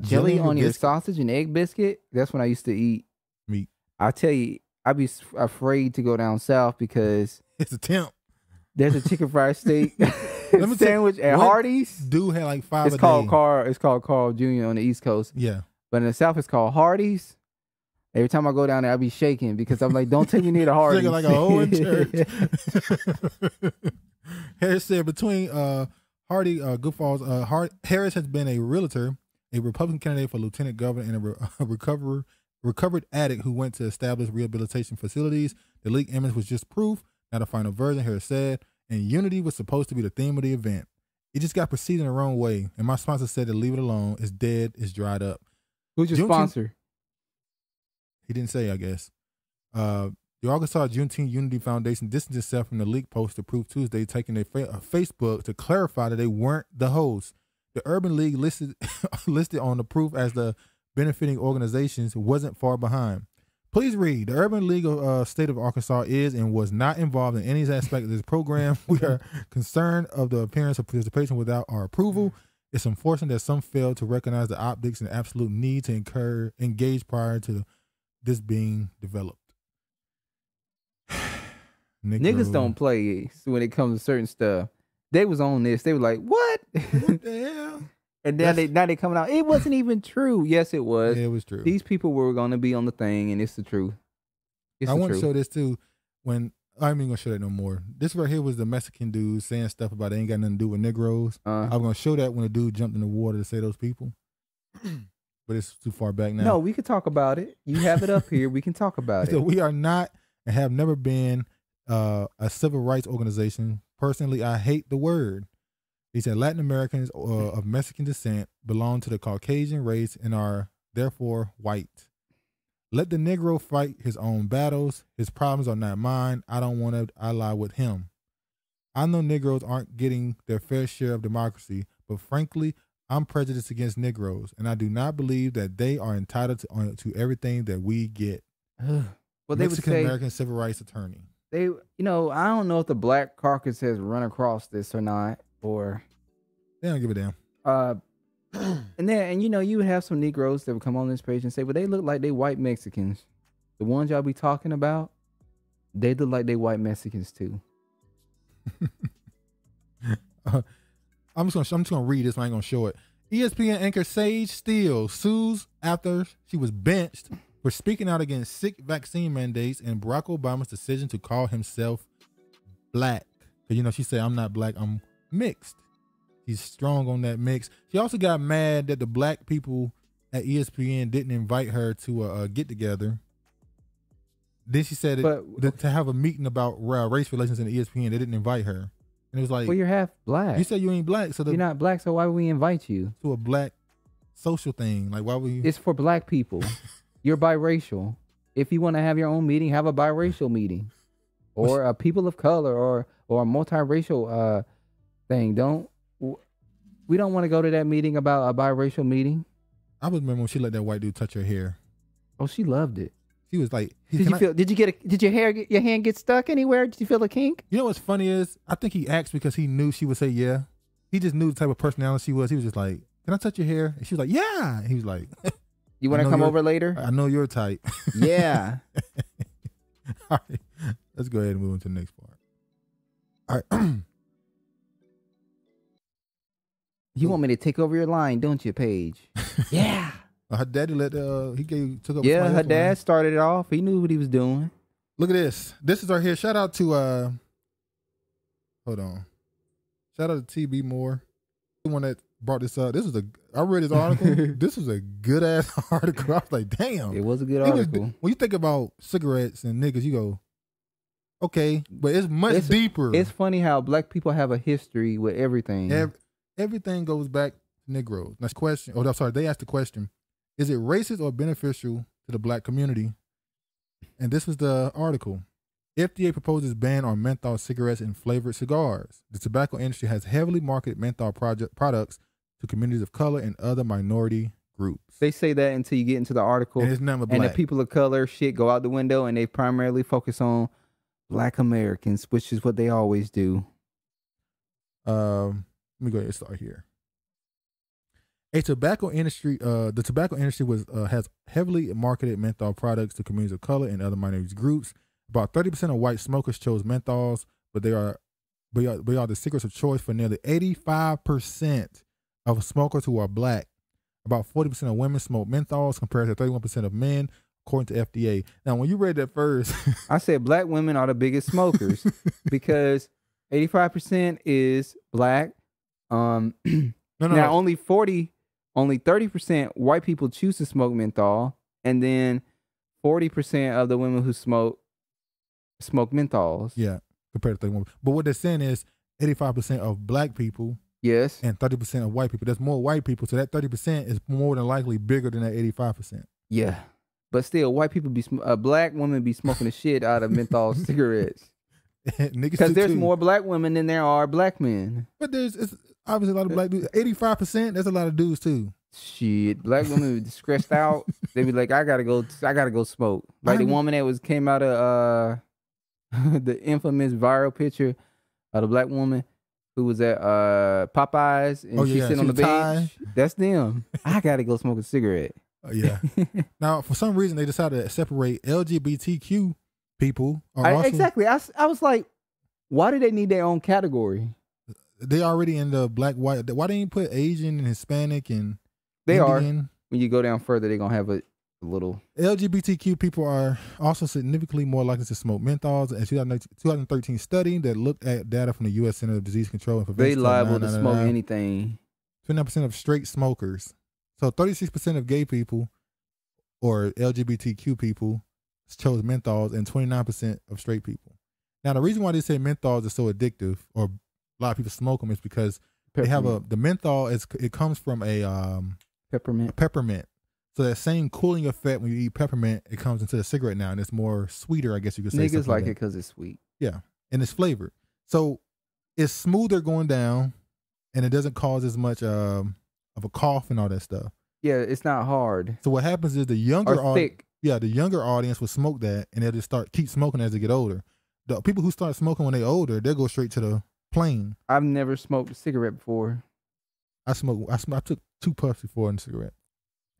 jelly on your sausage and egg biscuit? That's when I used to eat meat. I tell you, I'd be afraid to go down south because it's a temp. There's a chicken fried steak sandwich at Hardee's. Dude had like 5 It's called Carl. It's called Carl Jr. on the East Coast. Yeah, but in the South, it's called Hardee's. Every time I go down there, I be shaking because I'm like, don't take me near the Hardee's. Shaking like a hole in church. Harris said between Hardy Goodfalls, Harris has been a realtor, a Republican candidate for lieutenant governor, and a recovered addict who went to establish rehabilitation facilities. The leaked image was just proof, not a final version, Harris said, and unity was supposed to be the theme of the event. It just got proceeded in the wrong way, and my sponsor said to leave it alone. It's dead. It's dried up. Who's your sponsor? He didn't say, I guess. The Arkansas Juneteenth Unity Foundation distanced itself from the leak post to prove Tuesday, taking a Facebook to clarify that they weren't the hosts. The Urban League listed on the proof as the benefiting organizations wasn't far behind. Please read. The Urban League of State of Arkansas is and was not involved in any aspect of this program. We are concerned of the appearance of participation without our approval. It's unfortunate that some failed to recognize the optics and absolute need to engage prior to this being developed. Niggas don't play when it comes to certain stuff. They was on this. They were like, what? What the hell? And now they coming out. It wasn't even true. Yes, it was. Yeah, it was true. These people were going to be on the thing, and it's the truth. I want to show this too. When I'm even gonna show that no more. This right here was the Mexican dude saying stuff about it ain't got nothing to do with Negroes. I'm gonna show that when the dude jumped in the water to say those people. But it's too far back now. No, we could talk about it. You have it up here. We can talk about it. So we are not and have never been a civil rights organization. Personally, I hate the word. He said Latin Americans of Mexican descent belong to the Caucasian race and are therefore white. Let the Negro fight his own battles. His problems are not mine. I don't want to ally with him. I know Negroes aren't getting their fair share of democracy, but frankly, I'm prejudiced against Negroes, and I do not believe that they are entitled to everything that we get. Well, they Mexican would say, American civil rights attorney. I don't know if the Black Caucus has run across this or not, or they don't give a damn. And you would have some Negroes that would come on this page and say, well, they look like they white Mexicans. The ones y'all be talking about, they look like they white Mexicans too. I'm just gonna read this. I ain't gonna show it. ESPN anchor Sage Steele sues after she was benched for speaking out against sick vaccine mandates and Barack Obama's decision to call himself black. She said, I'm not black, I'm mixed. He's strong on that mix. She also got mad that the black people at ESPN didn't invite her to a get together. Then she said to have a meeting about race relations in the ESPN, they didn't invite her. And it was like, well, you're half black. You said you ain't black, so you're not black. So why would we invite you to a black social thing? Like, why would you? It's for black people. You're biracial. If you want to have your own meeting, have a biracial meeting, or a people of color, or a multiracial thing. We don't want to go to that meeting about a biracial meeting. I remember when she let that white dude touch her hair. Oh, she loved it. She was like, did your hand get stuck anywhere? Did you feel a kink? You know what's funny is, I think he asked because he knew she would say yeah. He just knew the type of personality she was. He was just like, can I touch your hair? And she was like, yeah. And he was like, you want to come over later? I know your type. Yeah. All right. Let's go ahead and move on to the next part. All right. You want me to take over your line, don't you, Paige? Yeah. Her daddy took up. Yeah, her dad started it off. He knew what he was doing. Look at this. This is our here. Shout out to hold on. Shout out to TB Moore, the one that brought this up. I read his article. This was a good ass article. I was like, damn. It was a good article. When you think about cigarettes and niggas, you go, okay, but it's much deeper. It's funny how black people have a history with everything. Everything goes back to Negroes. Next question. Oh, I'm sorry. They asked the question, is it racist or beneficial to the black community? And this was the article. FDA proposes ban on menthol cigarettes and flavored cigars. The tobacco industry has heavily marketed menthol products to communities of color and other minority groups. They say that until you get into the article. And it's never black. And the people of color shit go out the window and they primarily focus on Black Americans, which is what they always do. Let me go ahead and start here. The tobacco industry has heavily marketed menthol products to communities of color and other minority groups. About 30% of white smokers chose menthols, but they are the cigarettes of choice for nearly 85% of smokers who are black. About 40% of women smoke menthols compared to 31% of men, according to FDA. Now, when you read that first, I said black women are the biggest smokers because 85% is black. Now only 30% white people choose to smoke menthol, and then 40% of the women who smoke menthols. Yeah, compared to 31%. But what they're saying is 85% of black people. Yes. And 30% of white people. There's more white people, so that 30% is more than likely bigger than that 85%. Yeah. But still, white people black women be smoking the shit out of menthol cigarettes. Because there's more black women than there are black men. But it's obviously a lot of black dudes. 85%, that's a lot of dudes too. Shit, black women be stressed out. They be like, I gotta go smoke. Like the woman that came out of the infamous viral picture of the black woman who was at Popeyes and she's sitting on the bench. That's them. I gotta go smoke a cigarette. Yeah. Now, for some reason, they decided to separate LGBTQ people. Exactly. I was like, why do they need their own category? They already in the black, white. Why they didn't put Asian and Hispanic and they Indian? Are. When you go down further, they're gonna have a little. LGBTQ people are also significantly more likely to smoke menthols. A 2013 study that looked at data from the U.S. Center of Disease Control and Prevention. They liable to smoke anything. 29% of straight smokers. So 36% of gay people or LGBTQ people chose menthols, and 29% of straight people. Now, the reason why they say menthols are so addictive, or a lot of people smoke them, is because they have the menthol. It comes from a peppermint. So that same cooling effect when you eat peppermint, it comes into the cigarette now, and it's more sweeter, I guess you could say. Niggas like it because it's sweet. Yeah, and it's flavored. So it's smoother going down, and it doesn't cause as much of a cough and all that stuff. Yeah, it's not hard. So what happens is the younger audience will smoke that, and they'll just keep smoking as they get older. The people who start smoking when they're older, they'll go straight to the plain. I've never smoked a cigarette before. I took 2 puffs before in a cigarette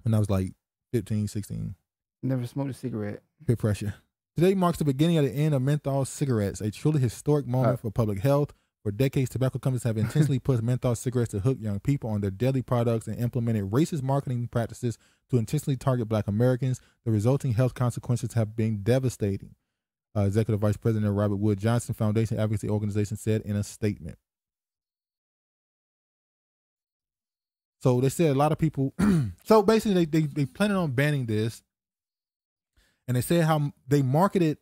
when I was like 15, 16. Never smoked a cigarette. Peer pressure. Today marks the beginning of the end of menthol cigarettes, a truly historic moment for public health. For decades, tobacco companies have intentionally pushed menthol cigarettes to hook young people on their deadly products and implemented racist marketing practices to intentionally target Black Americans. The resulting health consequences have been devastating. Executive Vice President Robert Wood Johnson Foundation Advocacy Organization said in a statement. So they said a lot of people. So basically, they planning on banning this, and they said how they marketed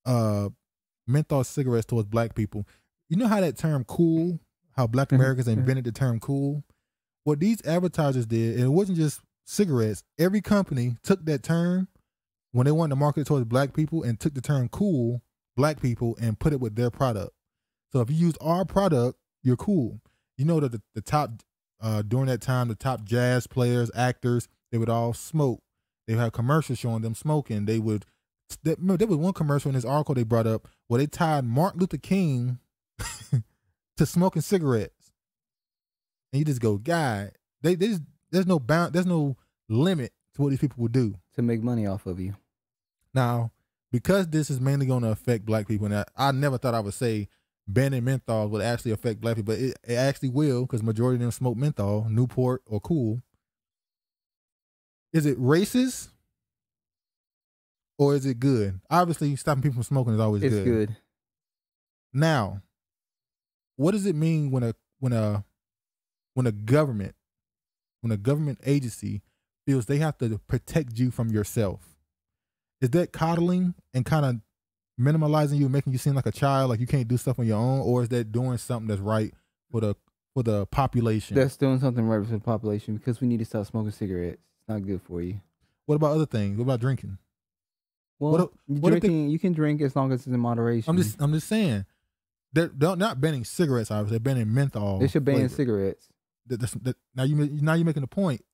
menthol cigarettes towards Black people. You know how that term "cool," how Black Americans invented the term "cool." What these advertisers did, and it wasn't just cigarettes. Every company took that term when they wanted to market it towards Black people, and took the term "cool," Black people, and put it with their product. So if you use our product, you're cool. You know that the top during that time, the top jazz players, actors, they would all smoke. They would have commercials showing them smoking. There was one commercial in this article they brought up where they tied Martin Luther King to smoking cigarettes, and you just go, God, there's no limit to what these people will do to make money off of you. Now, because this is mainly going to affect Black people, and I never thought I would say banning menthol would actually affect Black people, but it actually will, because majority of them smoke menthol, Newport or Cool. Is it racist or is it good? Obviously, stopping people from smoking is always good. It's good. Now, what does it mean when a government agency feels they have to protect you from yourself? Is that coddling and kind of minimalizing you, making you seem like a child, like you can't do stuff on your own, or is that doing something that's right for the population? That's doing something right for the population, because we need to stop smoking cigarettes. It's not good for you. What about other things? What about drinking? Well, you can drink as long as it's in moderation. I'm just saying. They're not banning cigarettes, obviously. They're banning menthol. They should ban cigarettes. Now you're making a point.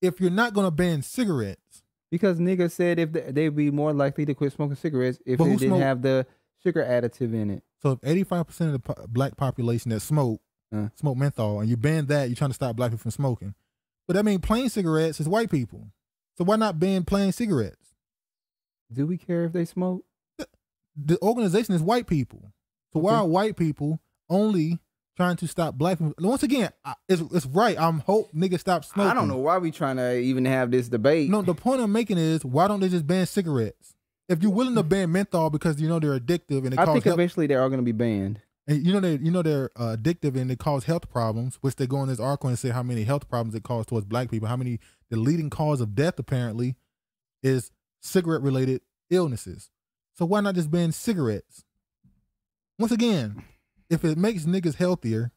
If you're not going to ban cigarettes, because niggas said if they'd be more likely to quit smoking cigarettes if it didn't have the sugar additive in it. So if 85% of the Black population that smoke menthol, and you ban that, you're trying to stop Black people from smoking. But I mean, plain cigarettes is white people. So why not ban plain cigarettes? Do we care if they smoke? The organization is white people. So why are white people only trying to stop black people? Once again, it's right. I'm hope niggas stop smoking. I don't know why we trying to even have this debate. No, the point I'm making is, why don't they just ban cigarettes? If you're willing to ban menthol because you know they're addictive and I think eventually they are going to be banned. And you know they're addictive and they cause health problems, which they go in this article and say how many health problems it causes towards black people. How many the leading cause of death apparently is cigarette related illnesses. So why not just ban cigarettes? Once again, if it makes niggas healthier,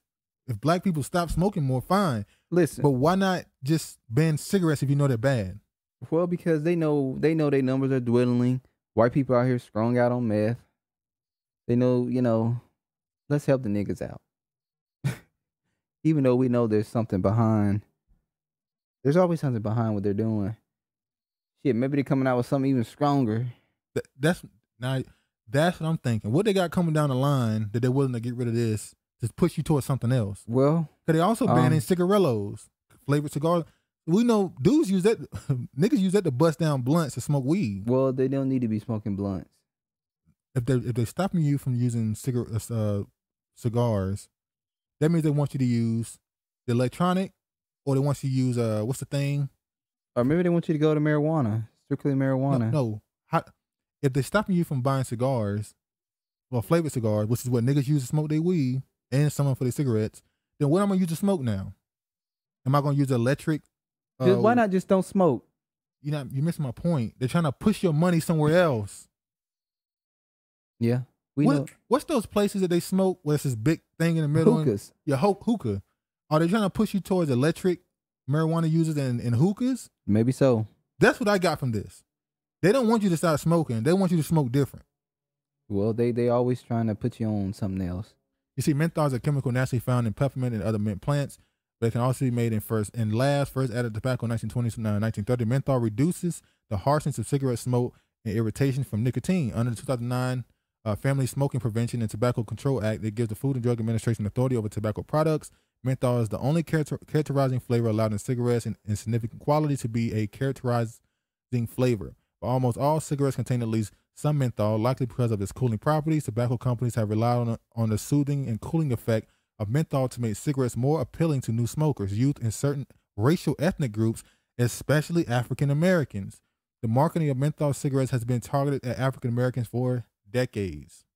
if black people stop smoking more, fine. Listen, but why not just ban cigarettes if you know they're bad? Well, because they know their numbers are dwindling. White people out here strung out on meth. They know, let's help the niggas out. Even though we know there's something behind. There's always something behind what they're doing. Shit, maybe they're coming out with something even stronger. That's what I'm thinking. What they got coming down the line that they're willing to get rid of this to push you towards something else? Well, because they also banning cigarillos, flavored cigars. We know dudes use that. Niggas use that to bust down blunts to smoke weed. Well, they don't need to be smoking blunts. If they're stopping you from using cigars, that means they want you to use the electronic, or they want you to use what's the thing? Or maybe they want you to go to marijuana, strictly marijuana. No. If they're stopping you from buying cigars, well, flavored cigars, which is what niggas use to smoke their weed, and some for their cigarettes, then what am I gonna use to smoke now? Am I gonna use electric? Why not just don't smoke? You're missing my point. They're trying to push your money somewhere else. Yeah, we know. What's those places that they smoke where it's this big thing in the middle? Hookahs. Hookah. Are they trying to push you towards electric marijuana users and hookahs? Maybe so. That's what I got from this. They don't want you to start smoking. They want you to smoke different. Well, they always trying to put you on something else. You see, menthol is a chemical naturally found in peppermint and other mint plants, but it can also be made in labs. First added to tobacco in 1920s and 1930. Menthol reduces the harshness of cigarette smoke and irritation from nicotine. Under the 2009 Family Smoking Prevention and Tobacco Control Act, it gives the Food and Drug Administration authority over tobacco products. Menthol is the only characterizing flavor allowed in cigarettes in significant quality to be a characterizing flavor. But almost all cigarettes contain at least some menthol, likely because of its cooling properties. Tobacco companies have relied on the soothing and cooling effect of menthol to make cigarettes more appealing to new smokers, youth, and certain racial ethnic groups, especially African Americans. The marketing of menthol cigarettes has been targeted at African Americans for decades.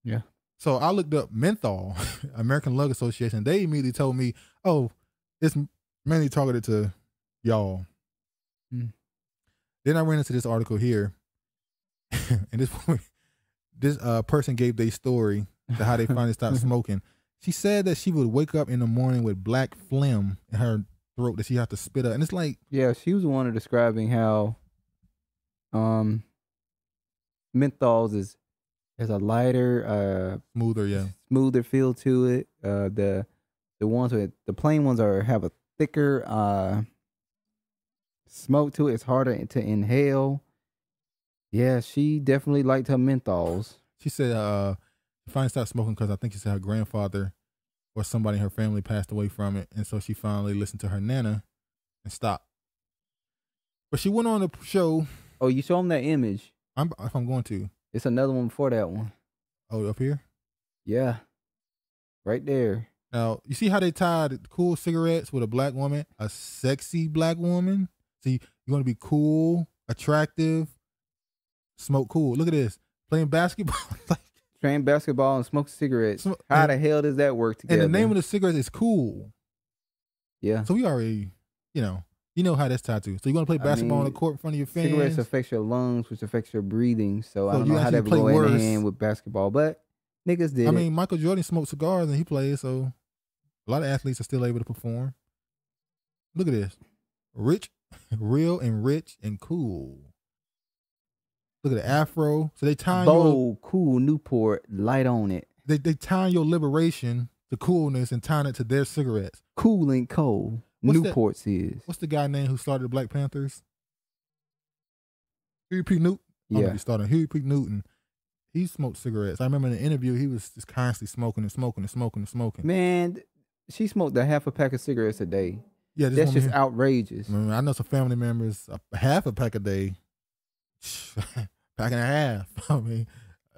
Yeah. So I looked up menthol, American Lung Association. They immediately told me, "Oh, it's mainly targeted to y'all." Then I ran into this article here, and this person gave their story to how they finally stopped smoking. She said that she would wake up in the morning with black phlegm in her throat that she had to spit up, and it's like, yeah, she was the one describing how menthols is a lighter, smoother feel to it. The ones with the plain ones have a thicker smoke to it. It's harder to inhale. Yeah, she definitely liked her menthols. She said she finally stopped smoking because I think she said her grandfather or somebody in her family passed away from it, and so she finally listened to her nana and stopped. But she went on the show. Oh, you show them that image? If I'm going to. It's another one before that one. Oh, up here? Yeah. Right there. Now, you see how they tied cool cigarettes with a black woman? A sexy black woman? See, you want to be cool, attractive, smoke cool. Look at this. Playing basketball. Playing basketball and smoke cigarettes. How the hell does that work together? And the name of the cigarette is cool. Yeah. So we already, you know how that's tied to. So you want to play basketball on the court in front of your fans? Cigarettes affects your lungs, which affects your breathing. So I don't know how that would go hand in hand with basketball, but niggas did. I mean, Michael Jordan smoked cigars and he played, so a lot of athletes are still able to perform. Look at this. Rich, real and rich and cool. Look at the afro. So they tie bold, cool, Newport, light on it. They tie your liberation to coolness and tying it to their cigarettes. Cool and cold. Newport's is. What's the guy name who started the Black Panthers? Huey P. Newton. Yeah. He started Huey P. Newton. He smoked cigarettes. I remember in an interview, he was just constantly smoking and smoking and smoking and smoking. Man, she smoked a half a pack of cigarettes a day. Yeah, that's just outrageous. I know some family members, half a pack a day, pack and a half. I mean,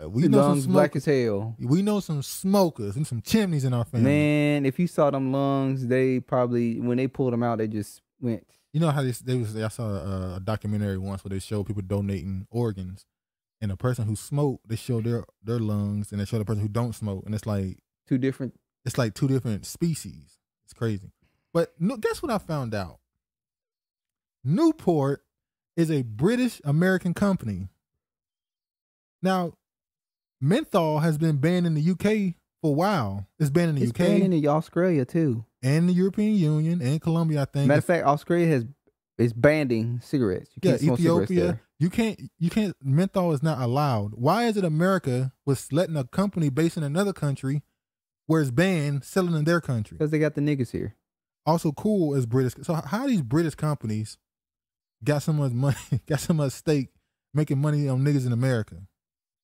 we know lungs some black as hell. We know some smokers and some chimneys in our family. Man, if you saw them lungs, they probably, when they pulled them out, they just went. You know how I saw a documentary once where they showed people donating organs, and a person who smoked, they showed their lungs, and they showed the person who don't smoke, and it's like two different. It's like two different species. It's crazy. But guess what I found out? Newport is a British American company. Now, menthol has been banned in the UK for a while. It's banned in the UK. It's banned in Australia too. And the European Union and Colombia, I think. Matter of fact, Australia is banning cigarettes. You can't smoke Ethiopia. Cigarettes there. You can't. Menthol is not allowed. Why is it America was letting a company based in another country where it's banned selling in their country? Because they got the niggas here. Also cool as British. So how these British companies got so much money, got so much stake making money on niggas in America?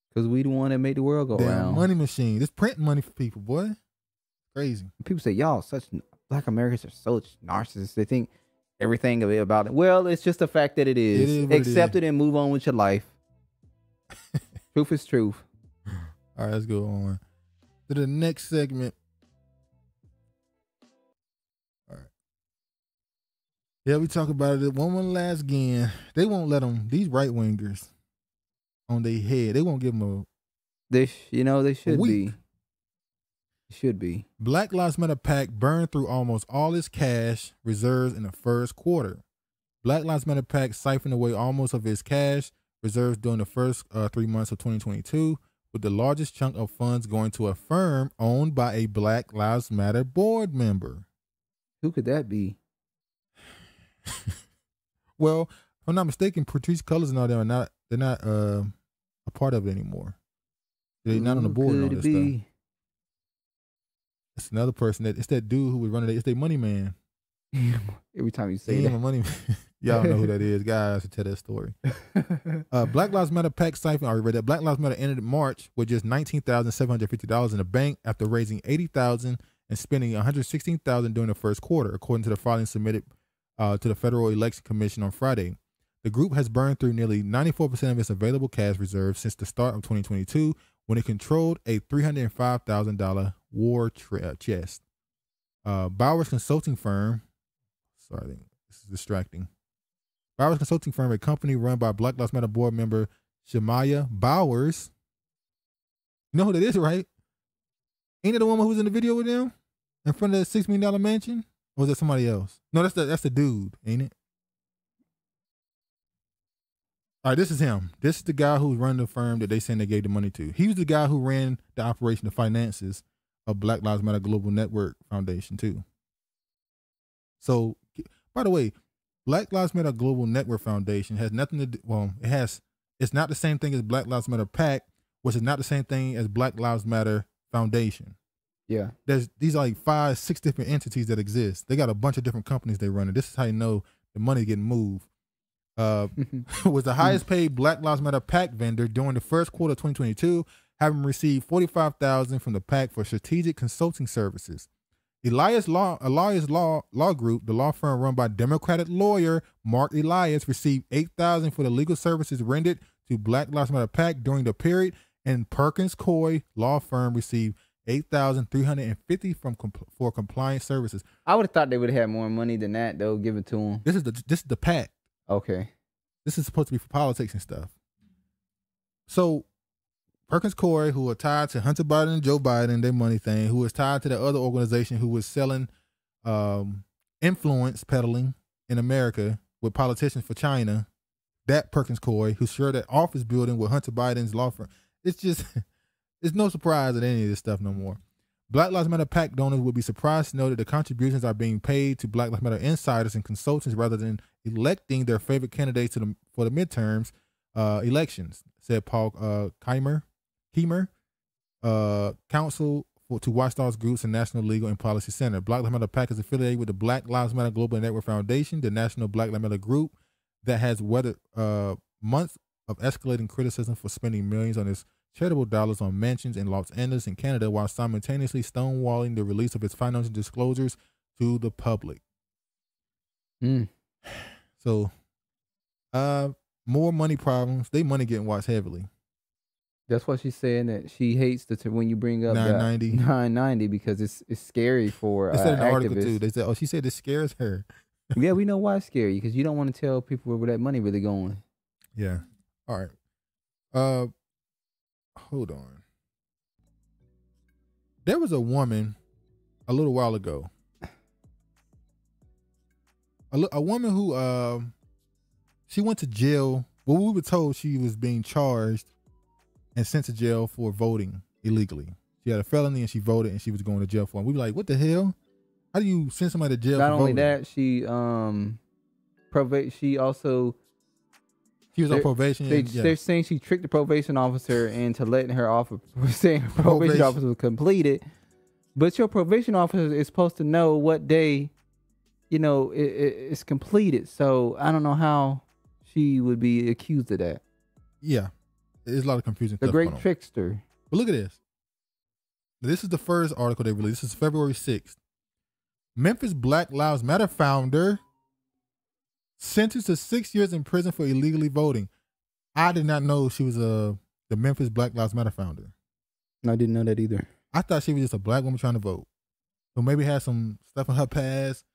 Because we the one that made the world go round. Money machine. It's printing money for people, boy. Crazy. People say, y'all, Black Americans are such narcissists. They think everything of it about it. Well, it's just the fact that it is. Accept it and move on with your life. Truth is truth. All right, let's go on to the next segment. All right. Yeah, we talk about it one last again. They won't let them, these right wingers on their head, they won't give them they should be. Should be. Black Lives Matter PAC burned through almost all its cash reserves in the first quarter. Black Lives Matter PAC siphoned away almost of its cash reserves during the first 3 months of 2022, with the largest chunk of funds going to a firm owned by a Black Lives Matter board member. Who could that be? Well, if I'm not mistaken, Patrice Cullors and all them they're not a part of it anymore. They're not on the board and all this stuff. It's another person it's that dude who was running it. It's their money man. Every time you say that. Money man. Y'all know who that is. Guys, to tell that story. Black Lives Matter PAC siphon. I already read that. Black Lives Matter ended March with just $19,750 in the bank after raising $80,000 and spending $116,000 during the first quarter, according to the filing submitted to the Federal Election Commission on Friday. The group has burned through nearly 94% of its available cash reserves since the start of 2022, when it controlled a $305,000 war chest. Bowers Consulting Firm, sorry, this is distracting. Bowers Consulting Firm, a company run by Black Lives Matter board member Shamaya Bowers. You know who that is, right? Ain't it the woman who was in the video with them in front of the $6 million mansion? Or was that somebody else? No, that's the dude, ain't it? All right, this is him. This is the guy who's running the firm that they saying they gave the money to. He was the guy who ran the operation, the finances of Black Lives Matter Global Network Foundation too. So, by the way, Black Lives Matter Global Network Foundation has nothing to do, well, it's not the same thing as Black Lives Matter PAC, which is not the same thing as Black Lives Matter Foundation. Yeah. These are like 5-6 different entities that exist. They got a bunch of different companies they run. And this is how you know the money getting moved. Was the highest paid Black Lives Matter PAC vendor during the first quarter of 2022, having received $45,000 from the PAC for strategic consulting services. Elias Law Group, the law firm run by Democratic lawyer Mark Elias, received $8,000 for the legal services rendered to Black Lives Matter PAC during the period, and Perkins Coie law firm received $8,350 for compliance services. I would have thought they would have had more money than that, though, given to them. This is the PAC. Okay. This is supposed to be for politics and stuff. So Perkins Coie, who are tied to Hunter Biden and Joe Biden, their money thing, who is tied to the other organization who was selling influence peddling in America with politicians for China, that Perkins Coie, who shared that office building with Hunter Biden's law firm. It's just, it's no surprise at any of this stuff no more. Black Lives Matter PAC donors would be surprised to know that the contributions are being paid to Black Lives Matter insiders and consultants rather than electing their favorite candidates for the midterms elections, said Paul Keimer, counsel to Watchdog Groups and National Legal and Policy Center. Black Lives Matter PAC is affiliated with the Black Lives Matter Global Network Foundation, the National Black Lives Matter Group that has weathered months of escalating criticism for spending millions on its charitable dollars on mansions in Los Angeles and Canada, while simultaneously stonewalling the release of its financial disclosures to the public. So, more money problems. They money getting watched heavily. That's why she's saying that she hates when you bring up 990. 990 because it's scary for They said in the activists. article too. They said, she said this scares her. Yeah, we know why it's scary because you don't want to tell people where that money really going. Yeah. All right. Hold on. There was a woman a little while ago. A woman who she went to jail. Well, we were told she was being charged and sent to jail for voting illegally. She had a felony and she voted and she was going to jail for it. We were like, what the hell? How do you send somebody to jail Not for only voting? that, she also She was on probation. They're saying she tricked the probation officer into letting her off of saying her probation officer was completed. But your probation officer is supposed to know what day, it's completed. So I don't know how she would be accused of that. Yeah. There's a lot of confusing The stuff great going on. trickster. But look at this. This is the first article they released. This is February 6th. Memphis Black Lives Matter founder sentenced to 6 years in prison for illegally voting. I did not know she was the Memphis Black Lives Matter founder. I didn't know that either. I thought she was just a black woman trying to vote. So maybe had some stuff in her past.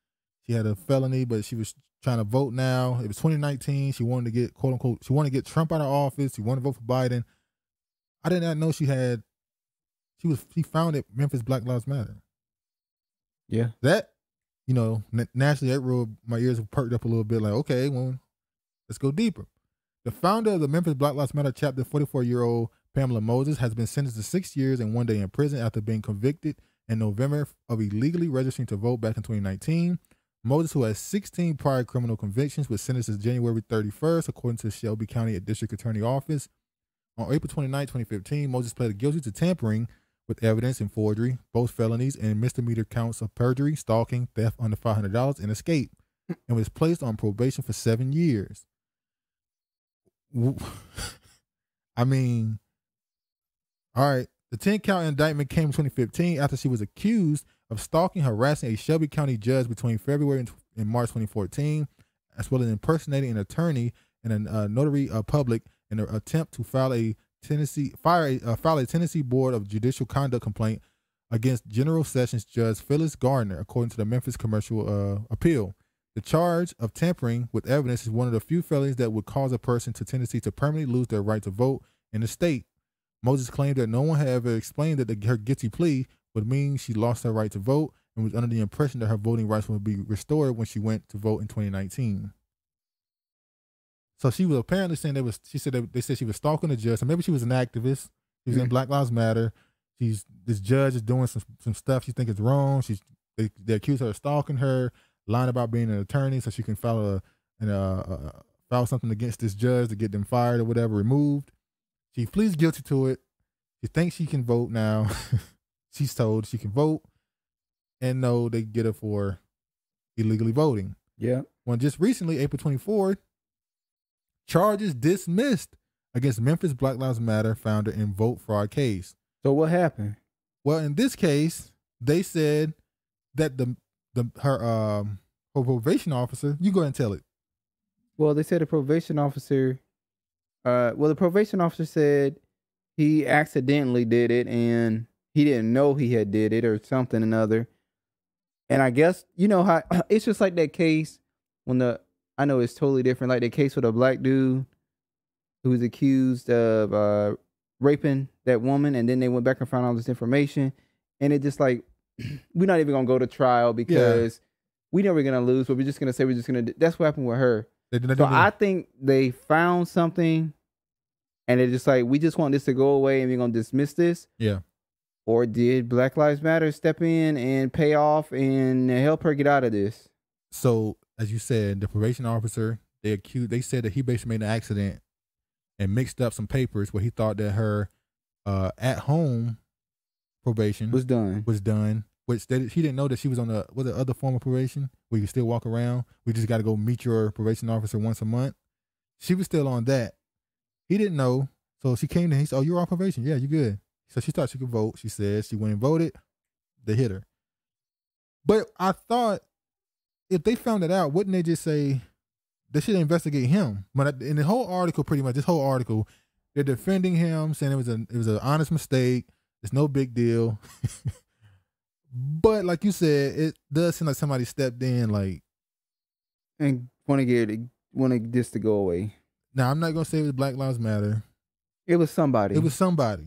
She had a felony, but she was trying to vote now. It was 2019. She wanted to get, quote unquote, she wanted to get Trump out of office. She wanted to vote for Biden. I did not know she founded Memphis Black Lives Matter. Yeah. That, nationally, that ruled, my ears have perked up a little bit like, okay, well, let's go deeper. The founder of the Memphis Black Lives Matter chapter, 44-year-old Pamala Moses, has been sentenced to 6 years and 1 day in prison after being convicted in November of illegally registering to vote back in 2019. Moses, who has 16 prior criminal convictions, was sentenced January 31st, according to Shelby County District Attorney Office. On April 29, 2015, Moses pleaded guilty to tampering with evidence and forgery, both felonies and misdemeanor counts of perjury, stalking, theft under $500, and escape, and was placed on probation for 7 years. I mean, all right. The 10-count indictment came in 2015 after she was accused of stalking, harassing a Shelby County judge between February and March 2014, as well as impersonating an attorney and a notary public in an attempt to file a Tennessee Board of Judicial Conduct complaint against General Sessions Judge Phyllis Gardner, according to the Memphis Commercial Appeal. The charge of tampering with evidence is one of the few felonies that would cause a person to Tennessee to permanently lose their right to vote in the state. Moses claimed that no one had ever explained that her guilty plea would mean she lost her right to vote and was under the impression that her voting rights would be restored when she went to vote in 2019. So she was apparently saying they said she was stalking the judge. So maybe she was an activist. She was in Black Lives Matter. This judge is doing some stuff she thinks is wrong. They accuse her of stalking her, lying about being an attorney so she can file something against this judge to get them fired or whatever, removed. She pleads guilty to it. She thinks she can vote now. She's told she can vote. And no, they get her for illegally voting. Yeah. Well, just recently, April 24th, charges dismissed against Memphis Black Lives Matter founder in vote fraud case. So what happened? Well, in this case, they said that her probation officer, you go ahead and tell it. Well, they said the probation officer, the probation officer said he accidentally did it and he didn't know he had did it or something or another. And I guess, how it's just like that case I know it's totally different, like that case with a black dude who was accused of raping that woman, and then they went back and found all this information, and it just like, we're not even going to go to trial because we know we're going to lose, but we're just going to say that's what happened with her. So I think they found something, and they're just like, we just want this to go away, and we're going to dismiss this. Yeah. Or did Black Lives Matter step in and pay off and help her get out of this? So, as you said, the probation officer, they said that he basically made an accident and mixed up some papers where he thought that her at-home probation was done, which he didn't know that she was on the other form of probation where you can still walk around. We just got to go meet your probation officer once a month. She was still on that. He didn't know. So she came to him. He said, "Oh, you're on probation. Yeah, you're good." So she thought she could vote. She said she went and voted. They hit her. But I thought if they found it out, wouldn't they just say they should investigate him? But in the whole article, pretty much this whole article, they're defending him, saying it was an honest mistake. It's no big deal. But like you said, it does seem like somebody stepped in, like, and want this to go away. Now I'm not gonna say it was Black Lives Matter. It was somebody. It was somebody.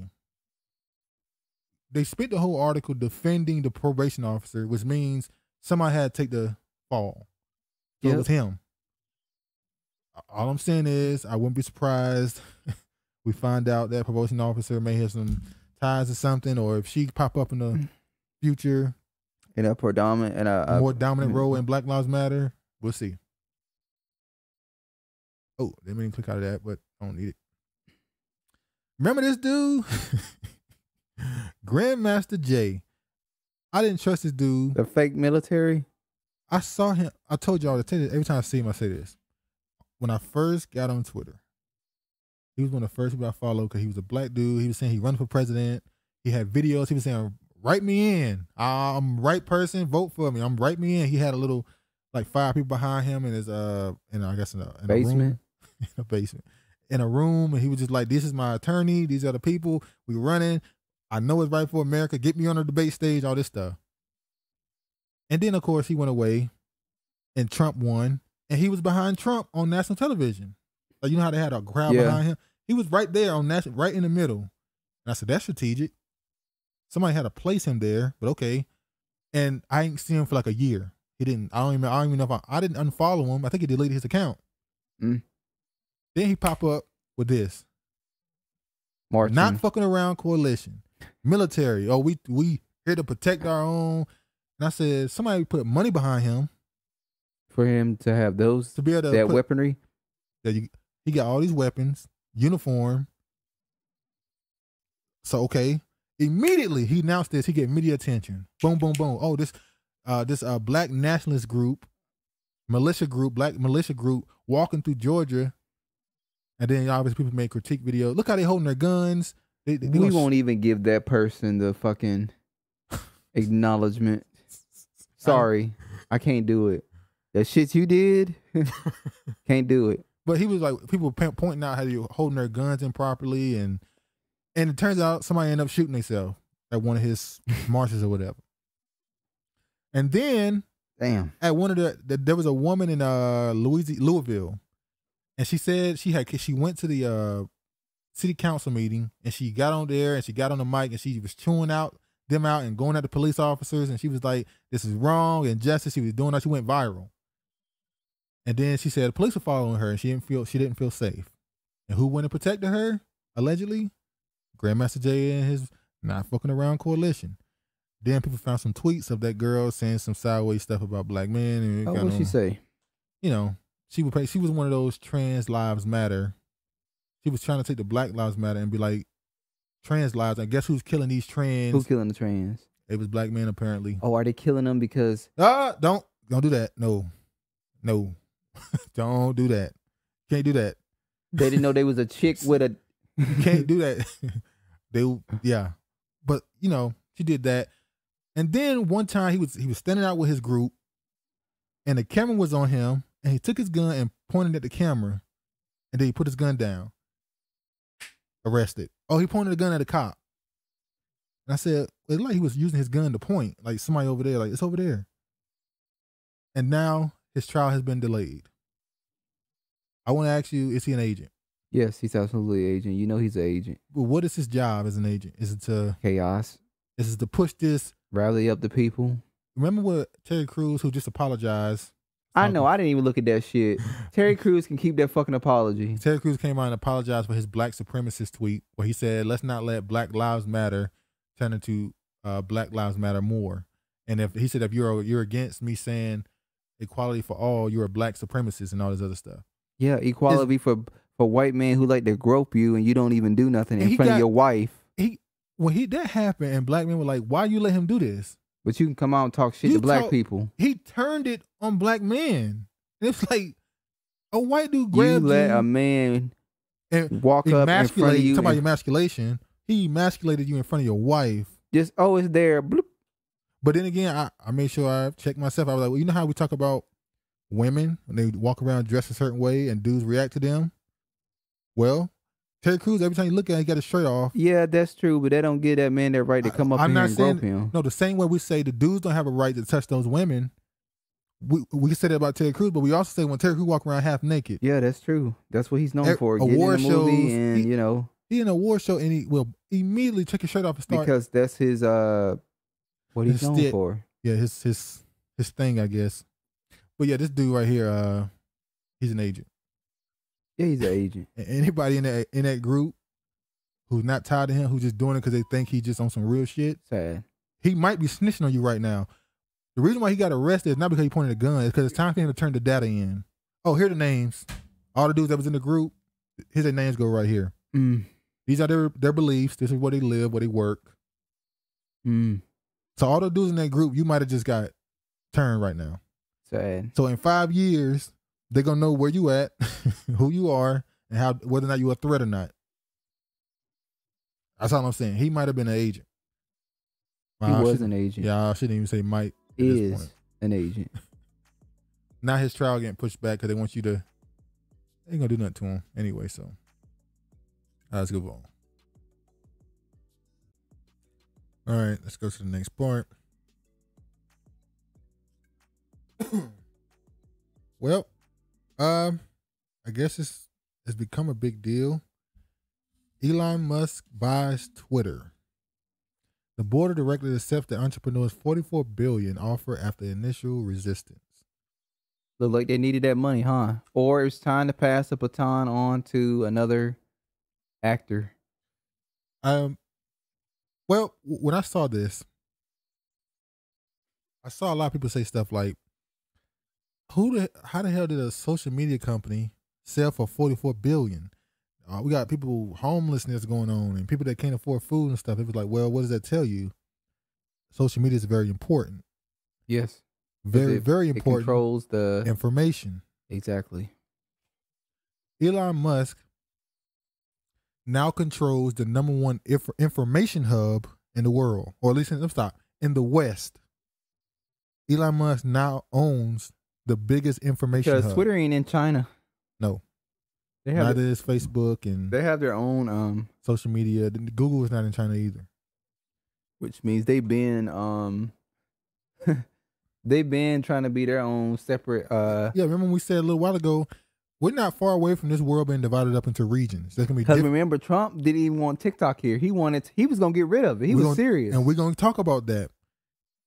They spent the whole article defending the probation officer, which means somebody had to take the fall. So it was him. All I'm saying is, I wouldn't be surprised we find out that probation officer may have some ties or something, or if she pop up in the future in a predominant and a more dominant role in Black Lives Matter. We'll see. Oh, they didn't click out of that, but I don't need it. Remember this dude? Grandmaster J. I didn't trust this dude. The fake military? I saw him. I told y'all, every time I see him, I say this. When I first got on Twitter, he was one of the first people I followed because he was a black dude. He was saying he run for president. He had videos. He was saying, write me in. I'm right person. Vote for me. Write me in. He had a little, like 5 people behind him in his, I guess in a basement. In a basement. In a room. And he was just like, this is my attorney. These are the people we running. I know it's right for America. Get me on the debate stage, all this stuff. And then, of course, he went away and Trump won. And he was behind Trump on national television. Like, you know how they had a crowd behind him? He was right there on national, right in the middle. And I said, that's strategic. Somebody had to place him there, but okay. And I ain't seen him for like a year. He didn't, I don't even know if I didn't unfollow him. I think he deleted his account. Then he pop up with this. Marching. Not fucking around coalition. Military. Oh, we here to protect our own. And I said, somebody put money behind him. For him to have those, to be able to that weaponry. He got all these weapons, uniform. So, okay. Immediately, he announced this. He get media attention. Boom, boom, boom. Oh, this black nationalist group, black militia group, walking through Georgia. And then obviously people make critique videos. Look how they holding their guns. We won't even give that person the fucking acknowledgement. Sorry, I can't do it. That shit you did, can't do it. But he was like, people pointing out how they holding their guns improperly, and it turns out somebody ended up shooting themselves at one of his marches or whatever. And then, damn, at one of there was a woman in Louisville, and she said she went to the city council meeting, and she got on there and she got on the mic and she was chewing them out and going at the police officers, and she was like, "This is wrong, injustice." She was doing that. She went viral. And then she said the police were following her and she didn't feel safe. And who went and protected her? Allegedly, Grandmaster J and his not fucking around coalition. Then people found some tweets of that girl saying some sideways stuff about black men. And what'd she say? You know, she was one of those trans lives matter. She was trying to take the Black Lives Matter and be like, trans lives. I guess who's killing these trans? Who's killing the trans? It was black men apparently. Oh, are they killing them because? Don't do that. No. Don't do that. Can't do that. They didn't know they was a chick with a. Can't do that. Yeah, but you know she did that, and then one time he was standing out with his group, and the camera was on him, and he took his gun and pointed at the camera, and then he put his gun down. Arrested. Oh, he pointed the gun at a cop, and I said, it's like he was using his gun to point, like somebody over there, like it's over there, and now his trial has been delayed. I want to ask you, is he an agent? Yes, he's absolutely an agent. You know he's an agent. But what is his job as an agent? Is it to... chaos. Is it to push this... rally up the people? Remember what Terry Crews, who just apologized? I know. I didn't even look at that shit. Terry Crews can keep that fucking apology. Terry Crews came out and apologized for his black supremacist tweet where he said, let's not let Black Lives Matter turn into Black Lives Matter more. And if he said, if you're against me saying equality for all, you're a black supremacist and all this other stuff. Yeah, equality for white men who like to grope you and you don't even do nothing in front of your wife. That happened and black men were like, why you let him do this? But you can come out and talk shit to black people. He turned it on black men. It's like a white dude grabbed you. Let a man walk up in front of you. Talk about emasculation. He emasculated you in front of your wife. Just, it's there. Bloop. But then again, I made sure I checked myself. I was like, well, you know how we talk about women when they walk around dressed a certain way and dudes react to them? Well, Terry Crews, every time you look at him, he got his shirt off. Yeah, that's true, but they don't give that man that right to come up in here and grope him. No, the same way we say the dudes don't have a right to touch those women, we can say that about Terry Crews, but we also say when Terry Crews walk around half naked. Yeah, that's true. That's what he's known for. Award getting in a movie and, you know. He in an award show and he will immediately take his shirt off and start. Because that's his, what he's known for. Yeah, his thing, I guess. But yeah, this dude right here, he's an agent. Yeah, he's an agent. And anybody in that group who's not tied to him, who's just doing it because they think he's just on some real shit, sad. He might be snitching on you right now. The reason why he got arrested is not because he pointed a gun, it's because it's time for him to turn the data in. Oh, here are the names. All the dudes that was in the group, here's their names go right here. These are their beliefs. This is where they live, where they work. So all the dudes in that group, you might have just got turned right now. Sad. So in 5 years, they're gonna know where you at, who you are, and whether or not you're a threat or not. That's all I'm saying. He might have been an agent. He was an agent. Yeah, I shouldn't even say might. Is an agent. Now his trial getting pushed back because they want you to. They ain't gonna do nothing to him anyway. So let's go on. All right, let's go to the next part. Well, I guess it's become a big deal. Elon Musk buys Twitter. The board of directors accepts the entrepreneur's $44 billion offer after initial resistance. Look like they needed that money, huh? Or it's time to pass the baton on to another actor. Well, when I saw this, I saw a lot of people say stuff like, how the hell did a social media company sell for $44 billion? We got people, homelessness going on and people that can't afford food and stuff. It was like, well, what does that tell you? Social media is very important. Yes. Very, very important. It controls the information. Exactly. Elon Musk now controls the #1 information hub in the world, or at least in the West. Elon Musk now owns the biggest information hub. Because Twitter ain't in China. No. Neither is Facebook, and they have their own social media. Google is not in China either, which means they've been they've been trying to be their own separate. Yeah, remember when we said a little while ago, we're not far away from this world being divided up into regions. There's gonna be because remember, Trump didn't even want TikTok here. He was gonna get rid of it. He was serious, and we're gonna talk about that.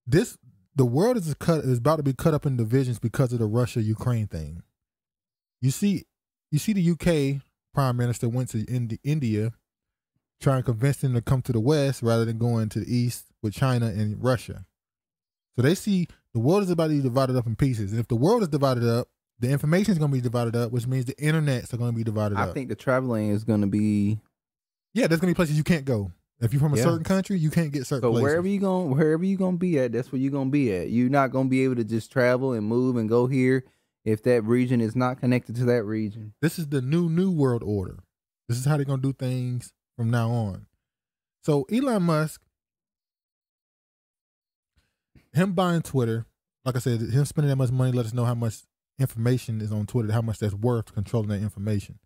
The world is about to be cut up in divisions because of the Russia-Ukraine thing. You see the UK Prime Minister went to India trying to convince them to come to the West rather than going to the East with China and Russia. So they see the world is about to be divided up in pieces. And if the world is divided up, the information is going to be divided up, which means the internets are going to be divided up. I think the traveling is going to be... Yeah, there's going to be places you can't go. If you're from a certain country, you can't get certain places. Wherever you gonna be at, that's where you're gonna be at. You're not gonna be able to just travel and move and go here if that region is not connected to that region. This is the new world order. This is how they're gonna do things from now on. So Elon Musk, him buying Twitter, like I said, him spending that much money let us know how much information is on Twitter, how much that's worth controlling that information.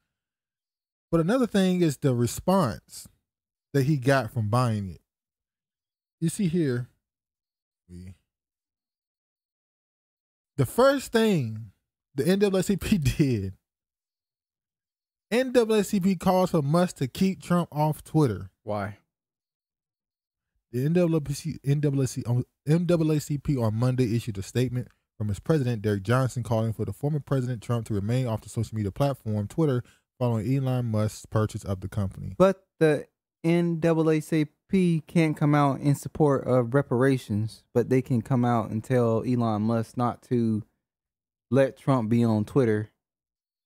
But another thing is the response that he got from buying it. You see here, the first thing the NAACP did, NAACP calls for Musk to keep Trump off Twitter. Why? The NAACP on Monday issued a statement from its president, Derek Johnson, calling for the former President Trump to remain off the social media platform Twitter following Elon Musk's purchase of the company. But the NAACP can't come out in support of reparations, but they can come out and tell Elon Musk not to let Trump be on Twitter.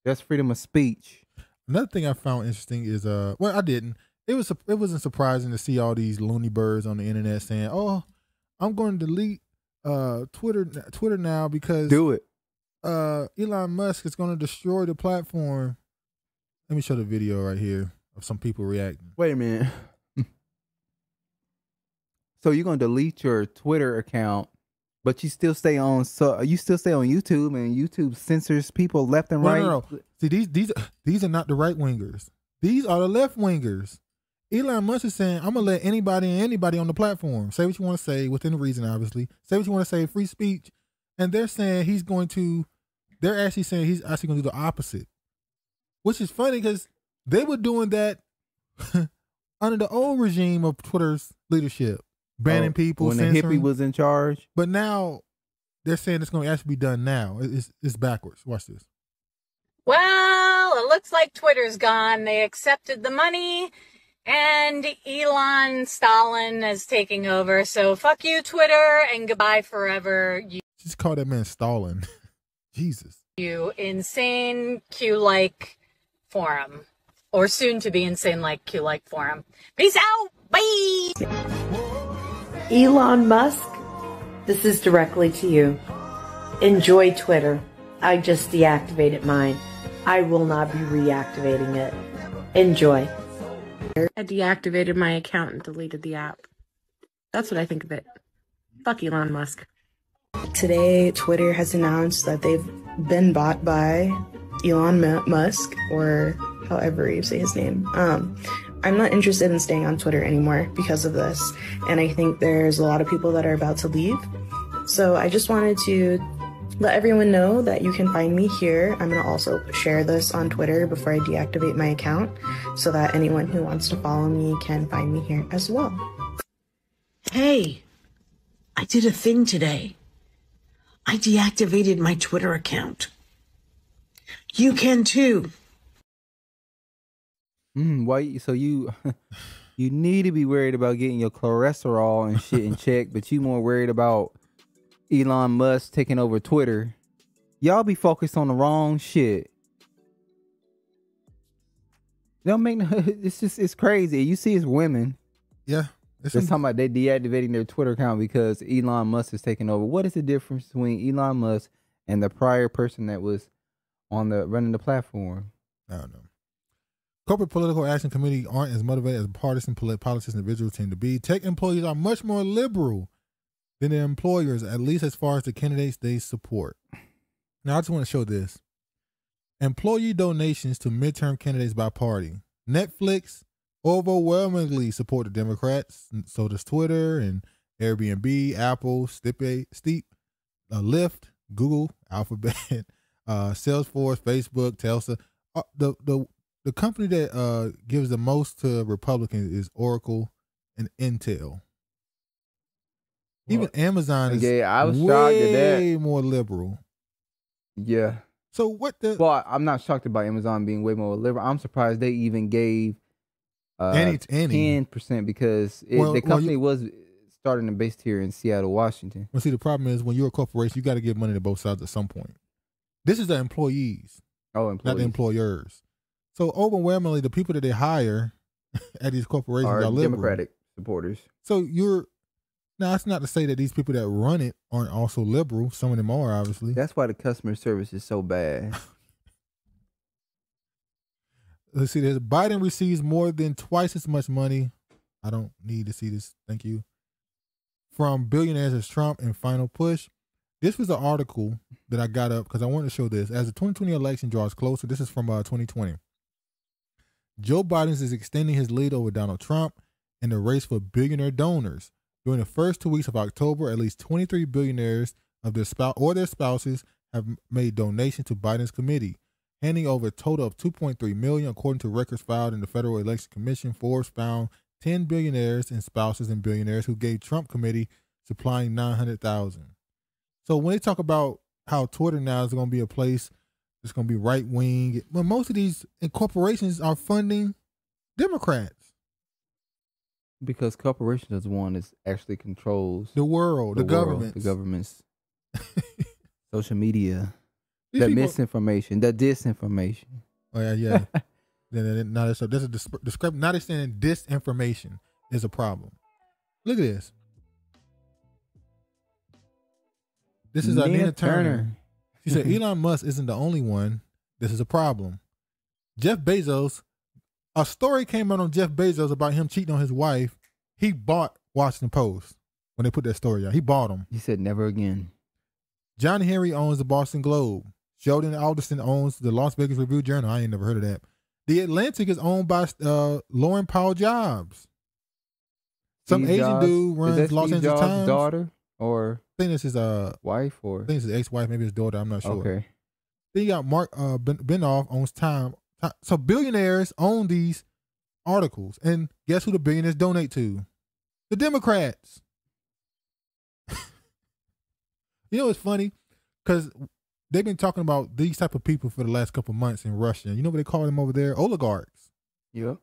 That's freedom of speech. Another thing I found interesting is, well, I didn't. It wasn't surprising to see all these loony birds on the internet saying, "Oh, I'm going to delete Twitter now because do it. Elon Musk is going to destroy the platform." Let me show the video right here of some people reacting. Wait a minute. So you're gonna delete your Twitter account, but you still stay on. So you still stay on YouTube, and YouTube censors people left and right. No. See, these are not the right wingers. These are the left wingers. Elon Musk is saying, I'm gonna let anybody and anybody on the platform say what you want to say within the reason, obviously. Say what you want to say, free speech. And they're saying they're actually saying he's actually gonna do the opposite, which is funny because they were doing that under the old regime of Twitter's leadership, banning people when censoring. the hippie was in charge. But now they're saying it's going to actually be done now. It's backwards. Watch this. Well, it looks like Twitter's gone. They accepted the money, and Elon Stalin is taking over. So fuck you, Twitter, and goodbye forever. Just call that man Stalin. Jesus. You insane Q-like forum. Or soon to be insane like Q-like forum. Peace out. Bye. Elon Musk, this is directly to you. Enjoy Twitter. I just deactivated mine. I will not be reactivating it. Enjoy. I deactivated my account and deleted the app. That's what I think of it. Fuck Elon Musk. Today, Twitter has announced that they've been bought by Elon Musk, or however you say his name. I'm not interested in staying on Twitter anymore because of this, and I think there's a lot of people that are about to leave. So I just wanted to let everyone know that you can find me here. I'm going to also share this on Twitter before I deactivate my account so that anyone who wants to follow me can find me here as well. Hey, I did a thing today. I deactivated my Twitter account. You can too. Why? So you need to be worried about getting your cholesterol and shit in check, but you more worried about Elon Musk taking over Twitter. Y'all be focused on the wrong shit. Don't make no. It's crazy. You see, it's women. Yeah, they're talking about they deactivating their Twitter account because Elon Musk is taking over. What is the difference between Elon Musk and the prior person that was running the platform? I don't know. Corporate political action committee aren't as motivated as partisan politics individuals tend to be. Tech employees are much more liberal than their employers, at least as far as the candidates they support. Now, I just want to show this. Employee donations to midterm candidates by party. Netflix overwhelmingly support the Democrats. So does Twitter and Airbnb, Apple, Steep, Lyft, Google, Alphabet, Salesforce, Facebook, Telsa. The company that gives the most to Republicans is Oracle and Intel. Even Amazon is I was shocked at that. way more liberal. Yeah. So what the? Well, I'm not shocked about Amazon being way more liberal. I'm surprised they even gave 10% because the company was starting and based here in Seattle, Washington. Well, see, the problem is when you're a corporation, you got to give money to both sides at some point. This is the employees, not the employers. So overwhelmingly, the people that they hire at these corporations are liberal. Democratic supporters. So now that's not to say that these people that run it aren't also liberal. Some of them are, obviously. That's why the customer service is so bad. Let's see this. Biden receives more than twice as much money. I don't need to see this. Thank you. From billionaires as Trump in final push. This was an article that I got up because I wanted to show this. As the 2020 election draws closer, this is from 2020. Joe Biden is extending his lead over Donald Trump in the race for billionaire donors. During the first 2 weeks of October, at least 23 billionaires of their spouse or their spouses have made donations to Biden's committee, handing over a total of $2.3 million, according to records filed in the Federal Election Commission. Forbes found 10 billionaires and spouses and billionaires who gave Trump committee, supplying $900,000. So when they talk about how Twitter now is going to be a place that's going to be right wing, well, most of these corporations are funding Democrats. Because corporations is the one that actually controls the world, the governments, social media, These people, misinformation, the disinformation. Oh yeah. Now there's a discrepancy. Not understanding disinformation is a problem. Look at this. This is Nina Turner. She said Elon Musk isn't the only one. This is a problem. Jeff Bezos. A story came out on Jeff Bezos about him cheating on his wife. He bought Washington Post when they put that story out. He bought them. He said never again. John Henry owns the Boston Globe. Sheldon Alderson owns the Las Vegas Review-Journal. I ain't never heard of that. The Atlantic is owned by Lauren Powell Jobs. Some Steve Asian Jobs. dude runs Is that Los Steve Angeles Jobs' Times. daughter or I think this is wife or I think it's his ex-wife, maybe his daughter. I'm not sure. Okay. Then you got Mark Benoff owns Time. So billionaires own these articles, and guess who the billionaires donate to? The Democrats. You know what's funny? Because they've been talking about these type of people for the last couple of months in Russia. You know what they call them over there? Oligarchs. Yep.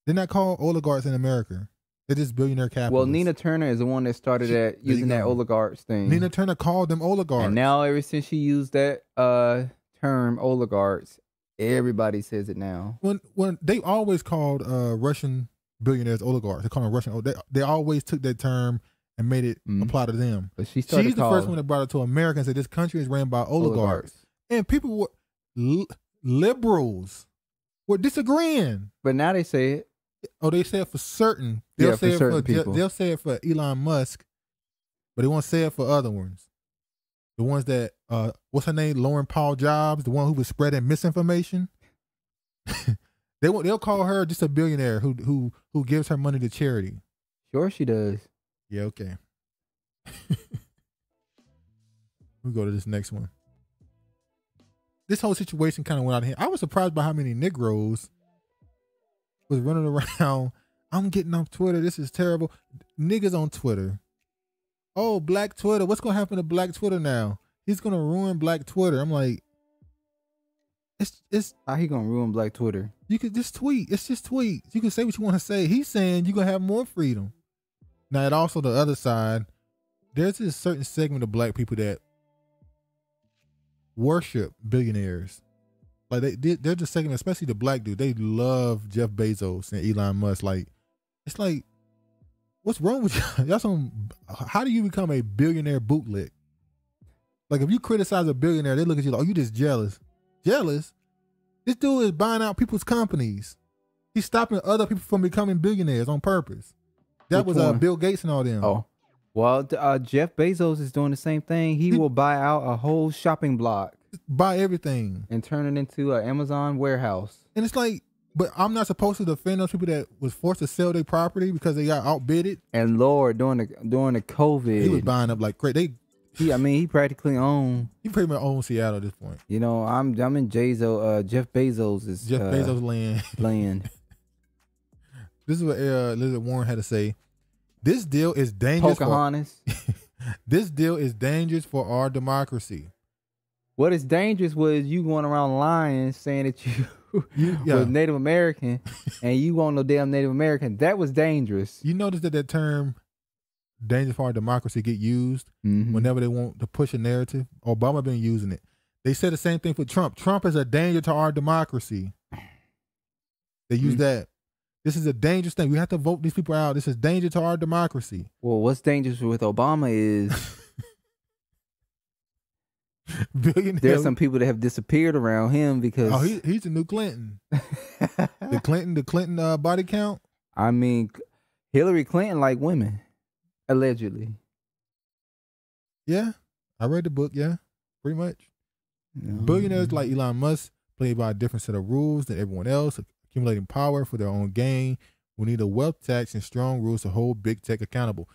They're not called oligarchs in America. They're just billionaire capitalists. Well, Nina Turner is the one that started that using that oligarchs thing. Nina Turner called them oligarchs. And now ever since she used that term oligarchs, everybody says it now. When they always called Russian billionaires oligarchs. They call them Russian. They always took that term and made it apply to them. But she's the first one that brought it to America and said this country is ran by oligarchs. And people were liberals were disagreeing. But now they say it. Oh, they say it for certain. They'll say for certain people. They'll say it for Elon Musk, but they won't say it for other ones. The ones that what's her name? Lauren Paul Jobs, the one who was spreading misinformation. They'll call her just a billionaire who gives her money to charity. Sure she does. Yeah, okay. We go to this next one. This whole situation kind of went out of hand. I was surprised by how many Negroes was running around. I'm getting off Twitter. This is terrible. Niggas on Twitter. Oh, Black Twitter. What's going to happen to Black Twitter now? He's going to ruin Black Twitter. I'm like, it's how he going to ruin Black Twitter? You could just tweet. It's just tweets. You can say what you want to say. He's saying you're going to have more freedom. Now, and also the other side, there's this certain segment of Black people that worship billionaires. Like they're just segment, especially the Black dude. They love Jeff Bezos and Elon Musk. Like, it's like, what's wrong with you? How do you become a billionaire bootleg? Like, if you criticize a billionaire, they look at you like, oh, you just jealous. Jealous? This dude is buying out people's companies. He's stopping other people from becoming billionaires on purpose. That was Bill Gates and all them. Oh, well, Jeff Bezos is doing the same thing. He will buy out a whole shopping block. Buy everything. And turn it into an Amazon warehouse. And it's like, but I'm not supposed to defend those people that was forced to sell their property because they got outbidded. And Lord, during the COVID, he was buying up like crazy. He practically owned. He pretty much owns Seattle at this point. You know, I'm in Jeff Bezos' Bezos land. This is what Elizabeth Warren had to say. This deal is dangerous. Pocahontas. This deal is dangerous for our democracy. What is dangerous was you going around lying, saying that you was Native American, and you want no damn Native American. That was dangerous. You notice that term dangerous for our democracy get used whenever they want to push a narrative. Obama been using it. They said the same thing for Trump. Trump is a danger to our democracy. They use that. This is a dangerous thing. We have to vote these people out. This is danger to our democracy. Well, what's dangerous with Obama is there's some people that have disappeared around him because he's the new Clinton. the Clinton body count. I mean, Hillary Clinton liked women, allegedly. Yeah, I read the book. Yeah, pretty much. Billionaires like Elon Musk play by a different set of rules than everyone else, accumulating power for their own gain. We need a wealth tax and strong rules to hold big tech accountable.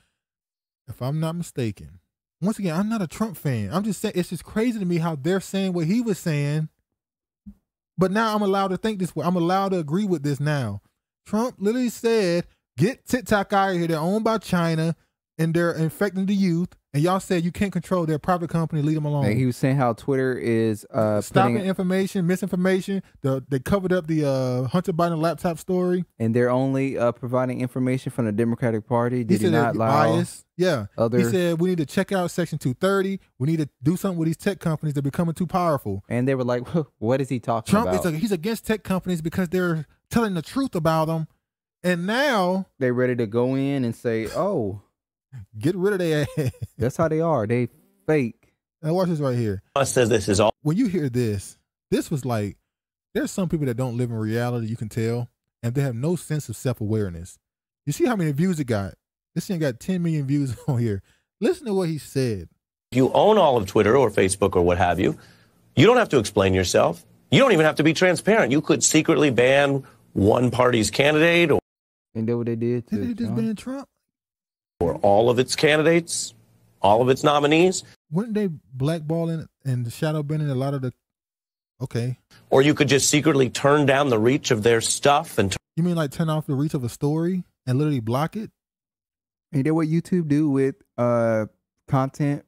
If I'm not mistaken, once again, I'm not a Trump fan. I'm just saying, it's just crazy to me how they're saying what he was saying, but now I'm allowed to think this way. I'm allowed to agree with this now. Trump literally said, get TikTok out of here. They're owned by China, and they're infecting the youth. And y'all said you can't control their private company, leave them alone. And he was saying how Twitter is stopping information, misinformation. They covered up the Hunter Biden laptop story. And they're only providing information from the Democratic Party. Did he not allow bias? Yeah. He said we need to check out Section 230. We need to do something with these tech companies. They're becoming too powerful. And they were like, what is he talking about? He's against tech companies because they're telling the truth about them. And now they're ready to go in and say, oh, get rid of their ass. That's how they are. They fake. Now watch this right here. Says this is all. When you hear this was like, there's some people that don't live in reality, you can tell, and they have no sense of self-awareness. You see how many views it got? This thing got 10 million views on here. Listen to what he said. You own all of Twitter or Facebook or what have you. You don't have to explain yourself. You don't even have to be transparent. You could secretly ban one party's candidate or and that what they did to they just ban Trump? Or all of its candidates, all of its nominees. Wouldn't they blackballing and shadow banning a lot of the... Okay. Or you could just secretly turn down the reach of their stuff and... You mean like turn off the reach of a story and literally block it? Ain't that what YouTube do with content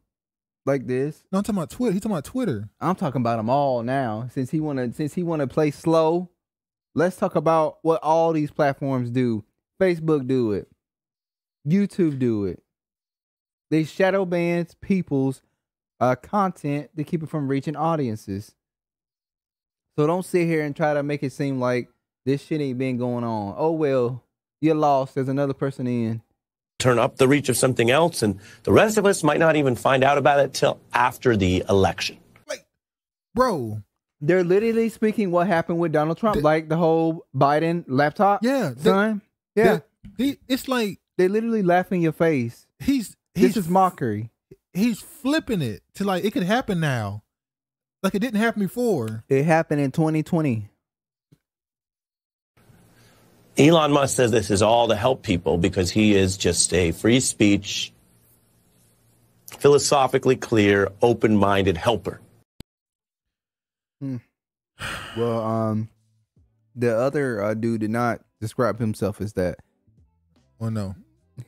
like this? No, I'm talking about Twitter. He's talking about Twitter. I'm talking about them all now. Since he wanna play slow, let's talk about what all these platforms do. Facebook do it. YouTube do it. They shadow ban people's content to keep it from reaching audiences. So don't sit here and try to make it seem like this shit ain't been going on. Oh well, you're lost. There's another person in. Turn up the reach of something else, and the rest of us might not even find out about it till after the election. Like, bro, they're literally speaking what happened with Donald Trump, like the whole Biden laptop. Yeah, son. Yeah, it's like they literally laugh in your face. This is mockery. He's flipping it to like it could happen now, like it didn't happen before. It happened in 2020. Elon Musk says this is all to help people because he is just a free speech, philosophically clear, open-minded helper. Well, the other dude did not describe himself as that. Oh no,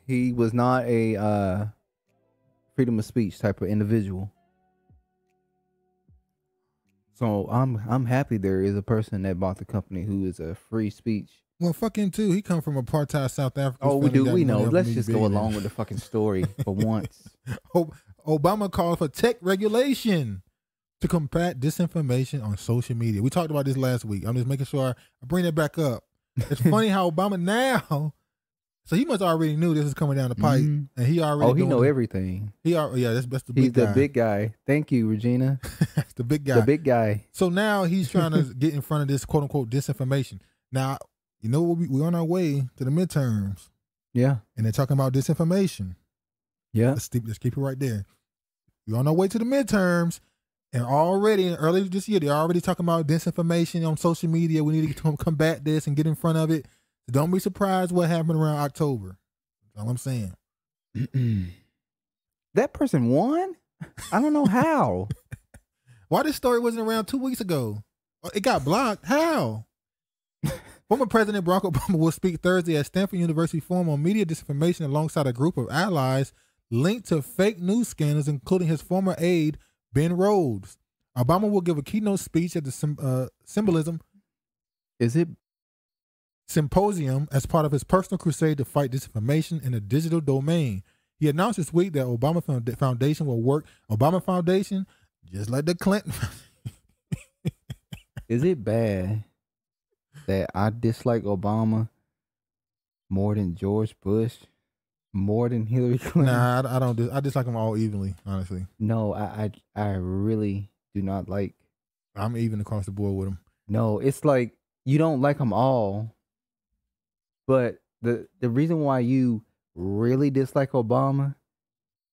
he was not a freedom of speech type of individual. So I'm happy there is a person that bought the company who is a free speech. Well, fuck him too. He come from apartheid South Africa. Oh, we do. We know. Let's just go along with the fucking story for once. Obama called for tech regulation to combat disinformation on social media. We talked about this last week. I'm just making sure I bring it back up. It's funny how Obama now. So he must already knew this was coming down the pipe, and he already. Oh, he know everything. Yeah, that's the big guy. He's the big guy. Thank you, Regina. That's the big guy. The big guy. So now he's trying to get in front of this quote unquote disinformation. Now, you know what? We're on our way to the midterms. Yeah. And they're talking about disinformation. Yeah. Let's keep it right there. We're on our way to the midterms. And already, earlier this year, they're already talking about disinformation on social media. We need to combat this and get in front of it. So don't be surprised what happened around October. That's all I'm saying. That person won? I don't know how. Why this story wasn't around 2 weeks ago? It got blocked. How? Former President Barack Obama will speak Thursday at Stanford University Forum on media disinformation alongside a group of allies linked to fake news scandals, including his former aide, Ben Rhodes. Obama will give a keynote speech at the Symposium as part of his personal crusade to fight disinformation in the digital domain. He announced this week that Obama Foundation will work. Obama Foundation, just like the Clinton. Is it bad that I dislike Obama more than George Bush, more than Hillary Clinton? Nah, I don't. I dislike them all evenly, honestly. No, I really do not like. I'm even across the board with them. No, it's like you don't like them all, but the reason why you really dislike Obama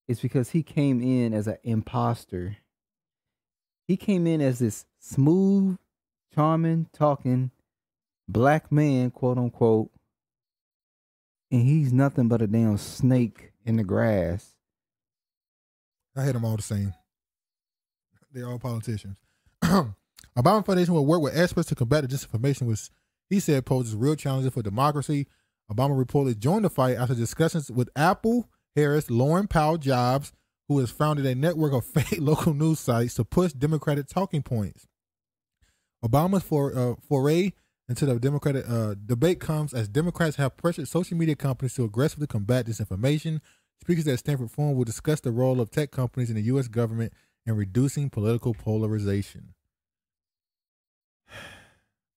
is because he came in as an imposter. He came in as this smooth, charming, talking black man, quote unquote, and he's nothing but a damn snake in the grass. I hate them all the same. They're all politicians. Obama Foundation will work with experts to combat the disinformation, which he said poses real challenges for democracy. Obama reportedly joined the fight after discussions with Apple, Harris, Lauren Powell Jobs, who has founded a network of fake local news sites to push Democratic talking points. Obama's foray into the Democratic debate comes as Democrats have pressured social media companies to aggressively combat disinformation. Speakers at Stanford Forum will discuss the role of tech companies in the U.S. government in reducing political polarization.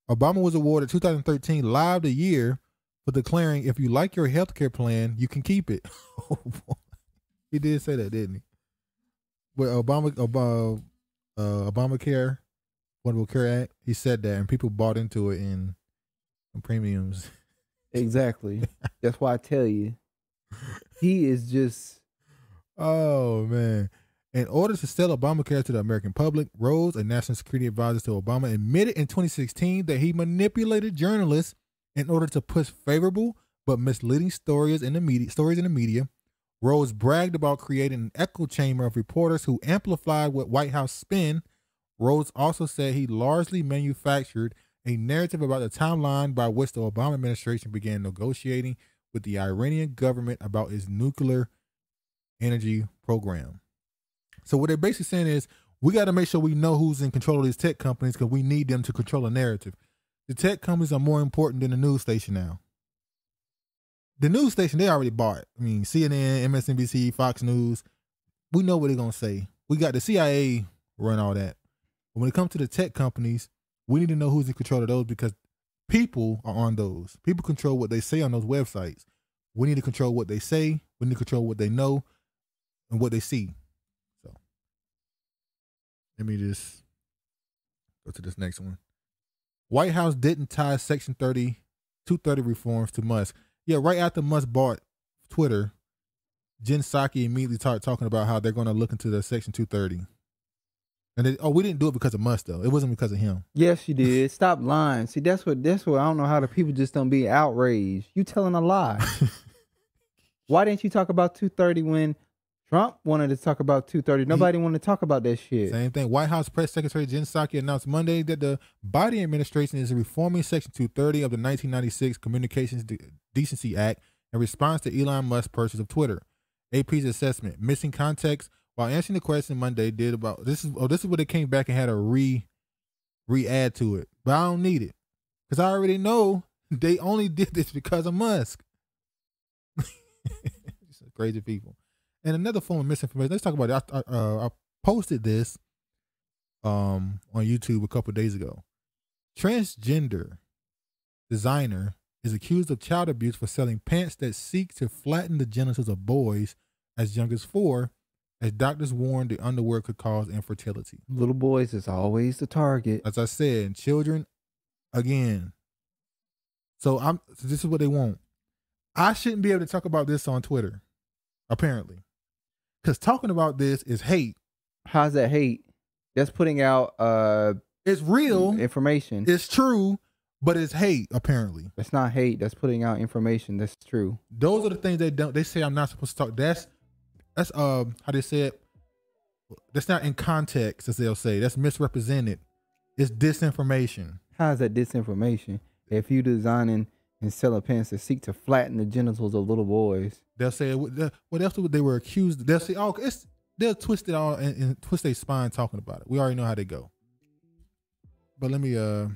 Obama was awarded 2013 Live the Year for declaring, if you like your health care plan, you can keep it. Oh, boy. He did say that, didn't he? Well, Obamacare, Affordable Care Act, he said that, and people bought into it in premiums. Exactly. That's why I tell you, He is just. Oh man. In order to sell Obamacare to the American public, Rhodes, a national security advisor to Obama, admitted in 2016 that he manipulated journalists in order to push favorable but misleading stories in the media. Rhodes bragged about creating an echo chamber of reporters who amplified what White House spin. Rhodes also said he largely manufactured a narrative about the timeline by which the Obama administration began negotiating with the Iranian government about its nuclear energy program. So what they're basically saying is we got to make sure we know who's in control of these tech companies because we need them to control a narrative. The tech companies are more important than the news station now. The news station, they already bought. I mean, CNN, MSNBC, Fox News, we know what they're going to say. We got the CIA run all that. But when it comes to the tech companies, we need to know who's in control of those because people are on those. People control what they say on those websites. We need to control what they say. We need to control what they know and what they see. So let me just go to this next one. White House didn't tie Section 230 reforms to Musk. Yeah, right after Musk bought Twitter, Jen Psaki immediately started talking about how they're going to look into the Section 230. And we didn't do it because of Musk though. It wasn't because of him. Yes, you did. Stop lying. See, that's what I don't know how the people just don't be outraged. You telling a lie. Why didn't you talk about 230 when Trump wanted to talk about 230? Nobody wanted to talk about that shit. Same thing. White House Press Secretary Jen Psaki announced Monday that the Biden administration is reforming Section 230 of the 1996 Communications Decency Act in response to Elon Musk's purchase of Twitter. AP's assessment, missing context, while answering the question Monday did about this is what they came back and had a re-add to it. But I don't need it. Because I already know they only did this because of Musk. Crazy people. And another form of misinformation. Let's talk about it. I posted this on YouTube a couple of days ago. Transgender designer is accused of child abuse for selling pants that seek to flatten the genitals of boys as young as 4, as doctors warned the underwear could cause infertility. Little boys is always the target. As I said, children, again. So this is what they want. I shouldn't be able to talk about this on Twitter, apparently. Because talking about this is hate. How's that hate? That's putting out it's real information. It's true, but it's hate, apparently. That's not hate. That's putting out information. That's true. Those are the things they say I'm not supposed to talk. That's how they say it. That's not in context, as they'll say. That's misrepresented. It's disinformation. How is that disinformation? If you designing and selling pants that seek to flatten the genitals of little boys, they'll say what else they were accused. They'll say, oh, they'll twist it all and twist their spine talking about it. We already know how they go. But let me let's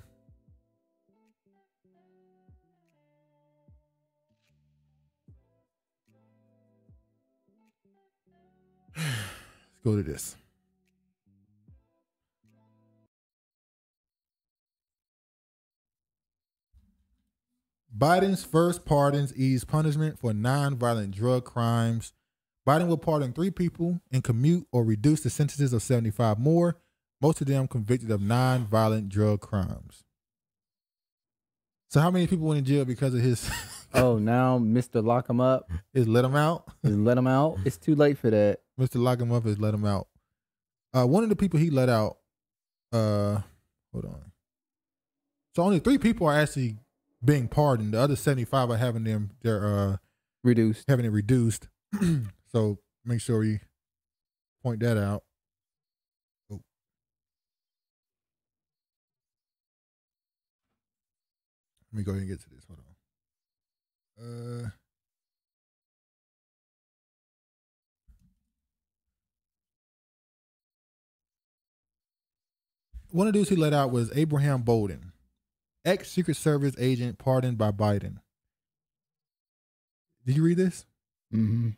go to this. Biden's first pardons ease punishment for non-violent drug crimes. Biden will pardon 3 people and commute or reduce the sentences of 75 more, most of them convicted of non-violent drug crimes. So how many people went in jail because of his... Oh, now Mr. Lock him up is let him out? Is let him out? It's too late for that. Mr. Lock him up is let him out. One of the people he let out, hold on. So only 3 people are actually being pardoned. The other 75 are having their reduced. Having it reduced. So make sure you point that out. Oh. Let me go ahead and get to this. Hold on. One of the dudes he let out was Abraham Bolden, ex-Secret Service agent pardoned by Biden. Did you read this? Mm-hmm.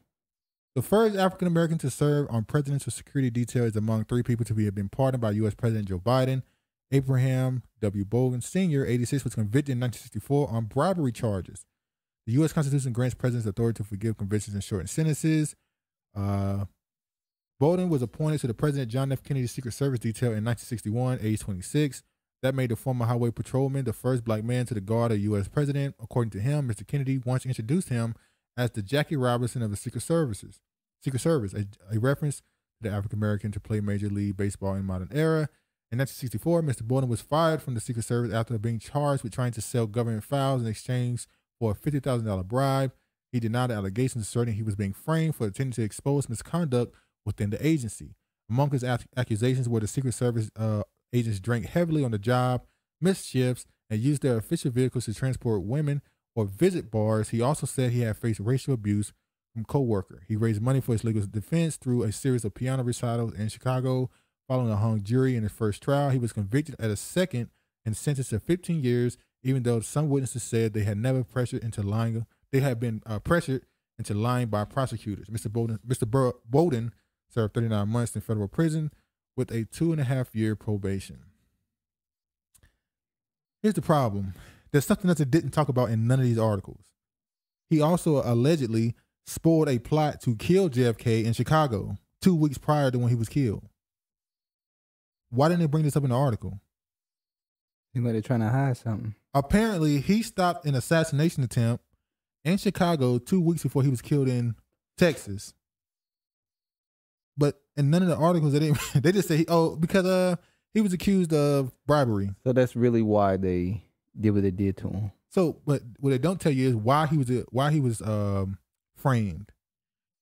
The first African American to serve on presidential security detail is among 3 people to have been pardoned by U.S. President Joe Biden. Abraham W. Bolden Sr., 86, was convicted in 1964 on bribery charges. The U.S. Constitution grants presidents authority to forgive convictions and shorten sentences. Bolden was appointed to the President John F. Kennedy Secret Service detail in 1961, age 26. That made the former highway patrolman the first black man to the guard of U.S. president. According to him, Mr. Kennedy once introduced him as the Jackie Robinson of the Secret Service, a reference to the African American to play Major League Baseball in modern era. In 1964, Mr. Bolden was fired from the Secret Service after being charged with trying to sell government files in exchange for a $50,000 bribe. He denied the allegations, asserting he was being framed for attempting to expose misconduct within the agency. Among his accusations were the Secret Service agents drank heavily on the job, missed shifts, and used their official vehicles to transport women or visit bars. He also said he had faced racial abuse from co-worker. He raised money for his legal defense through a series of piano recitals in Chicago. Following a hung jury in his first trial, he was convicted at a second and sentenced to 15 years, even though some witnesses said they had never pressured into lying. They had been pressured into lying by prosecutors. Mr. Bolden served 39 months in federal prison with a 2.5-year probation. Here's the problem. There's something that they didn't talk about in none of these articles. He also allegedly spoiled a plot to kill JFK in Chicago 2 weeks prior to when he was killed. Why didn't they bring this up in the article? Seems like they're trying to hide something. Apparently, he stopped an assassination attempt in Chicago 2 weeks before he was killed in Texas. But in none of the articles, they just say, because he was accused of bribery. So that's really why they did what they did to him. So, but what they don't tell you is why he was framed.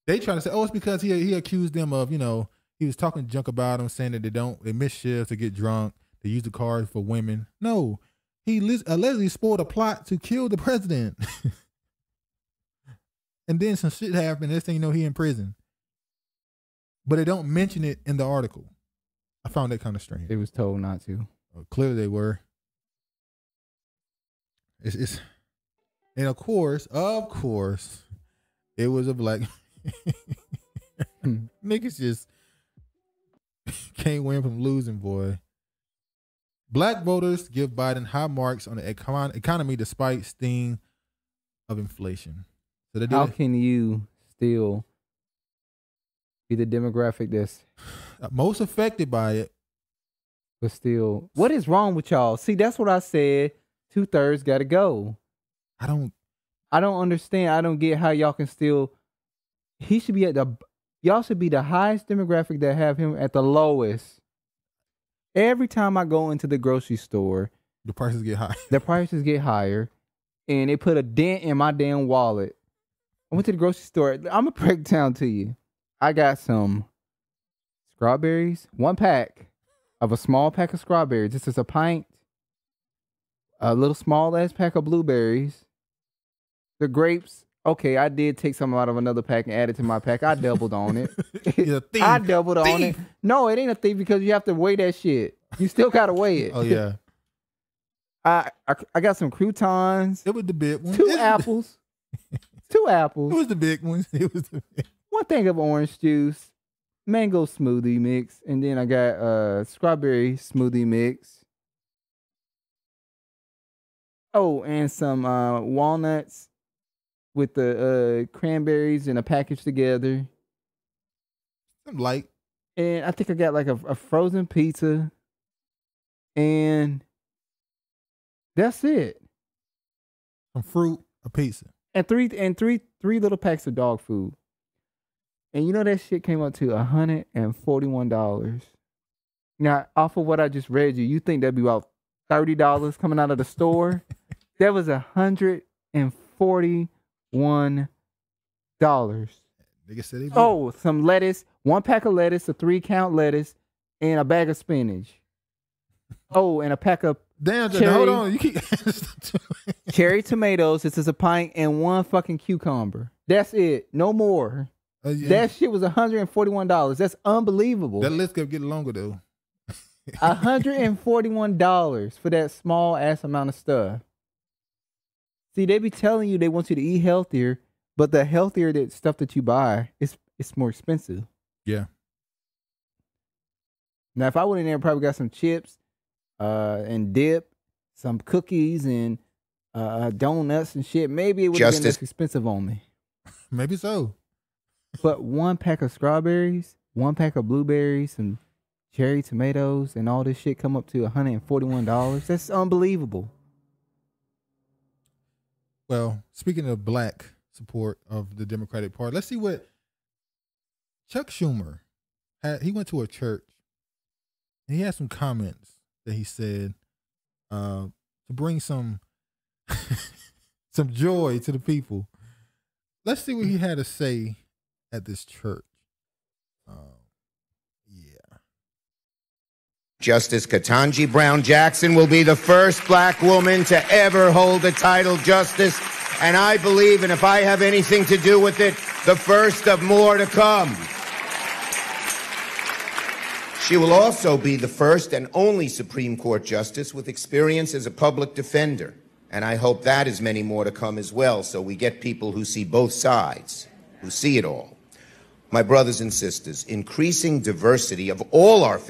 They try to say, it's because he accused them of, he was talking junk about them, saying that they miss shifts, they get drunk, they use the cars for women. No, he allegedly spoiled a plot to kill the president. And then some shit happened. Next thing you know, he in prison. But they don't mention it in the article. I found that kind of strange. It was told not to. Clearly they were. And of course, it was a black niggas just can't win from losing, boy. Black voters give Biden high marks on the economy despite sting of inflation. So how can you still be the demographic that's most affected by it? But still, what is wrong with y'all? See, that's what I said. 2/3 got to go. I don't understand. I don't get how y'all can still. He should be y'all should be the highest demographic that have him at the lowest. Every time I go into the grocery store, the prices get high. The prices get higher, and it put a dent in my damn wallet. I went to the grocery store. I'm gonna break it down to you. I got some strawberries, 1 pack of a small pack of strawberries. This is a pint. A little small ass pack of blueberries. The grapes. Okay, I did take some out of another pack and add it to my pack. I doubled on it. You're a thief. I doubled on it. No, it ain't a thief because you have to weigh that shit. You still gotta weigh it. Oh yeah. I got some croutons. It was the big one. 2 apples. 2 apples. It was the big ones. It was the big. 1 thing of orange juice, mango smoothie mix, and then I got strawberry smoothie mix. Oh, and some walnuts with the cranberries in a package together. I'm light. And I think I got like a frozen pizza. And that's it. Some fruit, a pizza. And three little packs of dog food. And you know that shit came up to $141. Now, off of what I just read you think that'd be about $30 coming out of the store? That was $141. Nigga said he some lettuce, 1 pack of lettuce, a 3-count lettuce, and a bag of spinach. Oh, and a pack of hold on. You keep cherry tomatoes. This is a pint and 1 fucking cucumber. That's it. No more. Yeah. That shit was $141. That's unbelievable. That list kept getting longer though. $141 for that small ass amount of stuff. See, they be telling you they want you to eat healthier, but the healthier that stuff that you buy, it's more expensive. Yeah. Now, if I went in there and probably got some chips, and dip, some cookies and donuts and shit, maybe it would have been less expensive on me. Maybe so. But 1 pack of strawberries, 1 pack of blueberries, and cherry tomatoes, and all this shit come up to $141. That's unbelievable. Well, speaking of black support of the Democratic Party. Let's see what Chuck Schumer had. He went to a church and he had some comments that he said to bring some some joy to the people. Let's see what he had to say at this church. Justice Ketanji Brown Jackson will be the first black woman to ever hold the title justice, and I believe, and if I have anything to do with it, the first of more to come. She will also be the first and only Supreme Court justice with experience as a public defender, and I hope that is many more to come as well, so we get people who see both sides, who see it all. My brothers and sisters, increasing diversity of all our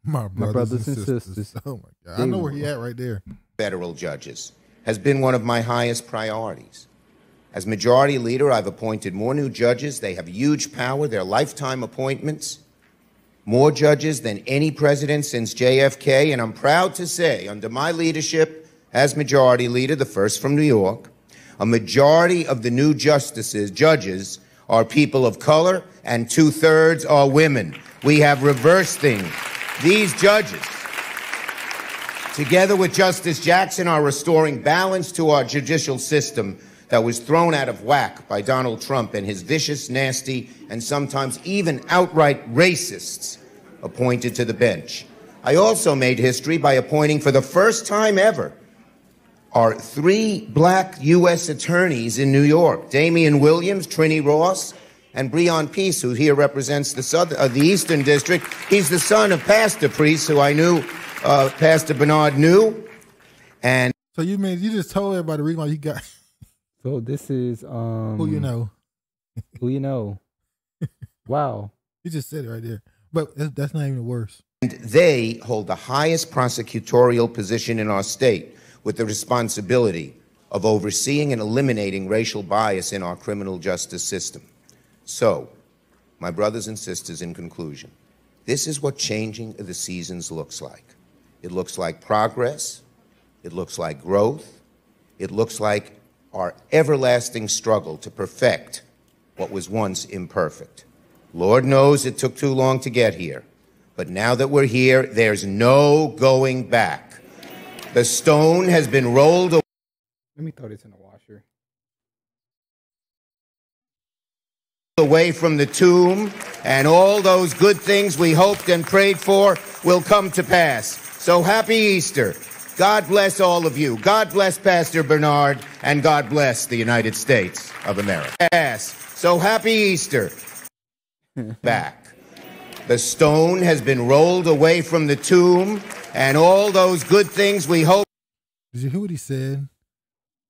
My brothers and sisters. Oh my God. I know where he at right there. Federal judges has been one of my highest priorities. As majority leader, I've appointed more new judges. They have huge power. They're lifetime appointments. More judges than any president since JFK. And I'm proud to say, under my leadership as majority leader, the first from New York, a majority of the new judges are people of color and 2/3 are women. We have reversed things. These judges, together with Justice Jackson, are restoring balance to our judicial system that was thrown out of whack by Donald Trump and his vicious, nasty, and sometimes even outright racists appointed to the bench. I also made history by appointing for the first time ever our 3 black U.S. attorneys in New York, Damian Williams, Trini Ross, and Breon Peace, who here represents the Eastern District. He's the son of Pastor Priest, who I knew, Pastor Bernard knew. And so you just told everybody the reason why you got. So this is who you know. Who you know. Wow. You just said it right there. But that's not even the worst. And they hold the highest prosecutorial position in our state, with the responsibility of overseeing and eliminating racial bias in our criminal justice system. So, my brothers and sisters, in conclusion, this is what changing the seasons looks like. It looks like progress. It looks like growth. It looks like our everlasting struggle to perfect what was once imperfect. Lord knows it took too long to get here, but now that we're here, there's no going back. The stone has been rolled away. Let me throw this in the washer. Away from the tomb, and all those good things we hoped and prayed for will come to pass. So happy Easter. God bless all of you. God bless Pastor Bernard, and God bless the United States of America. So happy Easter. Back. The stone has been rolled away from the tomb, and all those good things we hope. Did you hear what he said?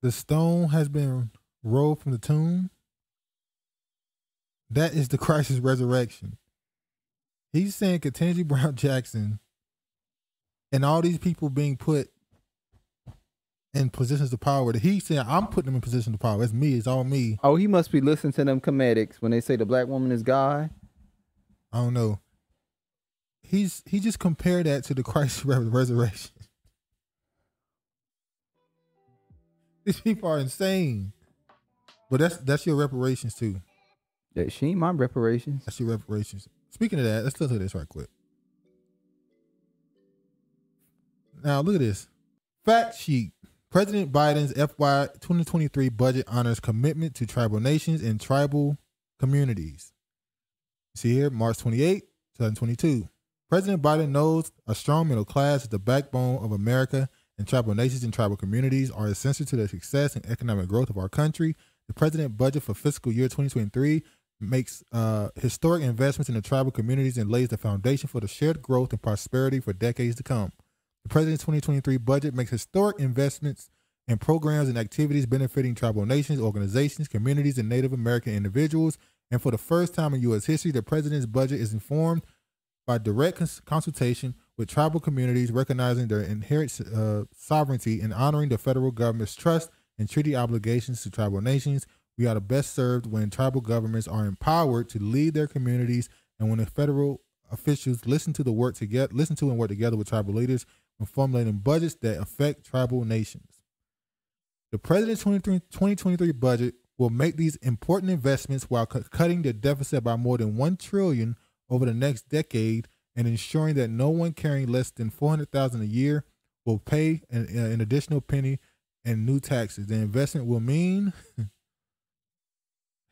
The stone has been rolled from the tomb. That is the Christ's resurrection. He's saying Ketanji Brown Jackson and all these people being put in positions of power. That he's saying, I'm putting them in positions of power. It's me. It's all me. Oh, he must be listening to them comedics when they say the black woman is God. I don't know. He just compared that to the Christ's resurrection. These people are insane. But that's your reparations too. That she ain't my reparations. That's your reparations. Speaking of that, let's listen to this right quick. Now look at this. Fact sheet. President Biden's FY 2023 budget honors commitment to tribal nations and tribal communities. See here, March 28, 2022. President Biden knows a strong middle class is the backbone of America, and tribal nations and tribal communities are essential to the success and economic growth of our country. The president budget for fiscal year 2023 makes historic investments in the tribal communities and lays the foundation for the shared growth and prosperity for decades to come. The president's 2023 budget makes historic investments in programs and activities benefiting tribal nations, organizations, communities, and Native American individuals. And for the first time in U.S. history, the president's budget is informed by direct consultation with tribal communities, recognizing their inherent sovereignty and honoring the federal government's trust and treaty obligations to tribal nations. We are the best served when tribal governments are empowered to lead their communities, and when the federal officials listen to and work together with tribal leaders when formulating budgets that affect tribal nations. The president's 2023 budget will make these important investments while cutting the deficit by more than $1 trillion over the next decade and ensuring that no one carrying less than $400,000 a year will pay an additional penny in new taxes. The investment will mean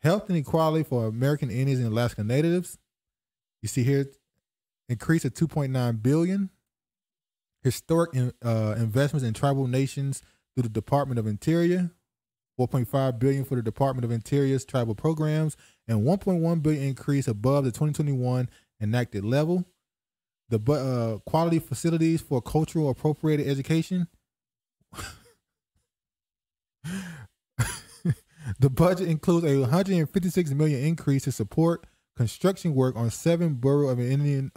health and equality for American Indians and Alaska Natives. You see here, increase of $2.9 billion. Historic investments in tribal nations through the Department of Interior. $4.5 billion for the Department of Interior's tribal programs, and $1.1 billion increase above the 2021 enacted level. The quality facilities for cultural appropriated education. The budget includes a $156 million increase to support construction work on 7 Bureau of Indian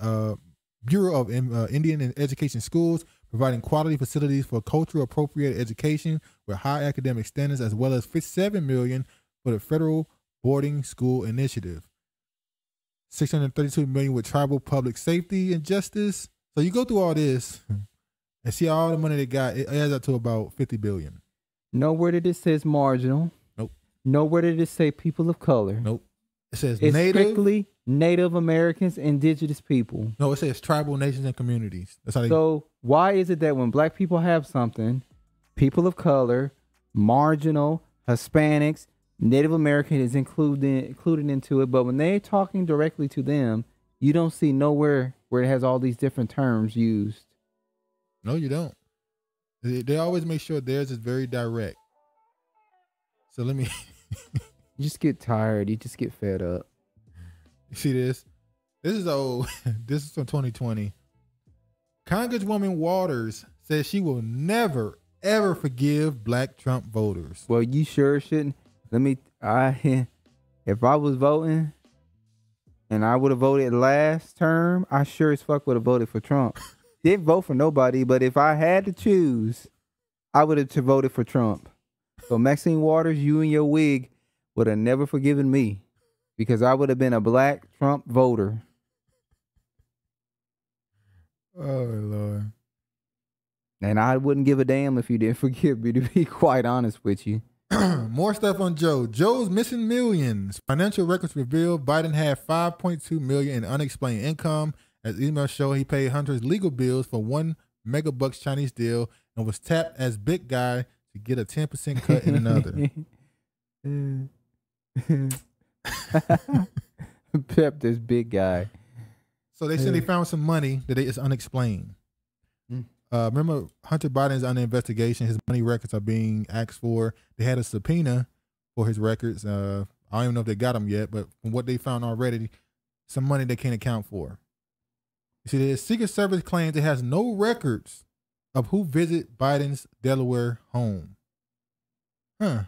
Education schools, providing quality facilities for cultural appropriated education with high academic standards, as well as $57 million for the federal boarding school initiative. $632 million with tribal public safety and justice. So you go through all this and see all the money they got. It adds up to about $50 billion. Nowhere did it says marginal. Nope. Nowhere did it say people of color. Nope. It says it's Native. strictly Native Americans, indigenous people. No, it says tribal nations and communities. That's how they. So why is it that when black people have something, people of color, marginal, Hispanics, Native American is included into it, but when they're talking directly to them, you don't see nowhere where it has all these different terms used. No, you don't. They always make sure theirs is very direct. So let me. You just get tired. You just get fed up. You see this? This is old. This is from 2020. Congresswoman Waters says she will never, ever forgive black Trump voters. Well, you sure shouldn't. If I was voting and I would have voted last term, I sure as fuck would have voted for Trump. Didn't vote for nobody, but if I had to choose, I would have voted for Trump. So Maxine Waters, you and your wig would have never forgiven me because I would have been a black Trump voter. Oh, Lord. And I wouldn't give a damn if you didn't forgive me, to be quite honest with you. More stuff on Joe. Joe's missing millions. Financial records reveal Biden had $5.2 million in unexplained income. As emails show, he paid Hunter's legal bills for $1 megabucks Chinese deal and was tapped as big guy to get a 10% cut in another. Pep, this big guy. So they said they found some money that is unexplained. Remember, Hunter Biden is under investigation. His money records are being asked for. They had a subpoena for his records. I don't even know if they got them yet, but from what they found already, some money they can't account for. You see, the Secret Service claims it has no records of who visited Biden's Delaware home. The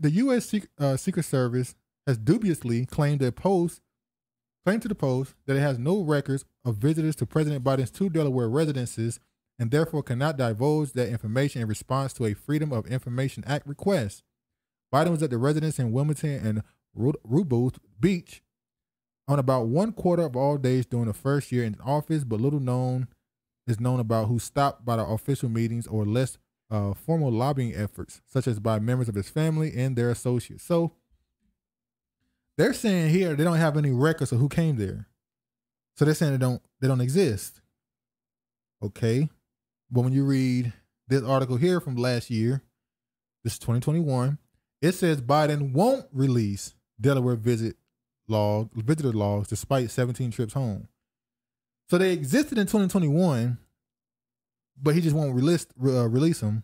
U.S. Secret Service has dubiously claimed to the Post that it has no records of visitors to President Biden's 2 Delaware residences and therefore cannot divulge that information in response to a Freedom of Information Act request. Biden was at the residence in Wilmington and Ruboth Beach on about 1/4 of all days during the first year in office, but little is known about who stopped by the official meetings or less formal lobbying efforts, such as by members of his family and their associates. So they're saying here they don't have any records of who came there. So they're saying they don't exist. Okay. But when you read this article here from last year, this is 2021, it says Biden won't release Delaware visitor logs despite 17 trips home. So they existed in 2021, but he just won't release them.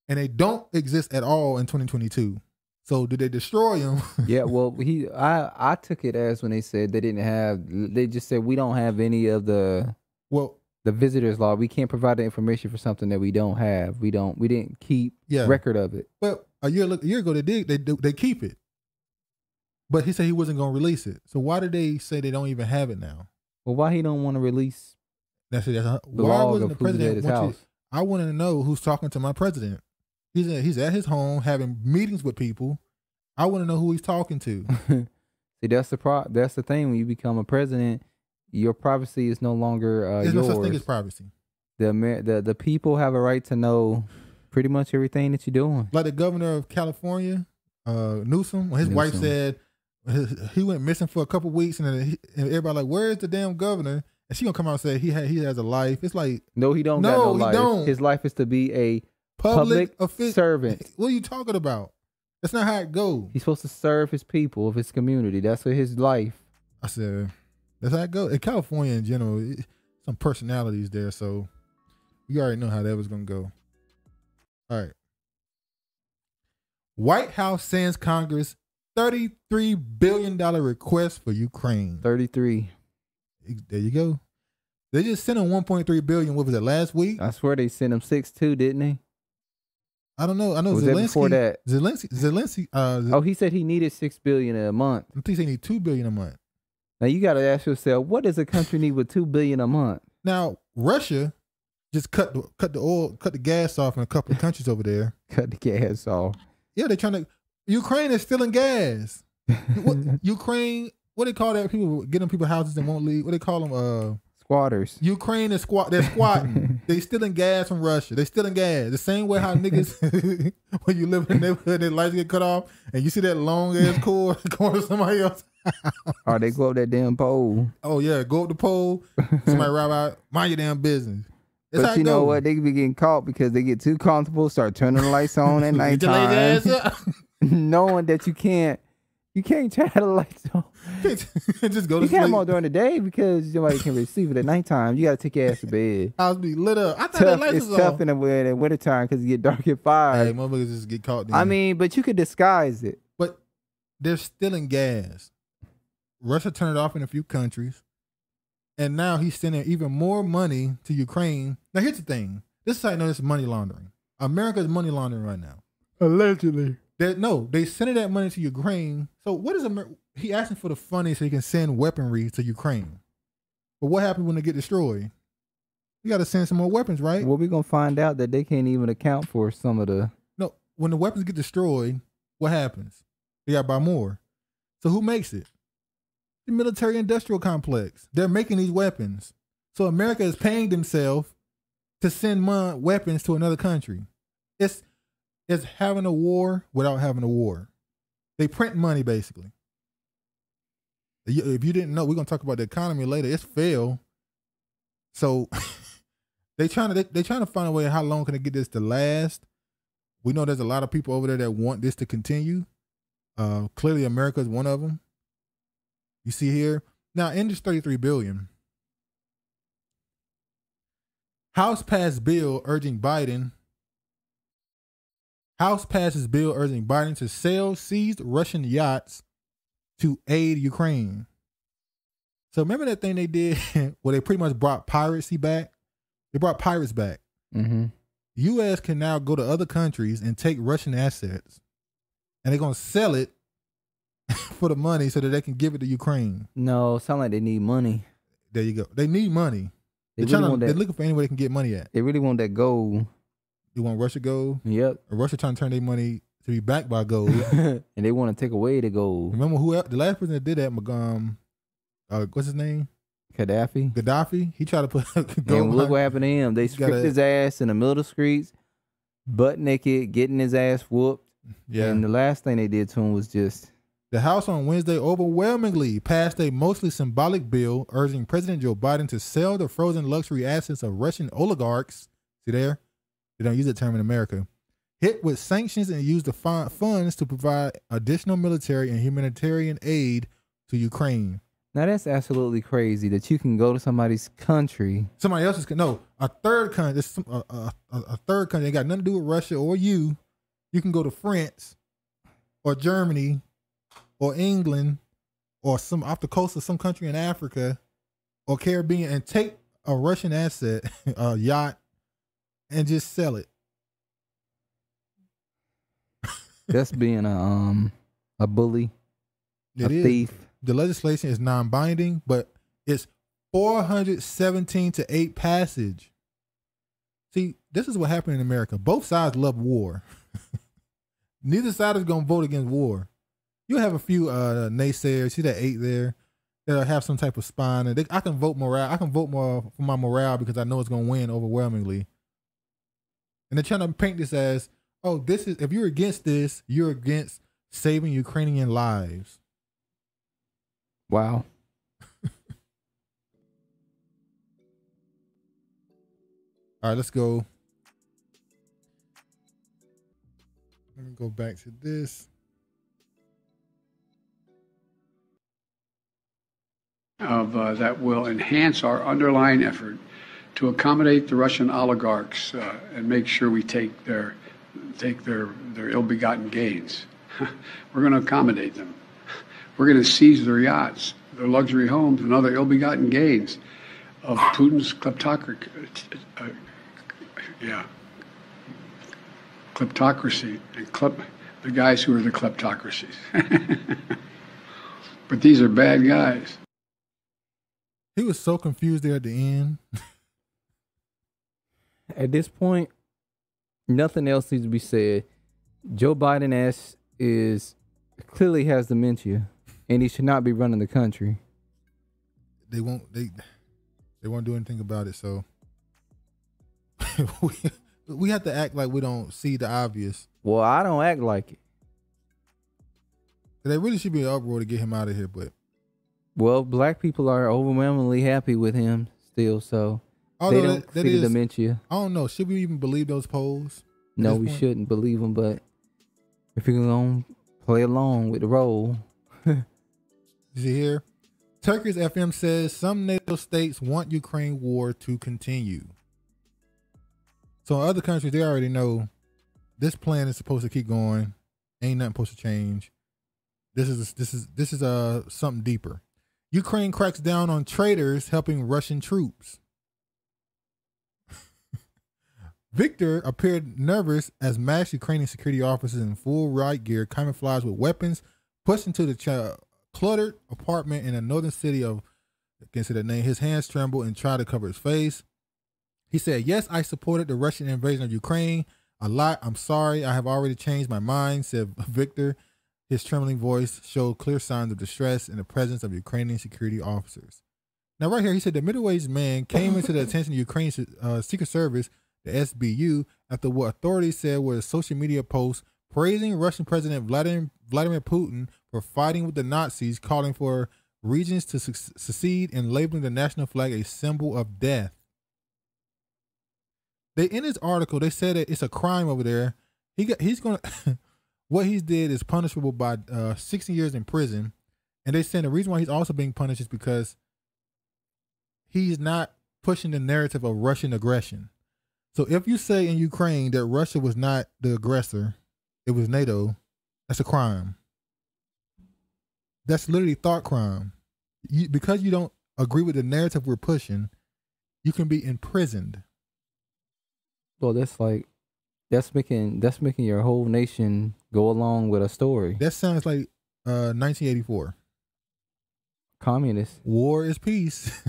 And they don't exist at all in 2022. So did they destroy him? Yeah, well, I took it as when they said they just said we don't have any of the visitors log. We can't provide the information for something that we don't have. We didn't keep record of it. But a year ago they keep it. But he said he wasn't going to release it. So why did they say they don't even have it now? Well, why he don't want to release? Why wasn't the president? I want to know who's talking to my president. He's at his home having meetings with people. I want to know who he's talking to. See, that's the thing. When you become a president, your privacy is no longer yours. There's no such thing as privacy. The people have a right to know pretty much everything that you're doing. Like the governor of California, Newsom, when his wife said he went missing for a couple weeks, and then everybody like, where's the damn governor? And she gonna come out and say he has a life. It's like, no, he don't. No, got no he life. don't. His life is to be a public servant. What are you talking about? That's not how it goes. He's supposed to serve his people of his community. That's what his life. I said, that's how it goes. In California in general, some personalities there, so you already know how that was gonna go. All right. White House sends Congress $33 billion request for Ukraine. 33. There you go. They just sent him $1.3 billion. What was it, last week? I swear they sent him 6.2, didn't they? I don't know. I know was Zelensky. That before that? Zelensky. Oh, he said he needed $6 billion a month. I think he need $2 billion a month. Now you got to ask yourself, what does a country need with $2 billion a month? Now Russia just cut the gas off in a couple of countries over there. Cut the gas off. Yeah, they're trying to. Ukraine is stealing gas. Ukraine, what they call that? People getting people houses and won't leave. What they call them? Squatters. Ukraine is they're squatting. They stealing gas from Russia. They stealing gas. The same way how niggas when you live in the neighborhood, their lights get cut off, and you see that long ass cord going to somebody else. Or they go up that damn pole. Oh yeah, go up the pole. Somebody ride out. Mind your damn business. That's but you know what? They can be getting caught because they get too comfortable, start turning the lights on at nighttime, knowing that you can't turn the lights on. Just go to sleep. You can't have them on during the day because somebody can receive it at nighttime. You got to take your ass to bed. House be lit up. I thought the lights was It's tough in the wintertime because you get dark at 5. Hey, motherfuckers just get caught. I mean, but you could disguise it. But they're stealing gas. Russia turned it off in a few countries. And now he's sending even more money to Ukraine. Now, here's the thing. This is how I know this is money laundering. America is money laundering right now. Allegedly. They sending that money to Ukraine. So what is he asking for the funding so he can send weaponry to Ukraine? But what happens when they get destroyed? You got to send some more weapons, right? Well, we're going to find out that they can't even account for some of the... No, when the weapons get destroyed, what happens? They got to buy more. So who makes it? The military-industrial complex. They're making these weapons. So America is paying themselves to send weapons to another country. It's having a war without having a war. They print money, basically. If you didn't know, we're going to talk about the economy later. It's failed. So they trying to find a way how long can they get this to last. We know there's a lot of people over there that want this to continue. Clearly, America is one of them. You see here. Now, in this $33 billion, House passes bill urging Biden to sell seized Russian yachts to aid Ukraine. So remember that thing they did where they pretty much brought piracy back? They brought pirates back. Mm-hmm. U.S. can now go to other countries and take Russian assets, and they're going to sell it for the money so that they can give it to Ukraine. No, sound like they need money. There you go. They need money. They're looking for any way they can get money at. They really want that gold. You want Russia gold? Yep. Or Russia trying to turn their money to be backed by gold. And they want to take away the gold. Remember the last person that did that, what's his name? Gaddafi. He tried to put gold. And look what happened to him. They stripped his ass in the middle of the streets, butt naked, getting his ass whooped. Yeah. And the last thing they did to him was just... The House on Wednesday overwhelmingly passed a mostly symbolic bill urging President Joe Biden to sell the frozen luxury assets of Russian oligarchs. See there? They don't use that term in America. Hit with sanctions and use the funds to provide additional military and humanitarian aid to Ukraine. Now that's absolutely crazy that you can go to somebody's country. Somebody else's a third country. A third country. It got nothing to do with Russia or you. You can go to France or Germany or England or some off the coast of some country in Africa or Caribbean and take a Russian asset, a yacht, and just sell it. That's being a bully, thief. The legislation is non-binding, but it's 417 to 8 passage. See, this is what happened in America. Both sides love war. Neither side is going to vote against war. You'll have a few naysayers. See that 8 there? That'll have some type of spine. And I can vote morale. I can vote more for my morale because I know it's going to win overwhelmingly. And they're trying to paint this as, oh, this is, if you're against this, you're against saving Ukrainian lives. Wow. All right, let's go. Let me go back to this. That will enhance our underlying effort to accommodate the Russian oligarchs and make sure we take their ill-begotten gains. We're going to accommodate them. We're going to seize their yachts, their luxury homes, and other ill-begotten gains of Putin's kleptocracy. Kleptocracy and the guys who are the kleptocracies. But these are bad guys. He was so confused there at the end. At this point, nothing else needs to be said. Joe Biden clearly has dementia, and he should not be running the country. They won't do anything about it. So we have to act like we don't see the obvious. Well, I don't act like it. There really should be an uproar to get him out of here, but. Well, black people are overwhelmingly happy with him still, so they don't see the dementia. I don't know. Should we even believe those polls? No, we shouldn't believe them, but if you're going to play along with the role. You see here? Turkish FM says some NATO states want Ukraine war to continue. So in other countries, they already know this plan is supposed to keep going. Ain't nothing supposed to change. This is something deeper. Ukraine cracks down on traitors helping Russian troops. Victor appeared nervous as masked Ukrainian security officers in full riot gear, camouflaged with weapons, pushed into the cluttered apartment in a northern city of, I can't say that name. His hands trembled and tried to cover his face. He said, "Yes, I supported the Russian invasion of Ukraine a lot. I'm sorry. I have already changed my mind," said Victor. His trembling voice showed clear signs of distress in the presence of Ukrainian security officers. Now, right here, he said the middle-aged man came into the attention of Ukraine's Secret Service, the SBU, after what authorities said were a social media post praising Russian President Vladimir Putin for fighting with the Nazis, calling for regions to secede, and labeling the national flag a symbol of death. In his article, they said that it's a crime over there. He's going to... What he did is punishable by 60 years in prison. And they said the reason why he's also being punished is because he's not pushing the narrative of Russian aggression. So if you say in Ukraine that Russia was not the aggressor, it was NATO, that's a crime. That's literally thought crime. Because you don't agree with the narrative we're pushing, you can be imprisoned. Well, that's making your whole nation go along with a story. That sounds like 1984. Communist. War is peace.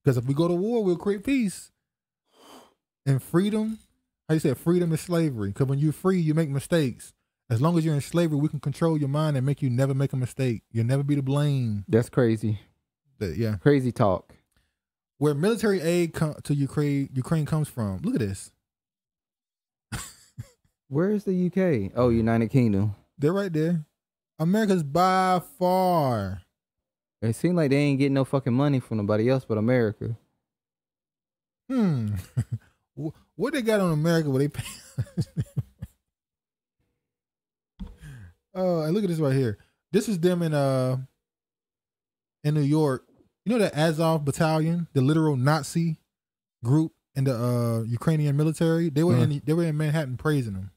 Because if we go to war, we'll create peace. And freedom, how you said, freedom is slavery. Because when you're free, you make mistakes. As long as you're in slavery, we can control your mind and make you never make a mistake. You'll never be to blame. That's crazy. Yeah. Crazy talk. Where military aid to Ukraine comes from. Look at this. Where is the UK? Oh, United Kingdom. They're right there. America's by far. It seems like they ain't getting no fucking money from nobody else but America. What they got on America where they pay? Oh, and look at this right here. This is them in New York. You know that Azov Battalion, the literal Nazi group in the Ukrainian military? They were in Manhattan praising them.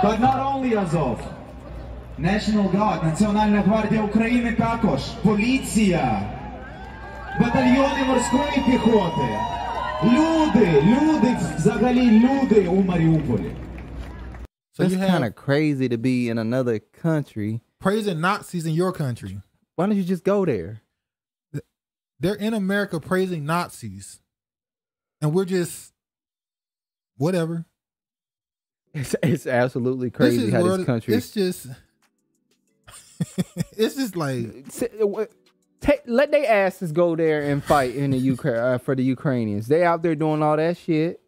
But not only Azov. National Guard, Національна гвардія України також, поліція, батальйони морської піхоти, люди, взагалі люди у Маріуполі. So it's kind of crazy to be in another country. Praising Nazis in your country. Why don't you just go there? They're in America praising Nazis. And we're just, whatever. It's absolutely crazy how this country. It's just, It's just like let their asses go there and fight in the Ukraine for the Ukrainians. They out there doing all that shit,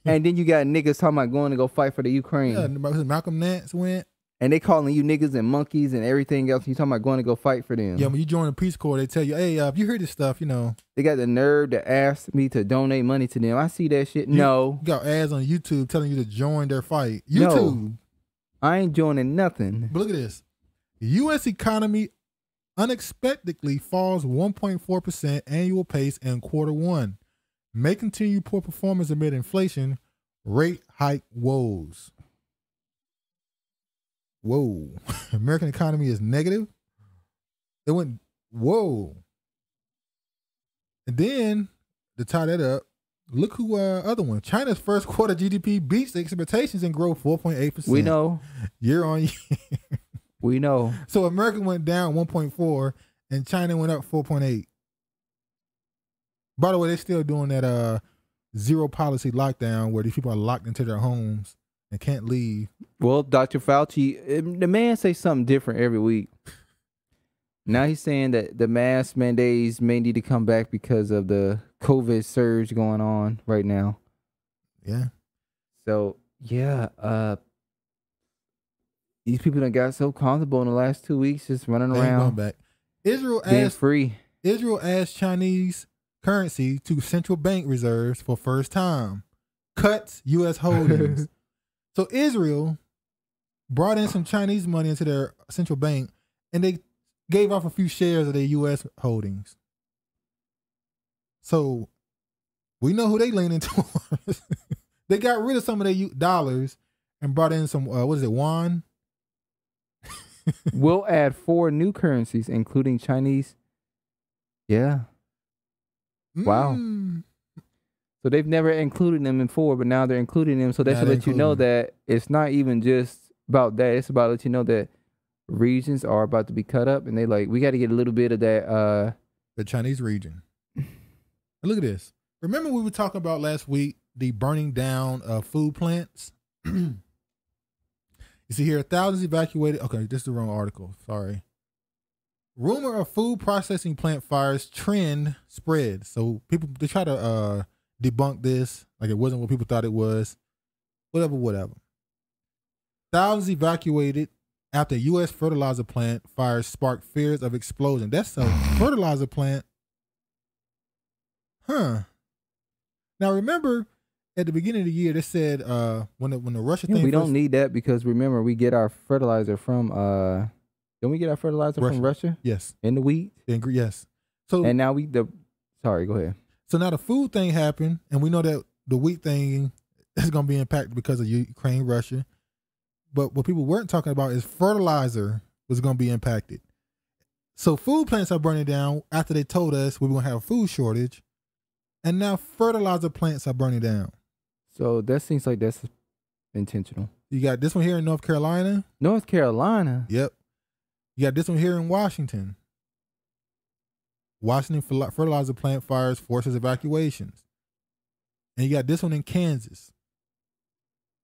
and then you got niggas talking about going to go fight for the Ukraine. Yeah, Malcolm Nance went. And they calling you niggas and monkeys and everything else. You talking about going to go fight for them. Yeah, when you join the Peace Corps, they tell you, hey, if you hear this stuff, you know. They got the nerve to ask me to donate money to them. I see that shit. No. You got ads on YouTube telling you to join their fight. YouTube. No, I ain't joining nothing. But look at this. The U.S. economy unexpectedly falls 1.4% annual pace in Q1. May continue poor performance amid inflation, rate hike woes. Whoa. American economy is negative. It went, whoa. And then, to tie that up, look who other one. China's first quarter GDP beats expectations and grew 4.8%. We know. Year on year. We know. So America went down 1.4 and China went up 4.8. By the way, they're still doing that zero policy lockdown where these people are locked into their homes and can't leave. Well, Dr. Fauci, the man say something different every week. Now he's saying that the mask mandates may need to come back because of the COVID surge going on right now. Yeah. So, yeah, these people that got so comfortable in the last 2 weeks just running around. Back. Israel asked Chinese currency to central bank reserves for first time. Cuts U.S. holdings. So Israel brought in some Chinese money into their central bank, and they gave off a few shares of their U.S. holdings. So we know who they leaning towards. They got rid of some of their dollars and brought in some, yuan? We'll add 4 new currencies, including Chinese. Yeah. Wow. So they've never included them before, but now they're including them. So that should let you know that it's not even just about that. It's about let you know that regions are about to be cut up, and they like, we got to get a little bit of that. The Chinese region. Look at this. Remember we were talking about last week the burning down of food plants? You see here, thousands evacuated. Okay, this is the wrong article. Sorry. Rumor of food processing plant fires trend spread. So people, they try to debunk this like it wasn't what people thought it was. Whatever. Thousands evacuated after U.S. fertilizer plant fires sparked fears of explosion. That's a fertilizer plant. Huh. Now remember, at the beginning of the year, they said when the Russia thing. We don't need that because remember we get our fertilizer from. Don't we get our fertilizer from Russia? Yes. In the wheat. Yes. So and now sorry, go ahead. So now the food thing happened, and we know that the wheat thing is going to be impacted because of Ukraine, Russia. But what people weren't talking about is fertilizer was going to be impacted. So food plants are burning down after they told us we were going to have a food shortage, and now fertilizer plants are burning down. So that seems like that's intentional. You got this one here in North Carolina. North Carolina? Yep. You got this one here in Washington. Washington fertilizer plant fires forces evacuations. And you got this one in Kansas.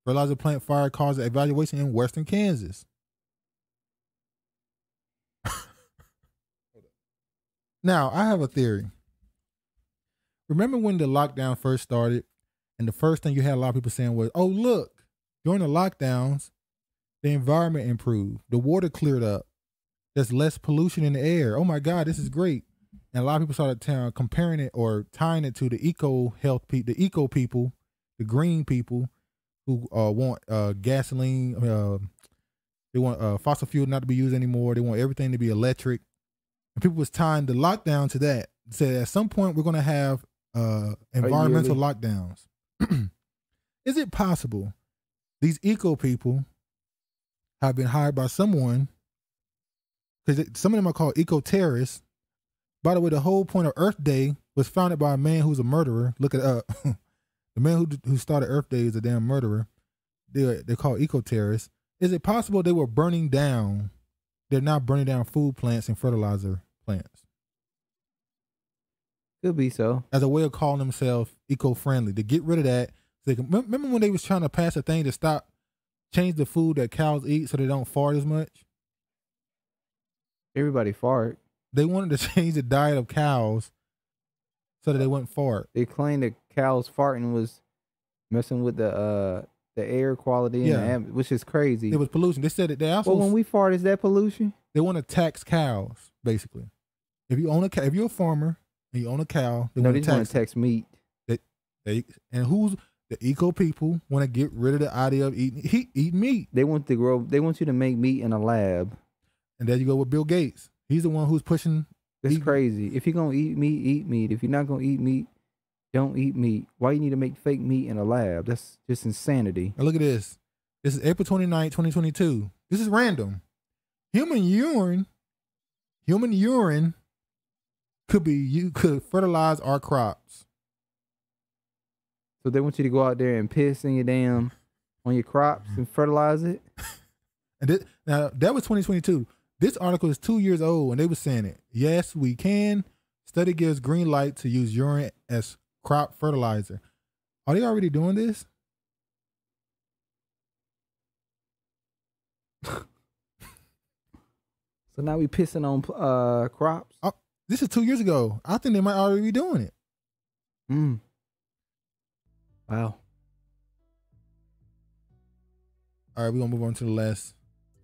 Fertilizer plant fire causes evacuation in western Kansas. Now, I have a theory. Remember when the lockdown first started, and the first thing you had a lot of people saying was, oh, look, during the lockdowns, the environment improved. The water cleared up. There's less pollution in the air. Oh, my God, this is great. And a lot of people started comparing it or tying it to the eco people, the green people who want gasoline. They want fossil fuel not to be used anymore. They want everything to be electric. And people was tying the lockdown to that. Said at some point we're going to have environmental lockdowns. Is it possible these eco people have been hired by someone? Because some of them are called eco terrorists. By the way, the whole point of Earth Day was founded by a man who's a murderer. Look it up. The man who started Earth Day is a damn murderer. They're called eco-terrorists. Is it possible they were burning down? They're now burning down food plants and fertilizer plants. Could be so. As a way of calling themselves eco-friendly. To get rid of that. So they can, remember when they was trying to pass a thing to change the food that cows eat so they don't fart as much? Everybody fart. They wanted to change the diet of cows so that they wouldn't fart. They claimed that cows farting was messing with the air quality, which is crazy. It was pollution. They said that they also. Well, when we fart, is that pollution? They want to tax cows, basically. If you own a if you're a farmer and you own a cow, they want to tax meat. And who's the eco people want to get rid of the idea of eating meat? They want to grow. They want you to make meat in a lab. And there you go with Bill Gates. He's the one who's pushing. That's crazy. If you're gonna eat meat, eat meat. If you're not gonna eat meat, don't eat meat. Why you need to make fake meat in a lab? That's just insanity. Now look at this. This is April 29, 2022. This is random. Human urine could fertilize our crops. So they want you to go out there and piss in your on your crops and fertilize it? And now that was 2022. This article is 2 years old, and they were saying it. Yes, we can. Study gives green light to use urine as crop fertilizer. Are they already doing this? So now we pissing on crops? Oh, this is 2 years ago. I think they might already be doing it. Wow. All right, we're going to move on to the last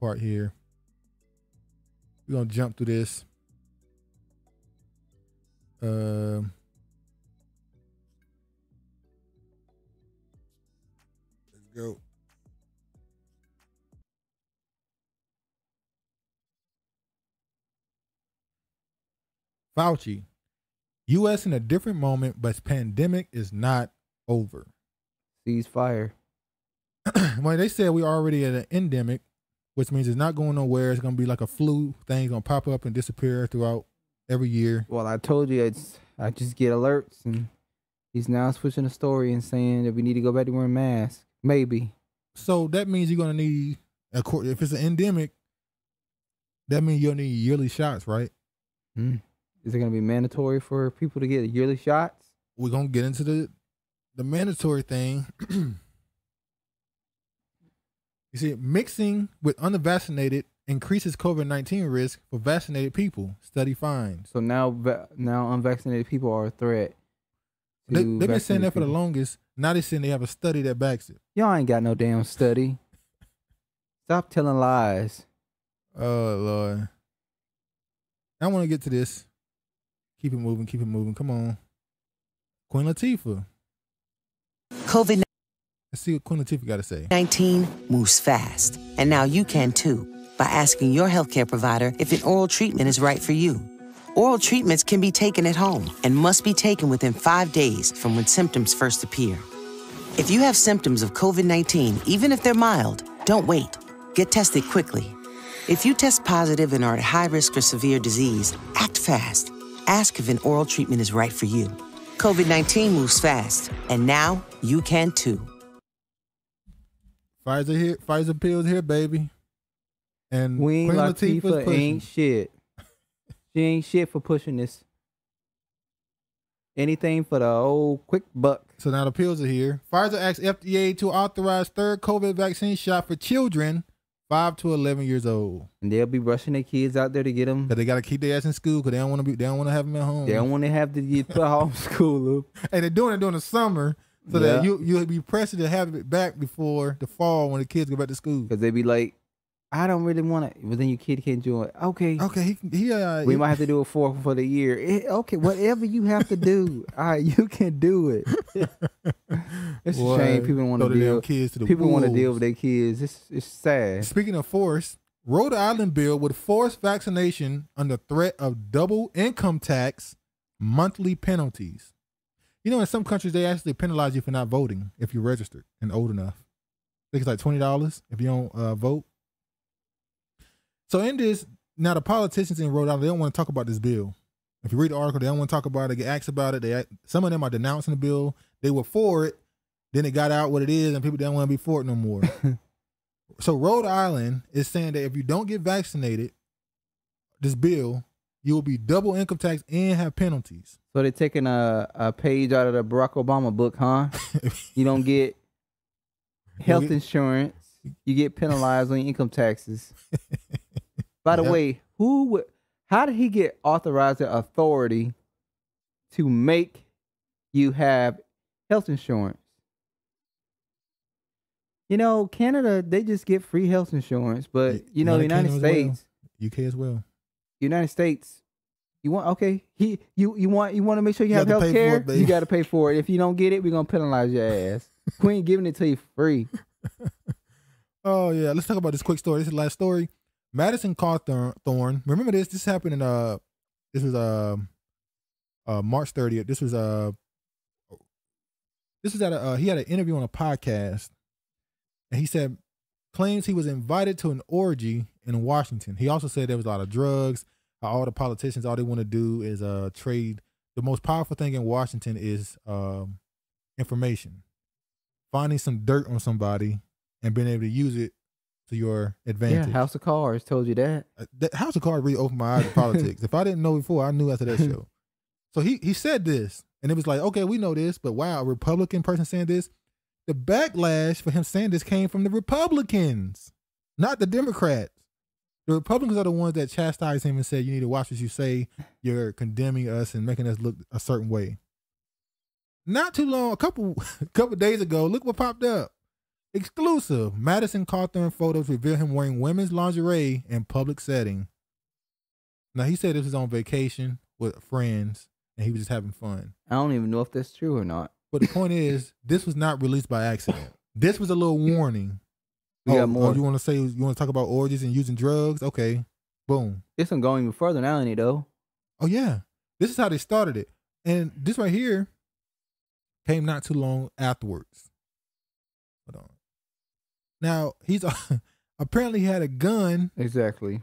part here. We're going to jump through this. Let's go. Fauci. U.S. in a different moment, but pandemic is not over. Ceasefire. Well, they said we're already at an endemic, which means it's not going nowhere. It's going to be like a flu thing, going to pop up and disappear throughout every year. Well, I told you I just get alerts, and he's now switching the story and saying that we need to go back to wearing masks. Maybe. So that means you're going to need, if it's an endemic, that means you'll need yearly shots, right? Is it going to be mandatory for people to get yearly shots? We're going to get into the mandatory thing. You see, mixing with unvaccinated increases COVID-19 risk for vaccinated people. Study finds. So now unvaccinated people are a threat. They've been saying that for the longest. Now they're saying they have a study that backs it. Y'all ain't got no damn study. Stop telling lies. Oh, Lord. I want to get to this. Keep it moving. Keep it moving. Come on. Queen Latifah. COVID-19. Let's see what Queen Latifah got to say. 19 moves fast. And now you can too, by asking your healthcare provider if an oral treatment is right for you. Oral treatments can be taken at home and must be taken within 5 days from when symptoms first appear. If you have symptoms of COVID-19, even if they're mild, don't wait. Get tested quickly. If you test positive and are at high risk for severe disease, act fast. Ask if an oral treatment is right for you. COVID-19 moves fast, and now you can too. Pfizer here, Pfizer pills here, baby. And Queen Latifah ain't shit. She ain't shit for pushing this. Anything for the old quick buck. So now the pills are here. Pfizer asks FDA to authorize third COVID vaccine shot for children 5 to 11 years old. And they'll be rushing their kids out there to get them. But they got to keep their ass in school because they don't want to have them at home. They don't want to have to get put homeschool. And they're doing it during the summer so that you'll be pressured to have it back before the fall when the kids go back to school. Because they be like, I don't really want it. But then your kid can't do it. Okay. We might have to do it for the year. Okay, whatever you have to do. All right, you can do it. It's a shame people want to deal. People want to deal with their kids. It's sad. Speaking of force, Rhode Island bill would force vaccination under threat of double income tax, monthly penalties. You know, in some countries they actually penalize you for not voting if you're registered and old enough. I think it's like $20 if you don't vote. So in this, now the politicians in Rhode Island, they don't want to talk about this bill. If you read the article, they don't want to talk about it. They get asked about it. Some of them are denouncing the bill. They were for it. Then it got out what it is, and people don't want to be for it no more. So Rhode Island is saying that if you don't get vaccinated, this bill, you will be double income tax and have penalties. So they're taking a page out of the Barack Obama book, huh? You don't get health insurance. You get penalized on your income taxes. By the way, How did he get authorized authority to make you have health insurance? You know, Canada, they just get free health insurance, but you know, United States, UK as well. United States, you want you want to make sure you have health care. You got to pay for it. If you don't get it, we're gonna penalize your ass. We ain't giving it to you free. Oh yeah, let's talk about this quick story. This is the last story. Madison Cawthorn. Remember this? This happened in this was March 30th. This was at he had an interview on a podcast, and he said claims he was invited to an orgy in Washington. He also said there was a lot of drugs. All the politicians, all they want to do is trade. The most powerful thing in Washington is information. Finding some dirt on somebody and being able to use it to your advantage. Yeah, House of Cards told you that. That House of Cards really opened my eyes to politics. If I didn't know before, I knew after that show. So he said this, and it was like, okay, we know this, but wow, a Republican person saying this. The backlash for him saying this came from the Republicans, not the Democrats. The Republicans are the ones that chastised him and said, you need to watch what you say. You're condemning us and making us look a certain way. Not too long, a couple days ago, look what popped up. Exclusive. Madison Cawthorn photos reveal him wearing women's lingerie in public setting. Now, he said this was on vacation with friends, and he was just having fun. I don't even know if that's true or not. But the point is, this was not released by accident. This was a little warning. We got more. You want to talk about orgies and using drugs? Okay. Boom. It's going even further now, ain't it, though? Oh, yeah. This is how they started it. And this right here came not too long afterwards. Hold on. Now, he's apparently he had a gun. Exactly.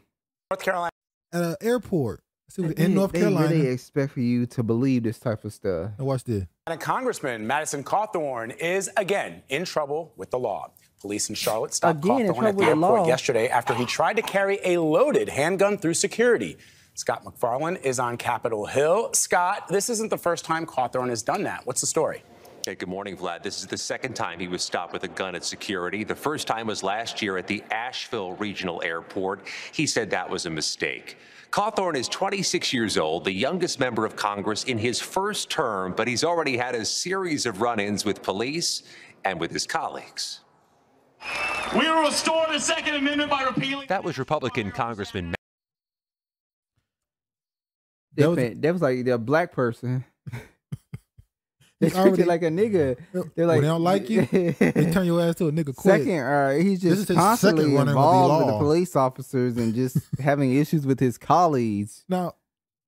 North Carolina. At an airport. In North Carolina. They really expect for you to believe this type of stuff. Now watch this. Congressman Madison Cawthorn is again in trouble with the law. Police in Charlotte stopped Cawthorn at the airport yesterday after he tried to carry a loaded handgun through security. Scott McFarland is on Capitol Hill. Scott, this isn't the first time Cawthorn has done that. What's the story? Hey, good morning, Vlad. This is the second time he was stopped with a gun at security. The first time was last year at the Asheville Regional Airport. He said that was a mistake. Cawthorn is 26 years old, the youngest member of Congress in his first term, but he's already had a series of run-ins with police and with his colleagues. We will restore the Second Amendment by repealing. That was Republican Congressman. That was like the black person. They treat you like a nigga. They're like, when they don't like you, they turn your ass to a nigga quick. Second, he's just constantly involved with the police officers and just having issues with his colleagues. Now,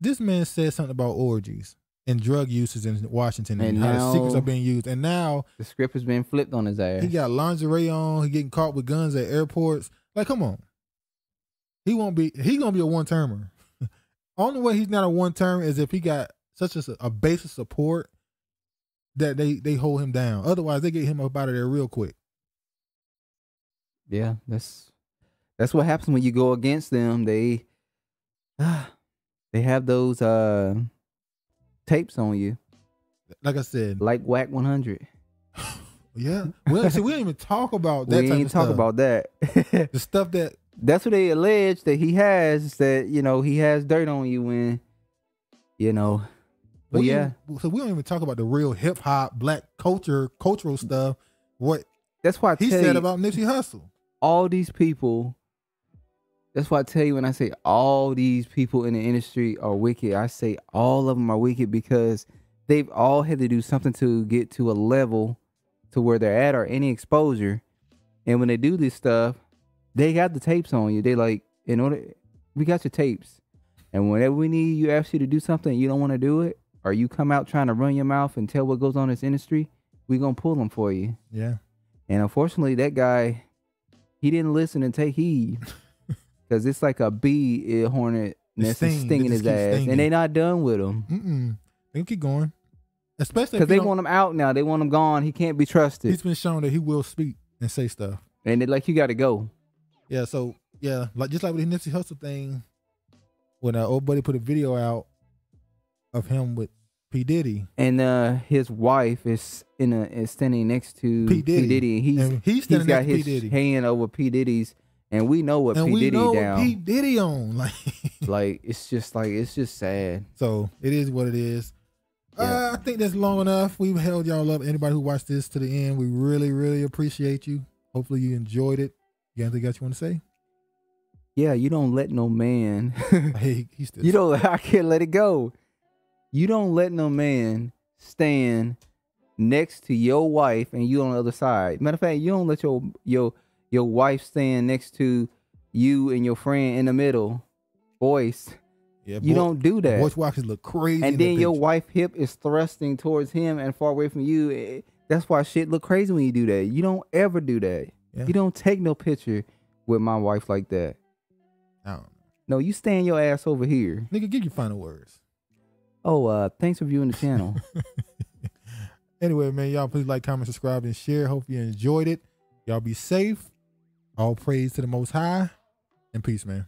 this man said something about orgies and drug uses in Washington and how the secrets are being used. And now the script has been flipped on his ass. He got lingerie on. He getting caught with guns at airports. Like, come on. He's gonna be a one-termer. Only way he's not a one-term is if he got such a base of support that they hold him down. Otherwise, they get him up out of there real quick. Yeah, that's what happens when you go against them. They have those tapes on you. Like I said, like Whack 100. Yeah. Well, see, we didn't even talk about that. We ain't talk about that. The stuff that's what they allege that he has. That he has dirt on you when But so we don't even talk about the real hip hop, black cultural stuff. That's why he said about Nipsey Hussle. All these people. That's why I tell you when I say all these people in the industry are wicked. I say all of them are wicked because they've all had to do something to get to a level to where they're at or any exposure. And when they do this stuff, they got the tapes on you. They like, we got your tapes. And whenever we need you, ask you to do something, and you don't want to do it, or you come out trying to run your mouth and tell what goes on in this industry, we gonna pull them for you. Yeah. And unfortunately, that guy, he didn't listen and take heed. Because it's like a bee hornet nest stinging his ass. And they not done with him. They can keep going. Especially because they want him out now. They want him gone. He can't be trusted. He's been shown that he will speak and say stuff. And you got to go. Yeah, so, just like with the Nipsey Hussle thing, when old buddy put a video out of him with P. Diddy. And his wife is standing next to P. Diddy. And he's got his hand over P. Diddy's And we know what P. Diddy down. What P. Diddy on. Like it's just sad. So it is what it is. I think that's long enough. We've held y'all up. Anybody who watched this to the end, we really, really appreciate you. Hopefully you enjoyed it. You got anything else you want to say? Yeah, you don't let no man. Hey, I can't let it go. You don't let no man stand next to your wife and you on the other side. Matter of fact, you don't let your wife stand next to you and your friend in the middle. Boys. Yeah, you don't do that. Voice watches look crazy. And then your wife hip is thrusting towards him and far away from you. That's why shit look crazy when you do that. You don't ever do that. Yeah. You don't take no picture with my wife like that. I don't know. No, you stand your ass over here. Nigga, give your final words. Oh, thanks for viewing the channel. Anyway, man, y'all please like, comment, subscribe, and share. Hope you enjoyed it. Y'all be safe. All praise to the Most High. And peace, man.